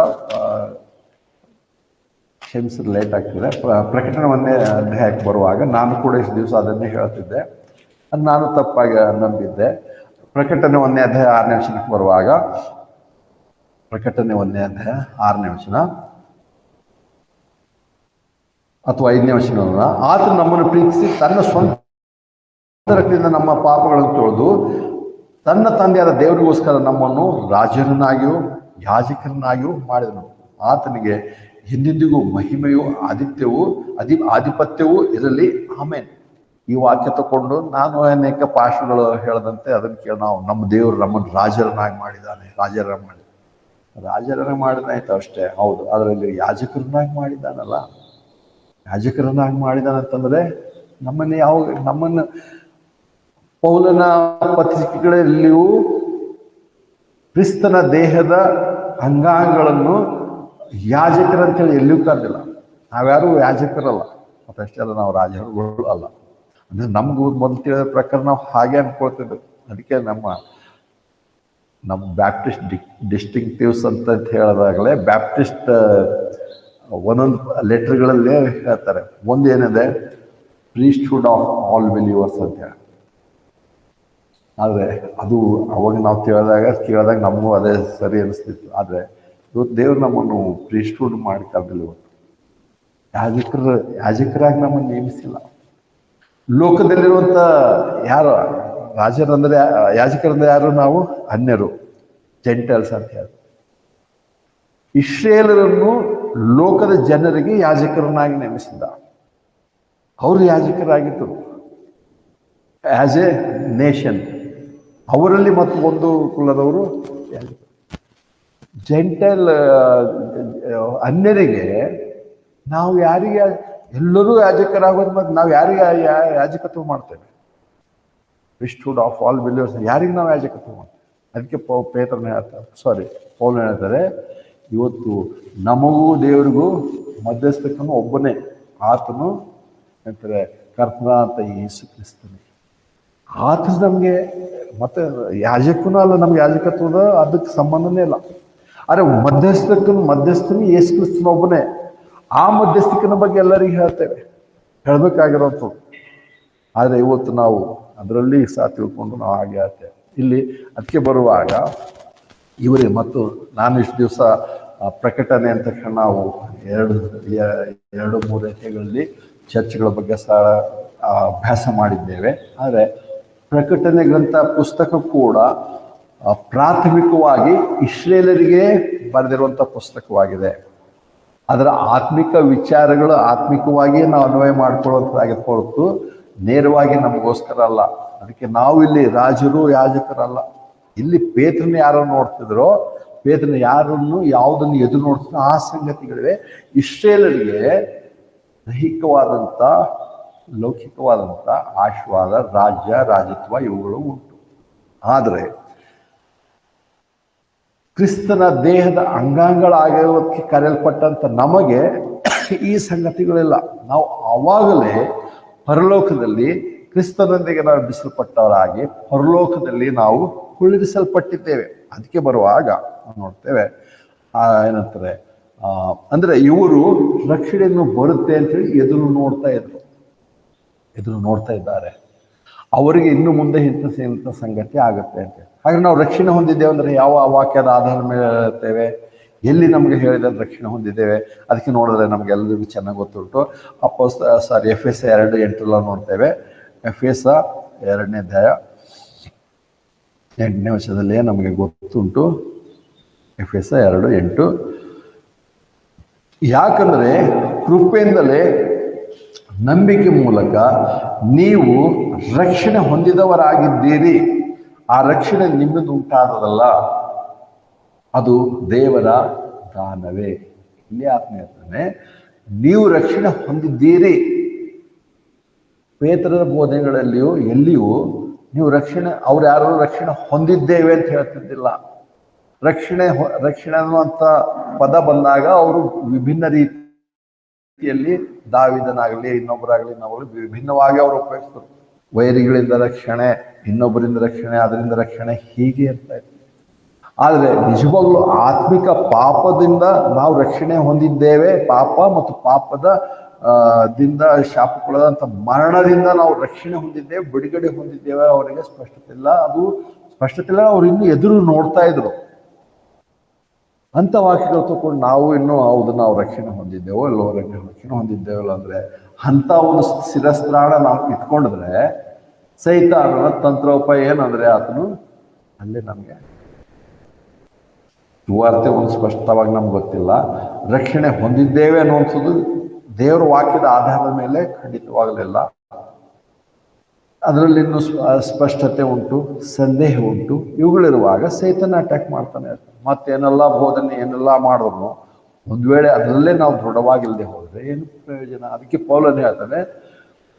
ಕ್ಷಮಿಸಿದ್ರೆ ಲೇಟ್ ಆಗ್ತದೆ, ಪ್ರಕಟಣೆ 1ನೇ ಅಧ್ಯಾಯಕ್ಕೆ ಬರುವಾಗ ನಾನು ಕೂಡ ಇಷ್ಟು ದಿವಸ ಅದನ್ನೇ ಹೇಳ್ತಿದ್ದೆ, ಅದು ನಾನು ತಪ್ಪಾಗಿ ನಂಬಿದ್ದೆ. ಪ್ರಕಟಣೆ 1ನೇ ಅಧ್ಯಾಯ 6ನೇ ವಚನಕ್ಕೆ ಬರುವಾಗ, ಪ್ರಕಟಣೆ 1ನೇ ಅಧ್ಯಾಯ 6ನೇ ವಚನ ಅಥವಾ 5ನೇ ವಚನವನ್ನ, ಆತನು ನಮ್ಮನ್ನು ಪ್ರೀತಿಸಿ ತನ್ನ ಸ್ವಂತ ರಕ್ತದಿಂದ ನಮ್ಮ ಪಾಪಗಳನ್ನು ತೊಳೆದು ತನ್ನ ತಂದೆಯಾದ ದೇವರಿಗೋಸ್ಕರ ನಮ್ಮನ್ನು ರಾಜರನ್ನಾಗಿಯೂ ಯಾಜಕರನ್ನಾಗಿಯೂ ಮಾಡಿದನು. ಆತನಿಗೆ ಎಂದೆಂದಿಗೂ ಮಹಿಮೆಯು ಆಧಿಪತ್ಯವೂ ಇರಲಿ, ಆಮೇನ್. ಈ ವಾಕ್ಯ ತಗೊಂಡು ನಾನು ಅನೇಕ ಪಾಠಗಳು ಹೇಳದಂತೆ ಅದನ್ನು ಕೇಳಿ ನಾವು ನಮ್ಮ ದೇವರು ನಮ್ಮನ್ನು ರಾಜರನ್ನಾಗಿ ಮಾಡಿದ್ದಾನೆ, ರಾಜರನ್ನಾಗಿ ಮಾಡಿದಾಯ್ತು ಅಷ್ಟೇ, ಹೌದು. ಅದರಲ್ಲಿ ಯಾಜಕರನ್ನಾಗಿ ಮಾಡಿದ್ದಾನಲ್ಲ, ಯಾಜಕರನ್ನಾಗಿ ಮಾಡಿದಾನಂತಂದ್ರೆ ನಮ್ಮನ್ನು ಪೌಲನ ಪತ್ರಿಕೆಗಳಲ್ಲಿಯೂ ಕ್ರಿಸ್ತನ ದೇಹದ ಅಂಗಾಂಗಗಳನ್ನು ಯಾಜಕರಂತೇಳಿ ಎಲ್ಲಿಯೂ ಕರೆದಿಲ್ಲ. ನಾವ್ಯಾರು ಯಾಜಕರಲ್ಲ, ಮತ್ತಷ್ಟೇ ಅಲ್ಲ, ನಾವು ರಾಜರುಗಳು ಅಲ್ಲ. ಅಂದ್ರೆ ನಮ್ಗೂ ಮೊದಲು ತಿಳಿದ ಪ್ರಕಾರ ನಾವು ಹಾಗೆ ಅನ್ಕೊಳ್ತಿದ್ವಿ. ಅದಕ್ಕೆ ನಮ್ಮ ಬ್ಯಾಪ್ಟಿಸ್ಟ್ ಡಿಸ್ಟಿಂಕ್ಟಿವ್ಸ್ ಅಂತ ಹೇಳಿದಾಗಲೇ ಬ್ಯಾಪ್ಟಿಸ್ಟ್ ಒಂದೊಂದು ಲೆಟರ್ಗಳಲ್ಲೇ ಹೇಳ್ತಾರೆ. ಒಂದೇನಿದೆ, ಪ್ರೀಸ್ಟ್ಹುಡ್ ಆಫ್ ಆಲ್ ಬಿಲೀವರ್ಸ್ ಅಂತ ಹೇಳಿ. ಆದರೆ ಅದು ಅವಾಗ ನಾವು ಕೇಳಿದಾಗ ನಮಗೂ ಅದೇ ಸರಿ ಅನಿಸ್ತಿತ್ತು. ಆದರೆ ಇವತ್ತು ದೇವ್ರು ನಮ್ಮನ್ನು ಪ್ರೀಸ್ಟ್ಹುಡ್ ಮಾಡಿ ಕರೆದಿಲ್ಲ. ಇವತ್ತು ಯಾಜಕರಾಗಿ ನಮ್ಮನ್ನು ನೇಮಿಸಿಲ್ಲ. ಲೋಕದಲ್ಲಿರುವಂಥ ಯಾರು ರಾಜರಂದ್ರೆ ಯಾಜಕರಂದ್ರೆ ಯಾರು? ನಾವು ಅನ್ಯರು, ಜೆಂಟಲ್ಸ್ ಅಂತ ಹೇಳಿ. ಇಸ್ರೇಲರನ್ನು ಲೋಕದ ಜನರಿಗೆ ಯಾಜಕರನ್ನಾಗಿ ನೇಮಿಸಿದ್ದ. ಅವರು ಯಾಜಕರಾಗಿದ್ದರು ಆಸ್ ಎ ನೇಷನ್. ಅವರಲ್ಲಿ ಮತ್ತು ಒಂದು ಕುಲದವರು ಜೆಂಟಲ್ ಅನ್ಯರಿಗೆ ನಾವು ಯಾರಿಗೆ ಎಲ್ಲರೂ ಯಾಜಕರಾಗೋದು, ಮತ್ತು ನಾವು ಯಾರಿಗೆ ಯಾಜಕತ್ವ ಮಾಡ್ತೇವೆ? ಪ್ರೀಸ್ಟ್ಹುಡ್ ಆಫ್ ಆಲ್ ಬಿಲೀವರ್ಸ್, ಯಾರಿಗೆ ನಾವು ಯಾಜಕತ್ವ ಮಾಡ್ತೇವೆ? ಅದಕ್ಕೆ ಪೇತ್ರನ ಹೇಳ್ತಾರೆ, ಪೌಲನ ಹೇಳ್ತಾರೆ, ಇವತ್ತು ನಮಗೂ ದೇವರಿಗೂ ಮಧ್ಯಸ್ಥಕನು ಒಬ್ಬನೇ, ಆತನು ಅಂತಾರೆ ಕರ್ತನ ಅಂತ ಯೇಸು ಕ್ರಿಸ್ತನೇ. ಆತ ನಮಗೆ ಮತ್ತೆ ಯಾಜಕನೂ ಅಲ್ಲ, ನಮ್ಗೆ ಯಾಜಕತ್ವದ ಅದಕ್ಕೆ ಸಂಬಂಧನೇ ಇಲ್ಲ. ಆದರೆ ಮಧ್ಯಸ್ಥನು ಯೇಸು ಕ್ರಿಸ್ತನ ಒಬ್ಬನೇ. ಆ ಮಧ್ಯಸ್ಥಿಕನ ಬಗ್ಗೆ ಎಲ್ಲರಿಗೂ ಹೇಳ್ಬೇಕಾಗಿರೋದು. ಆದರೆ ಇವತ್ತು ನಾವು ಅದರಲ್ಲಿ ತಿಳ್ಕೊಂಡು ನಾವು ಹಾಗೆ ಹೇಳ್ತೇವೆ. ಇಲ್ಲಿ ಅದಕ್ಕೆ ಬರುವಾಗ ಇವರೇ ಮತ್ತು ನಾನು ಇಷ್ಟು ದಿವಸ ಪ್ರಕಟಣೆ ಅಂತ ನಾವು ಎರಡು ಮೂರು ರೀತಿಗಳಲ್ಲಿ ಚರ್ಚ್ಗಳ ಬಗ್ಗೆ ಅಭ್ಯಾಸ ಮಾಡಿದ್ದೇವೆ. ಆದರೆ ಪ್ರಕಟಣೆ ಗ್ರಂಥ ಪುಸ್ತಕ ಕೂಡ ಪ್ರಾಥಮಿಕವಾಗಿ ಇಸ್ರೇಲರಿಗೆ ಬರೆದಿರುವಂಥ ಪುಸ್ತಕವಾಗಿದೆ. ಅದರ ಆತ್ಮಿಕ ವಿಚಾರಗಳು ಆತ್ಮಿಕವಾಗಿ ನಾವು ಅನ್ವಯ ಮಾಡ್ಕೊಳ್ಳೋದಾಗಿತ್ತು ಹೊರತು ನೇರವಾಗಿ ನಮಗೋಸ್ಕರ ಅಲ್ಲ. ಅದಕ್ಕೆ ನಾವು ಇಲ್ಲಿ ರಾಜರು ಯಾಜಕರಲ್ಲ. ಇಲ್ಲಿ ಪೇತ್ರನ ಯಾರು ನೋಡ್ತಿದ್ರೋ, ಪೇತ್ರನ ಯಾರನ್ನು ಯಾವುದನ್ನು ಎದುರು ನೋಡ್ತಿದ್ರೋ ಆ ಸಂಗತಿಗಳಿವೆ. ಇಸ್ರೇಲರಿಗೆ ದೈಹಿಕವಾದಂಥ ಲೌಕಿಕವಾದಂಥ ಆಶೀರ್ವಾದ, ರಾಜತ್ವ ಇವುಗಳು ಉಂಟು. ಆದರೆ ಕ್ರಿಸ್ತನ ದೇಹದ ಅಂಗಾಂಗಗಳಾಗೋದಕ್ಕೆ ಕರೆಯಲ್ಪಟ್ಟಂಥ ನಮಗೆ ಈ ಸಂಗತಿಗಳಿಲ್ಲ. ನಾವು ಆವಾಗಲೇ ಪರಲೋಕದಲ್ಲಿ ಕ್ರಿಸ್ತನೊಂದಿಗೆ ನಾವು ಬಿಡಿಸಲ್ಪಟ್ಟವರಾಗಿ ಪರಲೋಕದಲ್ಲಿ ನಾವು ಕುಳ್ಳಿರಿಸಲ್ಪಟ್ಟಿದ್ದೇವೆ. ಅದಕ್ಕೆ ಬರುವಾಗ ನಾವು ನೋಡ್ತೇವೆ ಏನಂತಾರೆ, ಅಂದ್ರೆ ಇವರು ರಕ್ಷಣೆಯನ್ನು ಬರುತ್ತೆ ಅಂತೇಳಿ ಎದುರು ನೋಡ್ತಾ ಇದ್ದಾರೆ. ಅವರಿಗೆ ಇನ್ನು ಮುಂದೆ ಇಂಥ ಸಂಗತಿ ಆಗುತ್ತೆ ಅಂತ. ಹಾಗೆ ನಾವು ರಕ್ಷಣೆ ಹೊಂದಿದ್ದೇವೆ ಅಂದ್ರೆ ಯಾವ ವಾಕ್ಯದ ಆಧಾರದ ಮೇಲೆ ಹೇಳ್ತೇವೆ, ಎಲ್ಲಿ ನಮಗೆ ಹೇಳಿದ ರಕ್ಷಣೆ ಹೊಂದಿದ್ದೇವೆ? ಅದಕ್ಕೆ ನೋಡಿದ್ರೆ ನಮಗೆಲ್ಲರಿಗೂ ಚೆನ್ನಾಗಿ ಗೊತ್ತುಂಟು. ಎಫೆಸ 2:8 ನೋಡ್ತೇವೆ. ಎಫೆಸ 2ನೇ ಅಧ್ಯಾಯ 8ನೇ ವಚನದಲ್ಲಿ ನಮಗೆ ಗೊತ್ತುಂಟು. ಎಫೆಸ 2:8, ಯಾಕಂದ್ರೆ ಕೃಪೆಯಿಂದಲೇ ನಂಬಿಕೆ ಮೂಲಕ ನೀವು ರಕ್ಷಣೆ ಹೊಂದಿದವರಾಗಿದ್ದೀರಿ. ಆ ರಕ್ಷಣೆ ನಿಮ್ಮದು ಉಂಟಾದದಲ್ಲ, ಅದು ದೇವರ ದಾನವೇ. ಇಲ್ಲಿ ಆತ್ಮ ಹೇಳ್ತಾನೆ, ನೀವು ರಕ್ಷಣೆ ಹೊಂದಿದ್ದೀರಿ. ಪೇತ್ರರ ಬೋಧನೆಗಳಲ್ಲಿಯೂ ಎಲ್ಲಿಯೂ ನೀವು ಅವ್ರು ಯಾರು ರಕ್ಷಣೆ ಹೊಂದಿದ್ದೇವೆ ಅಂತ ಹೇಳ್ತಿದ್ದಿಲ್ಲ. ರಕ್ಷಣೆ ಅನ್ನುವಂಥ ಪದ ಬಂದಾಗ ಅವರು ವಿಭಿನ್ನ ರೀತಿಯಲ್ಲಿ, ದಾವಿದನಾಗಲಿ ಇನ್ನೊಬ್ಬರಾಗಲಿ ವಿಭಿನ್ನವಾಗಿ ಅವರು ಉಪಯೋಗಿಸ್ತಾರೆ. ವೈರಿಗಳಿಂದ ರಕ್ಷಣೆ, ಇನ್ನೊಬ್ಬರಿಂದ ರಕ್ಷಣೆ, ಅದರಿಂದ ರಕ್ಷಣೆ, ಹೀಗೆ ಇರ್ತಾ ಇತ್ತು. ಆದರೆ ನಿಜವಾಗ್ಲೂ ಆತ್ಮಿಕ ಪಾಪದಿಂದ ನಾವು ರಕ್ಷಣೆ ಹೊಂದಿದ್ದೇವೆ. ಪಾಪ ಮತ್ತು ಪಾಪದ ದಿಂದ ಶಾಪಕ್ಕೊಳದಂಥ ಮರಣದಿಂದ ನಾವು ರಕ್ಷಣೆ ಹೊಂದಿದ್ದೇವೆ, ಬಿಡುಗಡೆ ಹೊಂದಿದ್ದೇವೆ. ಅವರಿಗೆ ಸ್ಪಷ್ಟತೆ ಇಲ್ಲ. ಅವ್ರು ಇನ್ನೂ ಎದುರು ನೋಡ್ತಾ ಇದ್ರು. ಅಂತ ವಾಕ್ಯಗಳು ತಗೊಂಡು ನಾವು ರಕ್ಷಣೆ ಹೊಂದಿದ್ದೇವೋ ಇಲ್ಲೋ, ರಕ್ಷಣೆ ಹೊಂದಿದ್ದೇವಲ್ಲ ಅಂದ್ರೆ ಅಂತ ಒಂದು ಶಿರಸ್ತ್ರಾಣ ನಾವು ಇಟ್ಕೊಂಡಿದ್ರೆ ಸೈತಾನನ ತಂತ್ರೋಪಾಯ ಏನಂದ್ರೆ ಆತನು ಅಲ್ಲೇ ನಮಗೆ ವಾರ್ತೆ ಒಂದು ಸ್ಪಷ್ಟವಾಗಿ ನಮ್ಗೆ ಗೊತ್ತಿಲ್ಲ. ರಕ್ಷಣೆ ಹೊಂದಿದ್ದೇವೆ ಅನ್ನುವಂಥದ್ದು ದೇವರ ವಾಕ್ಯದ ಆಧಾರದ ಮೇಲೆ ಖಂಡಿತವಾಗಲಿಲ್ಲ. ಅದರಲ್ಲಿ ಇನ್ನೂ ಸ್ಪಷ್ಟತೆ ಉಂಟು, ಸಂದೇಹ ಉಂಟು. ಇವುಗಳಿರುವಾಗ ಸೈತಾನ ಅಟ್ಯಾಕ್ ಮಾಡ್ತಾನೆ ಇರ್ತಾನೆ. ಮತ್ತೇನೆಲ್ಲ ಬೋಧನೆ ಏನೆಲ್ಲ ಮಾಡಿದ್ರು ಒಂದು ವೇಳೆ ಅದರಲ್ಲೇ ನಾವು ದೃಢವಾಗಿಲ್ಲದೆ ಹೋದರೆ ಏನು ಪ್ರಯೋಜನ? ಅದಕ್ಕೆ ಪೌಲನೇ ಹೇಳ್ತಾನೆ,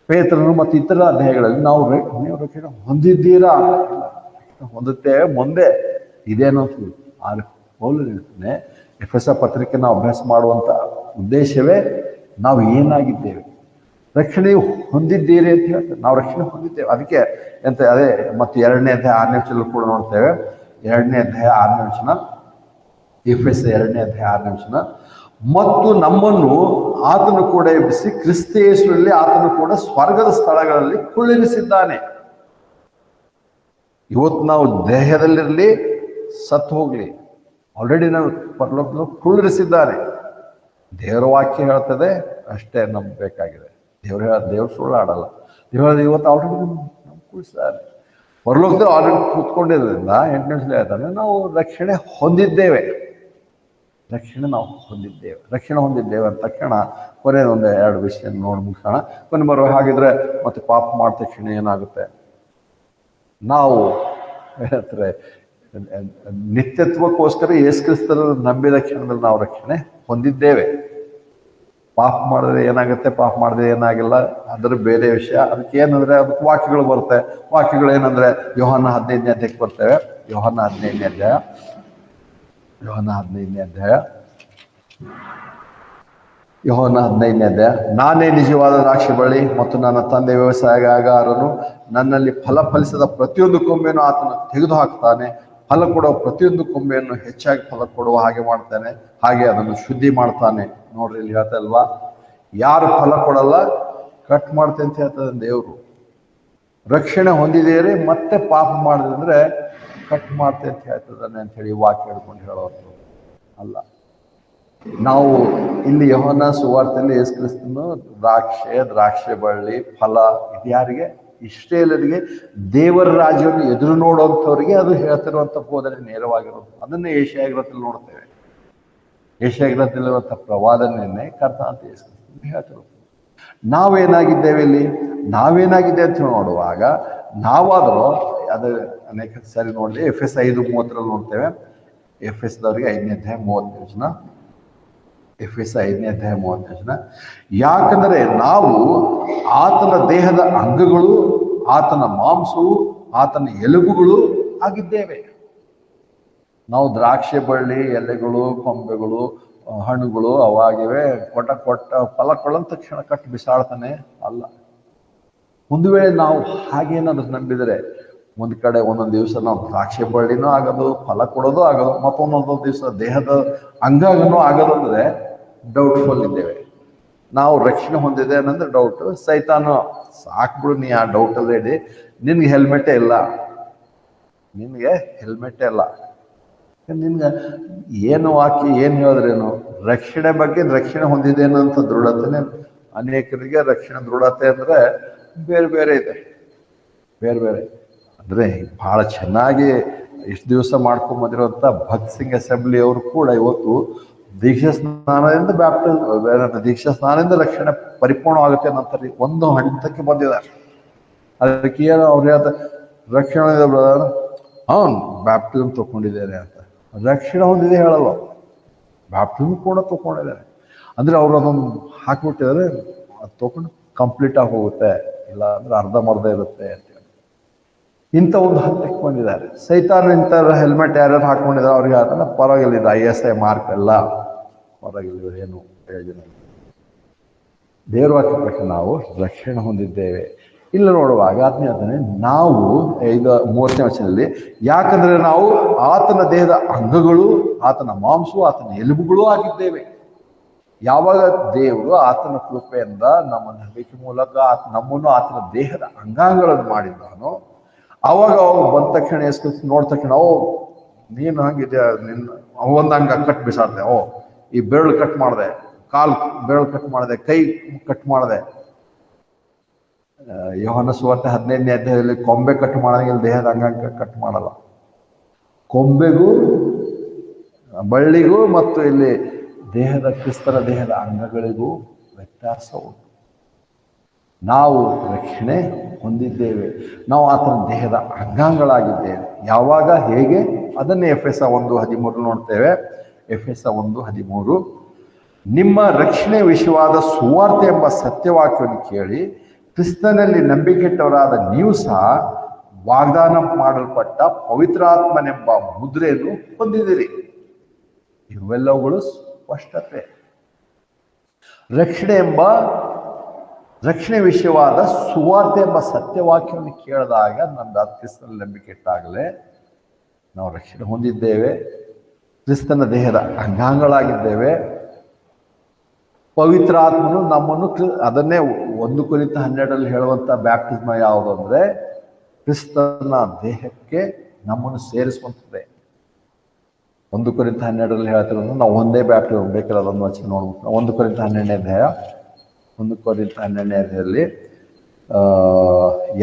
ಪೇತ್ರನು ಮತ್ತು ಇತರ ಅಧ್ಯಾಯಗಳಲ್ಲಿ ನೀವು ರಕ್ಷಣೆ ಹೊಂದಿದ್ದೀರಾ, ಹೊಂದುತ್ತೇವೆ, ಮುಂದೆ ಇದೇನೋ ಪೌಲನೇ ಹೇಳ್ತಾನೆ. ಎಫೆಸ ಪತ್ರಿಕೆ ನಾವು ಅಭ್ಯಾಸ ಮಾಡುವಂಥ ಉದ್ದೇಶವೇ ನಾವು ಏನಾಗಿದ್ದೇವೆ, ರಕ್ಷಣೆ ಹೊಂದಿದ್ದೀರಿ ಅಂತ ಹೇಳ್ತಾರೆ. ನಾವು ರಕ್ಷಣೆ ಹೊಂದಿದ್ದೇವೆ. ಅದಕ್ಕೆ ಅದೇ ಮತ್ತು 2ನೇ ಅಧ್ಯಾಯ 6ನೇ ವಚನ ಕೂಡ ನೋಡ್ತೇವೆ. 2ನೇ ಅಧ್ಯಾಯ 6ನೇ ವಚನ, ಎಫೆಸ 2ನೇ ಅಧ್ಯಾಯ 6ನೇ ವಚನ, ಮತ್ತು ನಮ್ಮನ್ನು ಆತನು ಕೂಡ ಎಬ್ಬಿಸಿ ಕ್ರಿಸ್ತ ಯೇಸುವಿನಲ್ಲಿ ಆತನು ಕೂಡ ಸ್ವರ್ಗದ ಸ್ಥಳಗಳಲ್ಲಿ ಕುಳ್ಳಿರಿಸಿದ್ದಾನೆ. ಇವತ್ತು ನಾವು ದೇಹದಲ್ಲಿರಲಿ ಸತ್ತು ಹೋಗ್ಲಿ, ಆಲ್ರೆಡಿ ನಾವು ಪರಲೋಕದಲ್ಲಿ ಕುಳ್ಳಿರಿಸಿದ್ದಾನೆ. ದೇವರ ವಾಕ್ಯ ಹೇಳ್ತದೆ, ಅಷ್ಟೇ ನಮ್ಗೆ ಬೇಕಾಗಿದೆ. ದೇವ್ರು ಸುಳ್ಳಾಡಲ್ಲ. ದೇವರು ಇವತ್ತು ಆಲ್ರೆಡಿ ನಮ್ಗೆ ಕುಳಿಸಿದ್ದಾರೆ. ಪರಲೋಕದಲ್ಲಿ ಆಲ್ರೆಡಿ ಕೂತ್ಕೊಂಡಿರೋದ್ರಿಂದ 8ನೇ ವಚನ ಹೇಳ್ತಾನೆ, ನಾವು ರಕ್ಷಣೆ ಹೊಂದಿದ್ದೇವೆ. ರಕ್ಷಣೆ ಹೊಂದಿದ್ದೇವೆ ಅಂತ ತಕ್ಷಣ ಕೊನೆಯ ಒಂದು 2 ವಿಷಯ ನೋಡಿ ಮುಗಿಸೋಣ. ಕೊನೆ ಬರುವ ಹಾಗಿದ್ರೆ ಮತ್ತೆ ಪಾಪ ಮಾಡಿದ ತಕ್ಷಣ ಏನಾಗುತ್ತೆ? ನಾವು ಹೇಳ್ತಾರೆ ನಿತ್ಯತ್ವಕ್ಕೋಸ್ಕರ ಯೇಸು ಕ್ರಿಸ್ತರು ನಂಬಿದ ಕ್ಷಣದಲ್ಲಿ ನಾವು ರಕ್ಷಣೆ ಹೊಂದಿದ್ದೇವೆ. ಪಾಪ ಮಾಡಿದ್ರೆ ಏನಾಗುತ್ತೆ, ಪಾಪ ಮಾಡಿದ್ರೆ ಏನಾಗಿಲ್ಲ, ಅದರ ಬೇರೆ ವಿಷಯ. ಅದಕ್ಕೆ ಏನಂದ್ರೆ ಅದಕ್ಕೆ ವಾಕ್ಯಗಳು ಬರುತ್ತೆ. ವಾಕ್ಯಗಳು ಏನಂದ್ರೆ ಯೋಹಾನ 15ನೇ ಅಧ್ಯಾಯಕ್ಕೆ ಬರ್ತೇವೆ. ಯೋಹಾನ 15ನೇ ಅಧ್ಯಾಯ, ನಾನೇ ನಿಜವಾದ ದ್ರಾಕ್ಷಿ ಬಳ್ಳಿ ಮತ್ತು ನನ್ನ ತಂದೆ ವ್ಯವಸಾಯಗಾರನು. ನನ್ನಲ್ಲಿ ಫಲ ಫಲಿಸದ ಪ್ರತಿಯೊಂದು ಕೊಂಬೆಯನ್ನು ಆತನು ತೆಗೆದು ಹಾಕ್ತಾನೆ. ಫಲ ಕೊಡುವ ಪ್ರತಿಯೊಂದು ಕೊಂಬೆಯನ್ನು ಹೆಚ್ಚಾಗಿ ಫಲ ಕೊಡುವ ಹಾಗೆ ಮಾಡ್ತಾನೆ, ಹಾಗೆ ಅದನ್ನು ಶುದ್ಧಿ ಮಾಡ್ತಾನೆ. ನೋಡ್ರಿ, ಇಲ್ಲಿ ಹೇಳ್ತಾ ಇಲ್ವಾ, ಯಾರು ಫಲ ಕೊಡಲ್ಲ ಕಟ್ ಮಾಡ್ತೆ ಅಂತ ಹೇಳ್ತದೆ ದೇವರು. ರಕ್ಷಣೆ ಹೊಂದಿದೇರಿ ಮತ್ತೆ ಪಾಪ ಮಾಡಿದ್ರೆ ಕಟ್ ಮಾಡ್ತೆ ಅಂತ ಹೇಳ್ತದಾನೆ ಅಂತ ಹೇಳಿ ವಾಕ್ಯ ಹೇಳ್ಕೊಂಡು ಹೇಳೋದು ಅಲ್ಲ. ನಾವು ಇಲ್ಲಿ ಯೋಹಾನ ಸುವಾರ್ತೆಯಲ್ಲಿ ಯೇಸು ಕ್ರಿಸ್ತನು ದ್ರಾಕ್ಷೆ ಬಳ್ಳಿ, ಫಲ, ಇದು ಯಾರಿಗೆ? ಇಸ್ರಾಯೇಲರಿಗೆ, ದೇವರ ರಾಜ್ಯವನ್ನು ಎದುರು ನೋಡುವಂಥವ್ರಿಗೆ ಅದು ಹೇಳ್ತಿರುವಂಥ ಬೋಧನೆ ನೇರವಾಗಿರೋದು. ಅದನ್ನೇ ಏಷ್ಯಾ ಗ್ರಂಥದಲ್ಲಿ ನೋಡ್ತೇವೆ. ಏಷ್ಯಾ ಗ್ರಂಥದಲ್ಲಿರುವಂಥ ಪ್ರವಾದನೆಯನ್ನೇ ಕರ್ತ ಅಂತ ಯೇಸು ಕ್ರಿಸ್ತನು ಹೇಳ್ತಿರೋದು. ನಾವೇನಾಗಿದ್ದೇವೆ ಇಲ್ಲಿ? ನಾವೇನಾಗಿದೆ ಅಂತ ನೋಡುವಾಗ ನಾವಾದರೂ ಅದು ಅನೇಕ ಸಾರಿ ನೋಡಿದೆ. ಎಫೆಸ 5:30 ನೋಡ್ತೇವೆ. ಎಫೆಸದವರಿಗೆ 5ನೇ ಅಧ್ಯಾಯ 30ನೇ ವಚನ. ಎಫೆಸ 5ನೇ ಅಧ್ಯಾಯ 30ನೇ ವಚನ, ಯಾಕಂದರೆ ನಾವು ಆತನ ದೇಹದ ಅಂಗಗಳು, ಆತನ ಮಾಂಸವು, ಆತನ ಎಲುಬುಗಳು ಆಗಿದ್ದೇವೆ. ನಾವು ದ್ರಾಕ್ಷಿ ಬಳ್ಳಿ, ಎಲೆಗಳು, ಕೊಂಬೆಗಳು, ಹಣ್ಣುಗಳು ಅವಾಗಿವೆ. ಕೊಟ್ಟ ಫಲ ಕೊಳ್ಳಂತ ತಕ್ಷಣ ಕಟ್ಟು ಬಿಸಾಡ್ತಾನೆ ಅಲ್ಲ. ಒಂದು ವೇಳೆ ನಾವು ಹಾಗೇನಾದ್ರೂ ನಂಬಿದರೆ ಒಂದು ಕಡೆ ಒಂದೊಂದು ದಿವಸ ನಾವು ದ್ರಾಕ್ಷಿ ಬಳ್ಳಿನೂ ಆಗೋದು, ಫಲ ಕೊಡೋದು ಆಗೋದು, ಮತ್ತೊಂದೊಂದು ದಿವಸ ದೇಹದ ಅಂಗನೂ ಆಗೋದು ಅಂದರೆ ಡೌಟ್ಫುಲ್ ಇದ್ದೇವೆ. ನಾವು ರಕ್ಷಣೆ ಹೊಂದಿದೆ ಅನ್ನೋದು ಡೌಟ್. ಸೈತಾನು ಸಾಕ್ಬಿಡು ನೀ ಆ ಡೌಟಲ್ಲೇ ಇಡಿ, ನಿನ್ಗೆ ಹೆಲ್ಮೆಟೇ ಇಲ್ಲ, ನಿನಗೆ ಹೆಲ್ಮೆಟೇ ಇಲ್ಲ. ನಿನ್ಗೆ ಏನು ವಾಕ್ಯ ಏನು ಹೇಳಿದ್ರೇನು? ರಕ್ಷಣೆ ಬಗ್ಗೆ ರಕ್ಷಣೆ ಹೊಂದಿದ್ದೇನೆ ಅಂತ ದೃಢತೆನೆ ಅನೇಕರಿಗೆ ರಕ್ಷಣೆ ದೃಢತೆ ಅಂದರೆ ಬೇರೆ ಬೇರೆ ಇದೆ, ಬೇರೆ ಬೇರೆ. ಅಂದರೆ ಭಾಳ ಚೆನ್ನಾಗಿ ಇಷ್ಟು ದಿವಸ ಮಾಡ್ಕೊಂಬಂದಿರುವಂಥ ಭಗತ್ ಸಿಂಗ್ ಅಸೆಂಬ್ಲಿ ಅವರು ಕೂಡ ಇವತ್ತು ದೀಕ್ಷಾ ಸ್ನಾನದಿಂದ ದೀಕ್ಷಾ ಸ್ನಾನದಿಂದ ರಕ್ಷಣೆ ಪರಿಪೂರ್ಣವಾಗುತ್ತೆ ಅನ್ನಂತಾರೆ. ಒಂದು ಹಂತಕ್ಕೆ ಬಂದಿದ್ದಾರೆ. ಅದಕ್ಕೆ ಏನು ಅವ್ರು ಹೇಳ್ತಾರೆ, ರಕ್ಷಣೆ ಬ್ಯಾಪ್ಟಿಸಮ್ ತಗೊಂಡಿದ್ದಾರೆ ಅಂತ. ರಕ್ಷಣೆ ಹೊಂದಿದೆ ಹೇಳಲ್ಲ, ಬ್ಯಾಪ್ಟಿಸಮ್ ಕೂಡ ತಗೊಂಡಿದ್ದಾರೆ. ಅಂದರೆ ಅವ್ರು ಅದೊಂದು ಹಾಕ್ಬಿಟ್ಟಿದ್ದಾರೆ, ಅದು ತಗೊಂಡು ಕಂಪ್ಲೀಟ್ ಆಗಿ ಹೋಗುತ್ತೆ, ಇಲ್ಲ ಅಂದ್ರೆ ಅರ್ಧಂಬರ್ಧ ಇರುತ್ತೆ ಅಂತೇಳಿ ಇಂಥ ಒಂದು ಹಂತಕ್ಕೆ ಬಂದಿದ್ದಾರೆ. ಸೈತಾನ ಇಂಥ ಹೆಲ್ಮೆಟ್ ಯಾರ್ಯಾರು ಹಾಕೊಂಡಿದ್ದಾರೆ ಅವ್ರಿಗೆ ಅದನ್ನ ಪರವಾಗಿಲ್ಲ, ಇದು ISI ಮಾರ್ಕ್ ಎಲ್ಲ ಪರವಾಗಿಲ್ಲ, ಏನು ಪ್ರಯೋಜನ. ದೇವ್ರ ವಾಕ್ಯ ಪ್ರಕಾರ ನಾವು ರಕ್ಷಣೆ ಹೊಂದಿದ್ದೇವೆ. ಇಲ್ಲ ನೋಡುವಾಗ ಅದನ್ನೇ ನಾವು 30ನೇ ವಚನದಲ್ಲಿ, ಯಾಕಂದ್ರೆ ನಾವು ಆತನ ದೇಹದ ಅಂಗಗಳು, ಆತನ ಮಾಂಸವು, ಆತನ ಎಲುಬುಗಳು ಆಗಿದ್ದೇವೆ. ಯಾವಾಗ ದೇವರು ಆತನ ಕೃಪೆಯಿಂದ ನಮ್ಮ ನಂಬಿಕೆ ಮೂಲಕ ನಮ್ಮನ್ನು ಆತನ ದೇಹದ ಅಂಗಾಂಗಗಳನ್ನು ಮಾಡಿದ್ದಾನೋ, ಅವಾಗ ಅವಾಗ ಬಂದ ತಕ್ಷಣ ನೋಡಿದ ತಕ್ಷಣ ನೀನು ಹಂಗಿದೆ, ಒಂದು ಅಂಗ ಕಟ್ ಬಿಸಾಡ್ದೆ, ಈ ಬೆರಳು ಕಟ್ ಮಾಡಿದೆ, ಕಾಲು ಬೆರಳು ಕಟ್ ಮಾಡಿದೆ, ಕೈ ಕಟ್ ಮಾಡಿದೆ. ಯೋಹಾನ ಸುವಾರ್ತೆ 15ನೇ ಅಧ್ಯಾಯದಲ್ಲಿ ಕೊಂಬೆ ಕಟ್ ಮಾಡೋಂಗಿಲ್ಲ, ದೇಹದ ಅಂಗಾಂಗ ಕಟ್ ಮಾಡಲ್ಲ. ಕೊಂಬೆಗೂ ಬಳ್ಳಿಗೂ ಮತ್ತು ಇಲ್ಲಿ ದೇಹದ ಕ್ರಿಸ್ತನ ದೇಹದ ಅಂಗಗಳಿಗೂ ವ್ಯತ್ಯಾಸ ಉಂಟು. ನಾವು ರಕ್ಷಣೆ ಹೊಂದಿದ್ದೇವೆ, ನಾವು ಆತನ ದೇಹದ ಅಂಗಾಂಗಗಳಾಗಿದ್ದೇವೆ. ಯಾವಾಗ, ಹೇಗೆ? ಅದನ್ನೇ ಎಫೆಸ 1:13 ನೋಡ್ತೇವೆ. ಎಫೆಸ 1:13, ನಿಮ್ಮ ರಕ್ಷಣೆ ವಿಷಯವಾದ ಸುವಾರ್ತೆ ಎಂಬ ಸತ್ಯವಾಕ್ಯವನ್ನು ಕೇಳಿ ಕ್ರಿಸ್ತನಲ್ಲಿ ನಂಬಿಕೆಟ್ಟವರಾದ ನೀವು ಸಹ ವಾಗ್ದಾನ ಮಾಡಲ್ಪಟ್ಟ ಪವಿತ್ರಾತ್ಮನೆಂಬ ಮುದ್ರೆಯನ್ನು ಹೊಂದಿದಿರಿ. ಇವೆಲ್ಲವುಗಳು ಸ್ಪಷ್ಟತೆ. ರಕ್ಷಣೆ ವಿಷಯವಾದ ಸುವಾರ್ತೆ ಎಂಬ ಸತ್ಯವಾಕ್ಯವನ್ನು ಕೇಳಿದಾಗ ನಮ್ದು ಕ್ರಿಸ್ತನಲ್ಲಿ ನಂಬಿಕೆ ಇಟ್ಟಾಗಲೇ ನಾವು ರಕ್ಷಣೆ ಹೊಂದಿದ್ದೇವೆ, ಕ್ರಿಸ್ತನ ದೇಹದ ಅಂಗಾಂಗಗಳಾಗಿದ್ದೇವೆ. ಪವಿತ್ರಾತ್ಮನು ನಮ್ಮನ್ನು, ಅದನ್ನೇ 1 ಕೊರಿಂಥ 12 ಹೇಳುವಂಥ ಬ್ಯಾಪ್ಟಿಸ್ಮ ಯಾವುದು ಅಂದರೆ ಕ್ರಿಸ್ತನ ದೇಹಕ್ಕೆ ನಮ್ಮನ್ನು ಸೇರಿಸುವಂಥದ್ದೇ. 1 ಕೊರಿಂಥ 12 ಹೇಳ್ತಿರೋದು ನಾವು ಒಂದೇ ಬ್ಯಾಪ್ಟಿಸಮ್, ಬೇಕಿಲ್ಲ ಅದೊಂದು ವಚನ ನೋಡ್ಬೇಕು. 1 ಕೊರಿಂಥ 12ನೇ ಅಧ್ಯಾಯ, 1 ಕೊರಿಂಥ 12ನೇ ಅಧ್ಯಾಯದಲ್ಲಿ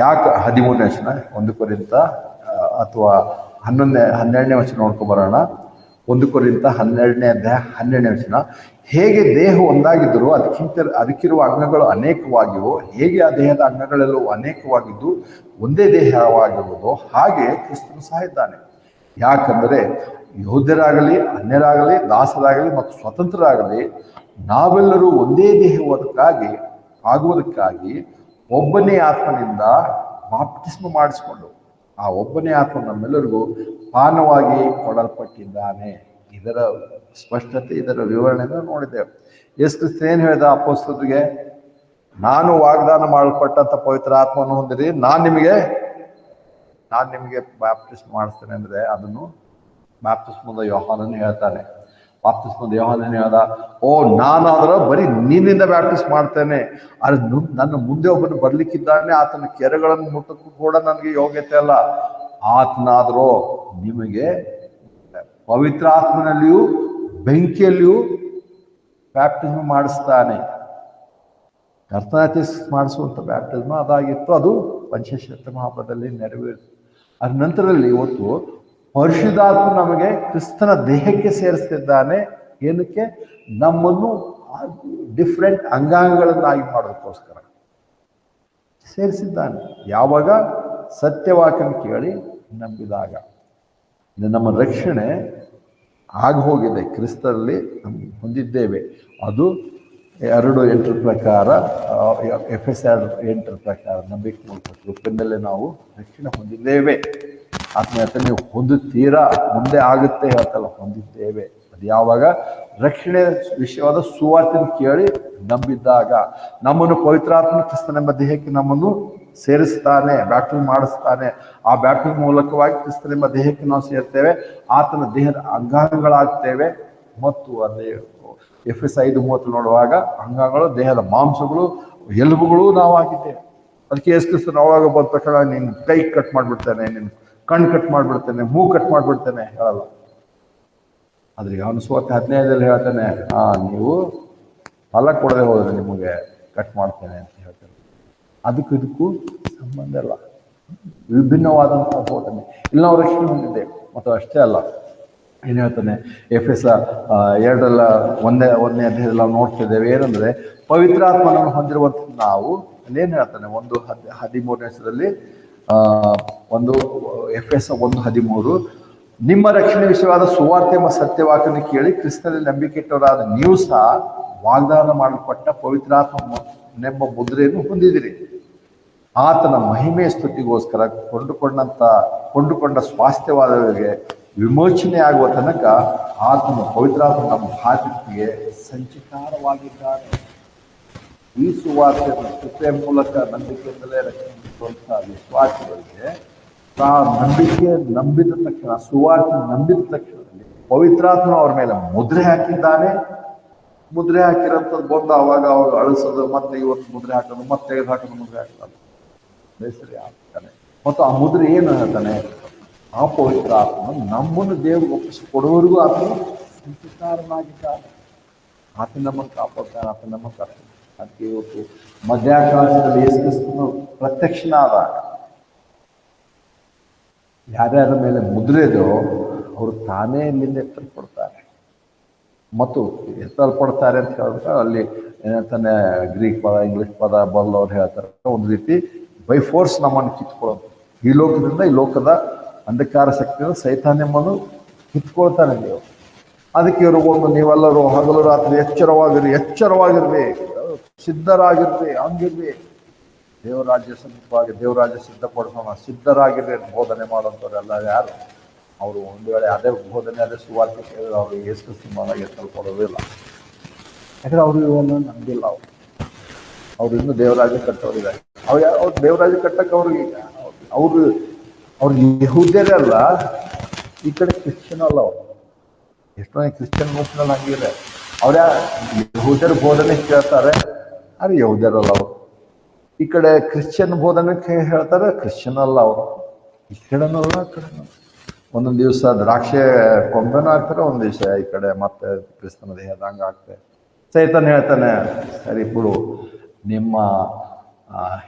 ಯಾಕೆ 13ನೇ ವಚನ, 1 ಕೊರಿಂಥ ಅಥವಾ 12ನೇ ವಚನ ನೋಡ್ಕೊಬರೋಣ. 1 ಕೊರಿಂಥ 12ನೇ ಅಧ್ಯಾಯ 12ನೇ ವಚನ, ಹೇಗೆ ದೇಹ ಒಂದಾಗಿದ್ದರೂ ಅದಕ್ಕಿರುವ ಅಂಗಗಳು ಅನೇಕವಾಗಿವೋ, ಹೇಗೆ ಆ ದೇಹದ ಅಂಗಗಳೆಲ್ಲವೂ ಅನೇಕವಾಗಿದ್ದು ಒಂದೇ ದೇಹವಾಗಿರುವುದೋ ಹಾಗೆ ಕ್ರಿಸ್ತನು ಸಹ ಇದ್ದಾನೆ. ಯಾಕಂದರೆ ಯಹೂದ್ಯರಾಗಲಿ ಅನ್ಯರಾಗಲಿ ದಾಸರಾಗಲಿ ಮತ್ತು ಸ್ವತಂತ್ರರಾಗಲಿ ನಾವೆಲ್ಲರೂ ಒಂದೇ ಆಗುವುದಕ್ಕಾಗಿ ಒಬ್ಬನೇ ಆತ್ಮನಿಂದ ಬಾಪ್ತಿಸ್ಮ ಮಾಡಿಸಿಕೊಂಡು ಆ ಒಬ್ಬನೇ ಆತ್ಮ ನಮ್ಮೆಲ್ಲರಿಗೂ ಪಾನವಾಗಿ ಕೊಡಲ್ಪಟ್ಟಿದ್ದಾನೆ. ಇದರ ಸ್ಪಷ್ಟತೆ, ಇದರ ವಿವರಣೆಯನ್ನು ನೋಡಿದ್ದೇವೆ. ಯೇಸು ಕ್ರಿಸ್ತ ಏನು ಹೇಳಿದ ಅಪೊಸ್ತಲರಿಗೆ? ನಾನು ವಾಗ್ದಾನ ಮಾಡಲ್ಪಟ್ಟಂತ ಪವಿತ್ರ ಆತ್ಮವನ್ನು ಹೊಂದಿರಿ, ನಾನು ನಿಮಗೆ ಬಾಪ್ತಿಸ್ಮ ಮಾಡಿಸ್ತೇನೆ ಅಂದರೆ ಅದನ್ನು ಬಾಪ್ತಿಸ್ಮದ ಯೋಹಾನನು ಹೇಳ್ತಾನೆ. ಬಾಪ್ತಿಸ್ಮದ ಯೋಹಾನನು ಹೇಳ್ದ, ನಾನಾದ್ರೆ ಬರೀ ನೀನಿಂದ ಬ್ಯಾಪ್ಟಿಸ್ ಮಾಡ್ತೇನೆ, ಅದು ನನ್ನ ಮುಂದೆ ಒಬ್ಬನು ಬರ್ಲಿಕ್ಕಿದ್ದಾನೆ, ಆತನ ಕೆರೆಗಳನ್ನು ಮುಟ್ಟಕ್ಕೂ ಕೂಡ ನನಗೆ ಯೋಗ್ಯತೆ ಅಲ್ಲ. ಆತನಾದರೂ ನಿಮಗೆ ಪವಿತ್ರ ಆತ್ಮನಲ್ಲಿಯೂ ಬೆಂಕಿಯಲ್ಲಿಯೂ ಬ್ಯಾಪ್ಟಿಸ್ಮ ಮಾಡಿಸ್ತಾನೆ. ಕರ್ತನಾತಿ ಮಾಡಿಸುವಂಥ ಬ್ಯಾಪ್ಟಿಸ್ಮ ಅದಾಗಿತ್ತು. ಅದು ಪಂಚಶಕ್ತಿ ಮಹಾಪದಲ್ಲಿ ನೆರವೇರಿತು. ಅದ ನಂತರದಲ್ಲಿ ಇವತ್ತು ಪರಿಶುದ್ಧಾತ್ಮ ನಮಗೆ ಕ್ರಿಸ್ತನ ದೇಹಕ್ಕೆ ಸೇರಿಸ್ತಿದ್ದಾನೆ. ಏನಕ್ಕೆ? ನಮ್ಮನ್ನು ಡಿಫ್ರೆಂಟ್ ಅಂಗಾಂಗಗಳನ್ನಾಗಿ ಮಾಡೋದಕ್ಕೋಸ್ಕರ ಸೇರಿಸಿದ್ದಾನೆ. ಯಾವಾಗ? ಸತ್ಯವಾಕ್ಯನ ಕೇಳಿ ನಂಬಿದಾಗ. ನಮ್ಮ ರಕ್ಷಣೆ ಆಗಿ ಹೋಗಿದೆ, ಕ್ರಿಸ್ತರಲ್ಲಿ ಹೊಂದಿದ್ದೇವೆ. ಅದು 2:8 ಪ್ರಕಾರ, ಎಫೆಸ 2:8 ಪ್ರಕಾರ ನಂಬಿಕೆ ಮೂಲಕ ಕೃಪೆಯಿಂದಲೇ ನಾವು ರಕ್ಷಣೆ ಹೊಂದಿದ್ದೇವೆ. ಆತ್ಮೀಯತೆ ನೀವು ಹೊಂದುತ್ತೀರಾ, ಮುಂದೆ ಆಗುತ್ತೆ ಹೇಳ್ತಲ್ಲ, ಹೊಂದಿದ್ದೇವೆ. ಅದು ಯಾವಾಗ? ರಕ್ಷಣೆ ವಿಷಯವಾದ ಸುವಾರ್ತೆಯನ್ನು ಕೇಳಿ ನಂಬಿದ್ದಾಗ, ನಮ್ಮನ್ನು ಪವಿತ್ರಾತ್ಮ ಕ್ರಿಸ್ತನೆಂಬ ದೇಹಕ್ಕೆ ನಮ್ಮನ್ನು ಸೇರಿಸ್ತಾನೆ, ಬ್ಯಾಪ್ಟಿಸಮ್ ಮಾಡಿಸ್ತಾನೆ. ಆ ಬ್ಯಾಪ್ಟಿಸಮ್ ಮೂಲಕವಾಗಿ ಕ್ರಿಸ್ತನೆಂಬ ದೇಹಕ್ಕೆ ನಾವು ಸೇರ್ತೇವೆ, ಆತನ ದೇಹದ ಅಂಗಾಂಗಗಳಾಗ್ತೇವೆ. ಮತ್ತು ಅದೇ ಎಫೆಸ 5:30 ನೋಡುವಾಗ ಅಂಗಾಂಗಗಳು, ದೇಹದ ಮಾಂಸಗಳು, ಎಲುಬುಗಳು ನಾವು ಆಗಿದ್ದೇವೆ. ಅದಕ್ಕೆ ಯೇಸು ಕ್ರಿಸ್ತನು ಅವಾಗ ಬಂದ ತಕ್ಷಣ ನಿನ್ನ ಕೈ ಕಟ್ ಮಾಡಿಬಿಡ್ತೇನೆ, ನಿನ್ನ ಕಣ್ಣು ಕಟ್ ಮಾಡಿಬಿಡ್ತೇನೆ, ಮೂಗು ಕಟ್ ಮಾಡಿಬಿಡ್ತೇನೆ ಹೇಳಲ್ಲ. ಆದ್ರೆ ಅವನು ಸುವಾರ್ತೆ 15 ಹೇಳ್ತಾನೆ, ನೀವು ಫಲ ಕೊಡದೆ ಹೋದ್ರೆ ನಿಮಗೆ ಕಟ್ ಮಾಡ್ತೇನೆ ಅಂತ ಹೇಳ್ತಾನೆ. ಇದಕ್ಕೂ ಸಂಬಂಧ ಇಲ್ಲ, ವಿಭಿನ್ನವಾದಂತಹ ಬೋಧನೆ. ಇಲ್ಲಿ ನಾವು ರಕ್ಷಣೆ ಹೊಂದಿದ್ದೇವೆ. ಮತ್ತು ಅಷ್ಟೇ ಅಲ್ಲ, ಏನು ಹೇಳ್ತಾನೆ ಎಫೆಸ 2:1 ಅಧ್ಯಾಯದಲ್ಲಿ ನಾವು ನೋಡ್ತಿದ್ದೇವೆ. ಏನಂದ್ರೆ ಪವಿತ್ರಾತ್ಮನನ್ನು ಹೊಂದಿರುವಂತ ನಾವು ಅಲ್ಲೇನು ಹೇಳ್ತಾನೆ 1:13 ಒಂದು ಎಫೆಸ 1:13 ನಿಮ್ಮ ರಕ್ಷಣೆ ವಿಷಯವಾದ ಸುವಾರ್ತೆ ಎಂಬ ಸತ್ಯವಾಕ್ಯವನ್ನು ಕೇಳಿ ಕ್ರಿಸ್ತನಲ್ಲಿ ನಂಬಿಕೆ ಇಟ್ಟವರಾದ ನೀವು ಸಹ ವಾಗ್ದಾನ ಮಾಡಲ್ಪಟ್ಟ ಪವಿತ್ರಾತ್ಮನೆಂಬ ಮುದ್ರೆಯನ್ನು ಹೊಂದಿದಿರಿ. ಆತನ ಮಹಿಮೆಯ ಸ್ತುತಿಗೋಸ್ಕರ ಕೊಂಡುಕೊಂಡ ಸ್ವಾಸ್ಥ್ಯವಾದವರಿಗೆ ವಿಮೋಚನೆ ಆಗುವ ತನಕ ಆತನ ಪವಿತ್ರಾತ್ಮ ನಮ್ಮ ಭಾರತಕ್ಕೆ ಸಂಚಿಕಾರವಾಗಿದ್ದಾರೆ. ಈ ಸುವಾರ್ತೆಯನ್ನು ಕೃಪೆಯ ಮೂಲಕ ನಂಬಿಕೆಯಿಂದಲೇ ರಕ್ಷಿಸುವಂತಹ ವಿಶ್ವಾಸಿಗಳಿಗೆ ನಂಬಿಕೆ ನಂಬಿದ ತಕ್ಷಣ, ಸುವಾರ್ತೆ ನಂಬಿದ ತಕ್ಷಣದಲ್ಲಿ ಪವಿತ್ರಾತ್ಮ ಅವ್ರ ಮೇಲೆ ಮುದ್ರೆ ಹಾಕಿದ್ದಾನೆ. ಮುದ್ರೆ ಹಾಕಿರೋಂಥದ್ದು ಬಂದು ಅವಾಗ ಅವ್ರು ಅಳಿಸೋದು, ಮತ್ತೆ ಇವತ್ತು ಮುದ್ರೆ ಹಾಕೋದು, ಮತ್ತೆ ತೆಗೆದು ಹಾಕೋದು, ಮುದ್ರೆ ಹಾಕೋದು ಬೇಸರಿ ಆಗ್ತಾನೆ. ಮತ್ತು ಆ ಮುದ್ರೆ ಏನು ಹೇಳ್ತಾನೆ, ಆ ಪವಿತ್ರ ಆತ್ಮ ನಮ್ಮನ್ನು ದೇವರು ಒಪ್ಪಿಸಿಕೊಡುವವರೆಗೂ ಆತನು ಸಂಚಿಕಾರನಾಗಿದ್ದಾನೆ. ಆತ ನಮ್ಮನ್ನು ಕಾಪಾಡ್ತಾನೆ, ಆತ ನಮ್ಮನ್ನು ಕಾಪಾಡ್ತಾನೆ. ಅದಕ್ಕೆ ಇವತ್ತು ಮಧ್ಯಾಕಾಶದಲ್ಲಿ ಯೇಸು ಕ್ರಿಸ್ತನು ಪ್ರತ್ಯಕ್ಷನಾದಾಗ ಯಾರ್ಯಾರ ಮೇಲೆ ಮುದ್ರೆದೋ ಅವರು ತಾನೇ ಇಲ್ಲಿಂದ ಎತ್ತಲ್ಪಡ್ತಾರೆ. ಮತ್ತು ಎತ್ತಲ್ಪಡ್ತಾರೆ ಅಂತ ಹೇಳಿದ್ರೆ ಅಲ್ಲಿ ಏನಂತಾನೆ ಗ್ರೀಕ್ ಪದ, ಇಂಗ್ಲಿಷ್ ಪದ ಬಲ್ಲವ್ರು ಹೇಳ್ತಾರೆ, ಒಂದು ರೀತಿ ಬೈ ಫೋರ್ಸ್ ನಮ್ಮನ್ನು ಕಿತ್ಕೊಳ್ಳೋದು. ಈ ಲೋಕದಿಂದ, ಈ ಲೋಕದ ಅಂಧಕಾರ ಶಕ್ತಿಯನ್ನು ಸೈತಾನ್ಯವನ್ನು ಕಿತ್ಕೊಳ್ತಾನೆ ದೇವರು. ಅದಕ್ಕೆ ಇವರು ನೀವೆಲ್ಲರೂ ಹಗಲು ರಾತ್ರಿ ಎಚ್ಚರವಾಗಿರ್ರಿ, ಸಿದ್ಧರಾಗಿರ್ರಿ, ಹಂಗಿರ್ರಿ, ದೇವರಾಜ್ಯ ಸಮೀಪವಾಗಿ, ದೇವರಾಜ್ಯ ಸಿದ್ಧಪಡಿಸೋಣ, ಸಿದ್ಧರಾಗಿರ್ರಿ ಬೋಧನೆ ಮಾಡೋಂಥವ್ರೆಲ್ಲ ಯಾರು? ಅವರು ಒಂದು ವೇಳೆ ಅದೇ ಬೋಧನೆ, ಅದೇ ಸುವಾರ್ತೆ ಕೇಳಿದ್ರೆ ಅವರು ಯೇಸು ಕ್ರಿಸ್ತನಾಗಿ ಎತ್ತಲ್ಪಡೋದಿಲ್ಲ. ಯಾಕಂದ್ರೆ ಅವರು ಇವನ್ನು ನಂಬಿಲ್ಲ. ಅವ್ರು ಇನ್ನೂ ದೇವರಾಜ್ಯ ಕಟ್ಟೋರಿದ್ದಾರೆ. ಅವ್ರು ದೇವರಾಜ್ಯ ಕಟ್ಟಕ್ಕೆ ಅವ್ರು ಯಹೂದ್ಯರೇ ಅಲ್ಲ, ಈ ಕಡೆ ಕ್ರಿಶ್ಚಿಯನ್ ಅಲ್ಲ. ಅವರು ಎಷ್ಟೋ ಕ್ರಿಶ್ಚಿಯನ್ ಮುಸ್ಲಿಮ್ ಹಂಗಿದೆ. ಅವ್ರ ಯಹೂದ್ಯರ ಬೋಧನೆ ಕೇಳ್ತಾರೆ, ಅರೆ ಯಹೂದ್ಯರಲ್ಲ ಅವರು. ಈ ಕಡೆ ಕ್ರಿಶ್ಚಿಯನ್ ಬೋಧನೆ ಹೇಳ್ತಾರೆ, ಕ್ರಿಶ್ಚಿಯನ್ ಅಲ್ಲ ಅವರು. ಈ ಕಡೆನಲ್ಲ, ಆ ಕಡೆನಲ್ಲ. ಒಂದೊಂದು ದಿವಸ ದ್ರಾಕ್ಷೆ ಕೊಂಬೆನೂ ಹಾಕ್ತಾರೆ, ಒಂದು ದಿವಸ ಈ ಕಡೆ ಮತ್ತೆ ಕ್ರಿಸ್ತನ ದೇಹದ ಹಂಗ ಆಗ್ತದೆ. ಸೈತಾನ್ ಹೇಳ್ತಾನೆ, ಸರಿ ಬಿಡು, ನಿಮ್ಮ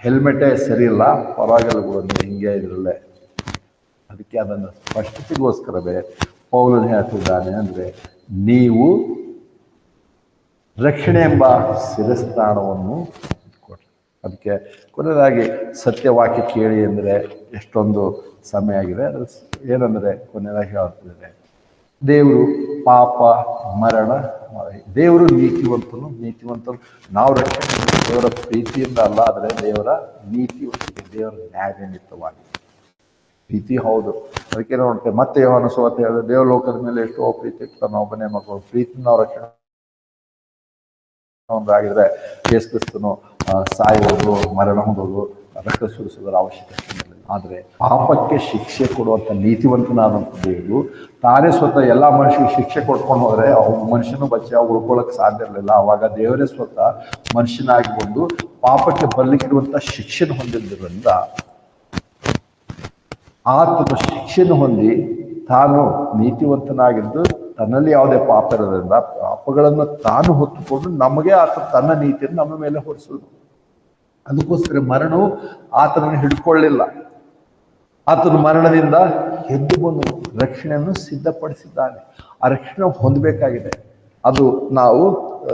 ಹೆಲ್ಮೆಟೇ ಸರಿ ಇಲ್ಲ, ಪರವಾಗಿಲ್ಲ ಬಿಡು, ನೀವು ಹಿಂಗೆ ಇದ್ರಲ್ಲೇ. ಅದಕ್ಕೆ ಅದನ್ನು ಸ್ಪಷ್ಟತೆಗೋಸ್ಕರವೇ ಪೌಲನು ಹೇಳ್ತಿದ್ದಾನೆ, ಅಂದರೆ ನೀವು ರಕ್ಷಣೆ ಎಂಬ ಶಿರಸ್ಥಾನವನ್ನು ಕೊಡ್ರಿ. ಅದಕ್ಕೆ ಕೊನೆಯದಾಗಿ ಸತ್ಯವಾಕ್ಯ ಕೇಳಿ ಅಂದರೆ ಎಷ್ಟೊಂದು ಸಮಯ ಆಗಿದೆ. ಅದು ಏನಂದರೆ ಕೊನೆಯದಾಗಿ ಹೇಳ್ತಿದ್ದಾರೆ, ದೇವರು ಪಾಪ ಮರಣ, ದೇವರು ನೀತಿವಂತರು. ನಾವು ರಕ್ಷಣೆ ದೇವರ ಪ್ರೀತಿಯಿಂದ ಅಲ್ಲ, ಆದರೆ ದೇವರ ನೀತಿವಂತಿಕೆ, ದೇವರ ನ್ಯಾಯನಿಮಿತ್ತವಾಗಿ. ಪ್ರೀತಿ ಹೌದು, ಅದಕ್ಕೆ ನೋಡ್ತೇವೆ. ಮತ್ತೆ ಯೋಹಾನ ಸುವಾರ್ತೆ ಹೇಳಿದ್ರೆ ದೇವ ಲೋಕದ ಮೇಲೆ ಎಷ್ಟೋ ಪ್ರೀತಿ ಇರ್ತಾರೆ, ನಾವು ಒಬ್ಬನೇ ಮಕ್ಕಳು, ಪ್ರೀತಿ ನಾವು ರಕ್ಷಣೆ ಒಂದಾಗಿದ್ರೆ ಯೇಸು ಕ್ರಿಸ್ತನು ಸಾಯುವುದು, ಮರಣ ಹೊಂದೋದು, ರಕ್ತ ಸುರಿಸೋದರ ಅವಶ್ಯಕತೆ ಇಲ್ಲ. ಆದರೆ ಪಾಪಕ್ಕೆ ಶಿಕ್ಷೆ ಕೊಡುವಂಥ ನೀತಿವಂತನಾದಂಥ ದೇವರು ತಾನೇ ಸ್ವತಃ ಎಲ್ಲ ಮನುಷ್ಯರಿಗೆ ಶಿಕ್ಷೆ ಕೊಟ್ಕೊಂಡು ಹೋದರೆ ಮನುಷ್ಯನು ಉಳ್ಕೊಳ್ಳೋಕೆ ಸಾಧ್ಯ ಇರಲಿಲ್ಲ. ಆವಾಗ ದೇವರೇ ಸ್ವತಃ ಮನುಷ್ಯನಾಗಿ ಬಂದು ಪಾಪಕ್ಕೆ ಬರ್ಲಿಕ್ಕಿರುವಂಥ ಶಿಕ್ಷೆನ ಹೊಂದಿದ್ದರಿಂದ ಆತನ ಶಿಕ್ಷೆಯನ್ನು ಹೊಂದಿ ತಾನು ನೀತಿವಂತನಾಗಿದ್ದು ತನ್ನಲ್ಲಿ ಯಾವುದೇ ಪಾಪ ಇರೋದ್ರಿಂದ ಪಾಪಗಳನ್ನು ತಾನು ಹೊತ್ತುಕೊಂಡು ನಮಗೆ ಆತ ತನ್ನ ನೀತಿಯನ್ನು ನಮ್ಮ ಮೇಲೆ ಹೊರಿಸುವುದು. ಅದಕ್ಕೋಸ್ಕರ ಮರಣವು ಆತನನ್ನು ಹಿಡ್ಕೊಳ್ಳಿಲ್ಲ. ಆತನ ಮರಣದಿಂದ ಎದ್ದು ಬಂದು ರಕ್ಷಣೆಯನ್ನು ಸಿದ್ಧಪಡಿಸಿದ್ದಾನೆ. ಆ ರಕ್ಷಣೆ ಹೊಂದಬೇಕಾಗಿದೆ. ಅದು ನಾವು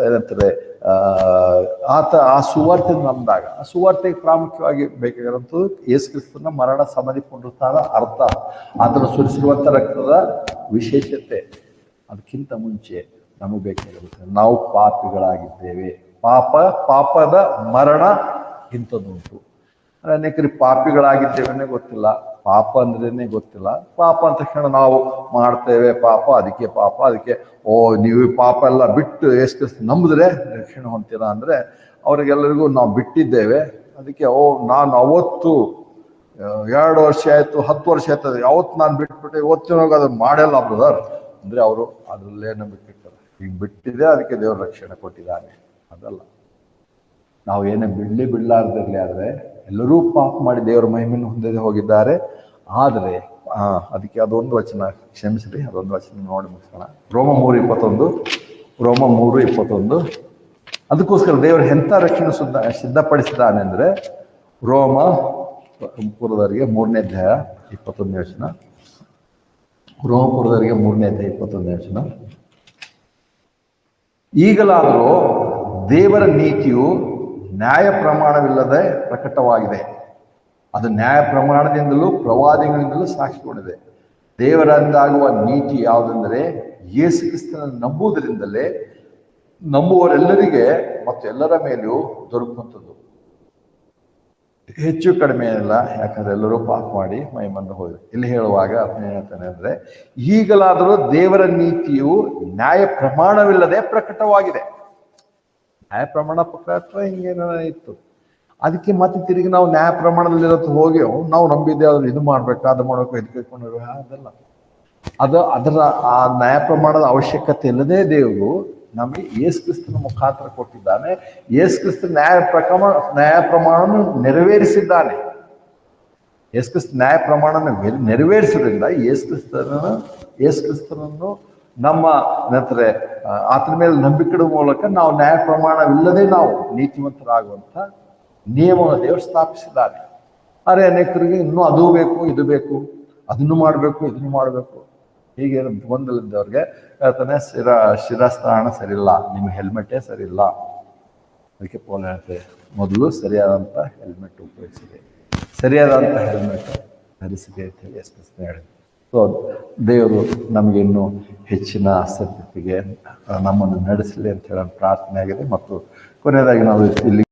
ಏನಂತಾರೆ, ಆ ಸುವಾರ್ತೆ ನಮ್ದಾಗ, ಆ ಸುವಾರ್ತೆಗೆ ಪ್ರಾಮುಖ್ಯವಾಗಿ ಬೇಕಾಗಿರೋಂಥದ್ದು ಯೇಸು ಕ್ರಿಸ್ತನ ಮರಣ, ಸಮಾಧಿ, ಪುನರುತ್ಥಾನ, ಅರ್ಥ, ಆತನ ಸುರಿಸಿರುವಂಥ ರಕ್ತದ ವಿಶೇಷತೆ. ಅದಕ್ಕಿಂತ ಮುಂಚೆ ನಮಗೆ ಬೇಕಾಗಿರುತ್ತೆ, ನಾವು ಪಾಪಿಗಳಾಗಿದ್ದೇವೆ. ಪಾಪದ ಮರಣ ಇಂಥದ್ದುಂಟು. ಅನೇಕರಿಗೆ ಪಾಪಿಗಳಾಗಿದ್ದೇವೆ ಗೊತ್ತಿಲ್ಲ, ಪಾಪ ಅಂದ್ರೇನೆ ಗೊತ್ತಿಲ್ಲ. ಪಾಪ ಅಂತ ತಕ್ಷಣ ನಾವು ಮಾಡ್ತೇವೆ ಪಾಪ, ಅದಕ್ಕೆ ನೀವು ಪಾಪ ಎಲ್ಲ ಬಿಟ್ಟು ಯೇಸು ಕ್ರಿಸ್ತ ನಂಬಿದ್ರೆ ರಕ್ಷಣೆ ಹೊಂದ್ತೀರಾ ಅಂದರೆ ಅವ್ರಿಗೆಲ್ಲರಿಗೂ ನಾವು ಬಿಟ್ಟಿದ್ದೇವೆ, ಅದಕ್ಕೆ ನಾನು ಅವತ್ತು 2 ವರ್ಷ ಆಯ್ತು 10 ವರ್ಷ ಆಯ್ತದೆ ಯಾವತ್ತು ನಾನು ಬಿಟ್ಬಿಟ್ಟೆ ಇವತ್ತಿನೋಗ ಅದನ್ನ ಮಾಡಲ್ಲ ಬ್ರದರ್ ಅಂದ್ರೆ ಅವರು ಅದರಲ್ಲೇ ನಂಬಿಕೆ ಇರ್ತಾರೆ. ಈಗ ಬಿಟ್ಟಿದೆ ಅದಕ್ಕೆ ದೇವ್ರ ರಕ್ಷಣೆ ಕೊಟ್ಟಿದ್ದಾನೆ ಅದಲ್ಲ. ನಾವು ಏನೇ ಬಿಡ್ಲಾರ್ದಿರ್ಲಿ ಆದ್ರೆ ಎಲ್ಲರೂ ಪಾಪ ಮಾಡಿ ದೇವರ ಮಹಿಮೆಯನ್ನು ಹೊಂದದೆ ಹೋಗಿದ್ದಾರೆ. ಆದರೆ ಅದಕ್ಕೆ ಅದೊಂದು ವಚನ ಕ್ಷಮಿಸ್ರಿ, ಅದೊಂದು ವಚನ ನೋಡಿ ಮುಗಿಸೋಣ. ರೋಮ 3:21 ಅದಕ್ಕೋಸ್ಕರ ದೇವರು ಎಂಥ ರಕ್ಷಣೆ ಸಿದ್ಧಪಡಿಸಿದ್ದಾನೆ ಅಂದ್ರೆ ರೋಮ ಪೂರ್ವದವರಿಗೆ 3ನೇ ಅಧ್ಯಾಯ 21ನೇ ವಚನ. ರೋಮಪುರದವರಿಗೆ 3ನೇ ಅಧ್ಯಾಯ 21ನೇ ವಚನ. ಈಗಲಾದರೂ ದೇವರ ನೀತಿಯು ನ್ಯಾಯ ಪ್ರಮಾಣವಿಲ್ಲದೆ ಪ್ರಕಟವಾಗಿದೆ. ಅದು ನ್ಯಾಯ ಪ್ರಮಾಣದಿಂದಲೂ ಪ್ರವಾದಿಗಳಿಂದಲೂ ಸಾಕ್ಷಿಗೊಂಡಿದೆ. ದೇವರಿಂದಾಗುವ ನೀತಿ ಯಾವುದೆಂದರೆ ಯೇಸು ಕ್ರಿಸ್ತನನ್ನು ನಂಬುವುದರಿಂದಲೇ ನಂಬುವವರೆಲ್ಲರಿಗೆ ಮತ್ತು ಎಲ್ಲರ ಮೇಲೆಯೂ ದೊರಕುವಂಥದ್ದು. ಹೆಚ್ಚು ಕಡಿಮೆ ಇಲ್ಲ, ಯಾಕಂದ್ರೆ ಎಲ್ಲರೂ ಪಾಪ ಮಾಡಿ ಮೈಮಂದು ಹೋಗಿ. ಇಲ್ಲಿ ಹೇಳುವಾಗ ಅದನ್ನ ಹೇಳ್ತಾನೆ ಅಂದ್ರೆ ಈಗಲಾದರೂ ದೇವರ ನೀತಿಯು ನ್ಯಾಯ ಪ್ರಮಾಣವಿಲ್ಲದೆ ಪ್ರಕಟವಾಗಿದೆ. ನ್ಯಾಯ ಪ್ರಮಾಣ ಪ್ರಕಟ ಹಿಂಗೇನ ಇತ್ತು, ಅದಕ್ಕೆ ಮತ್ತೆ ತಿರುಗಿ ನಾವು ನ್ಯಾಯ ಪ್ರಮಾಣದಲ್ಲಿರತ್ತು ಹೋಗಿ ನಾವು ನಂಬಿದ್ದೆ ಆದ್ರೆ ಇದು ಮಾಡ್ಬೇಕು ಅದು ಮಾಡ್ಬೇಕು ಇದು ಕೈಕೊಂಡು ಅದೆಲ್ಲ ಅದರ ಆ ನ್ಯಾಯ ಪ್ರಮಾಣದ ಅವಶ್ಯಕತೆ ಇಲ್ಲದೆ ದೇವರು ನಮಗೆ ಯೇಸು ಕ್ರಿಸ್ತನ ಮುಖಾಂತರ ಕೊಟ್ಟಿದ್ದಾನೆ. ಯೇಸು ಕ್ರಿಸ್ತ ನ್ಯಾಯ ಪ್ರಮಾಣವನ್ನು ನೆರವೇರಿಸಿದ್ದಾನೆ. ಯೇಸು ಕ್ರಿಸ್ತ ನ್ಯಾಯ ಪ್ರಮಾಣ ನೆರವೇರಿಸೋದ್ರಿಂದ ಯೇಸು ಕ್ರಿಸ್ತನನ್ನು ನಮ್ಮ ನಂತರ ಆತನ ಮೇಲೆ ನಂಬಿಕೆ ಮೂಲಕ ನಾವು ನ್ಯಾಯ ಪ್ರಮಾಣವಿಲ್ಲದೆ ನಾವು ನೀತಿವಂತರಾಗುವಂತ ನಿಯಮವನ್ನು ದೇವರು ಸ್ಥಾಪಿಸಿದ್ದಾನೆ. ಆದರೆ ಅನೇಕರಿಗೆ ಇನ್ನೂ ಅದು ಬೇಕು ಇದು ಬೇಕು, ಅದನ್ನು ಮಾಡಬೇಕು ಇದನ್ನು ಮಾಡಬೇಕು, ಹೀಗೆ ಗೊಂದಲದವ್ರಿಗೆ ಹೇಳ್ತಾನೆ ಶಿರಸ್ಥಾನ ಸರಿಯಿಲ್ಲ, ನಿಮ್ಮ ಹೆಲ್ಮೆಟೇ ಸರಿಯಿಲ್ಲ. ಅದಕ್ಕೆ ಪೋಲ್ ಹೇಳ್ತೇವೆ ಮೊದಲು ಸರಿಯಾದಂಥ ಹೆಲ್ಮೆಟ್ ಉಪಯೋಗಿಸಿದೆ, ಸರಿಯಾದಂಥ ಹೆಲ್ಮೆಟ್ ಧರಿಸಿದೆ ಅಂತ ಹೇಳಿ ಹೇಳಿದೆ. ಸೊ ದೇವರು ನಮಗೆ ಇನ್ನೂ ಹೆಚ್ಚಿನ ಸತ್ಯತೆಗೆ ನಮ್ಮನ್ನು ನಡೆಸಲಿ ಅಂತ ಹೇಳೋ ಪ್ರಾರ್ಥನೆ ಆಗಿದೆ. ಮತ್ತು ಕೊನೆಯದಾಗಿ ನಾವು ಇಲ್ಲಿ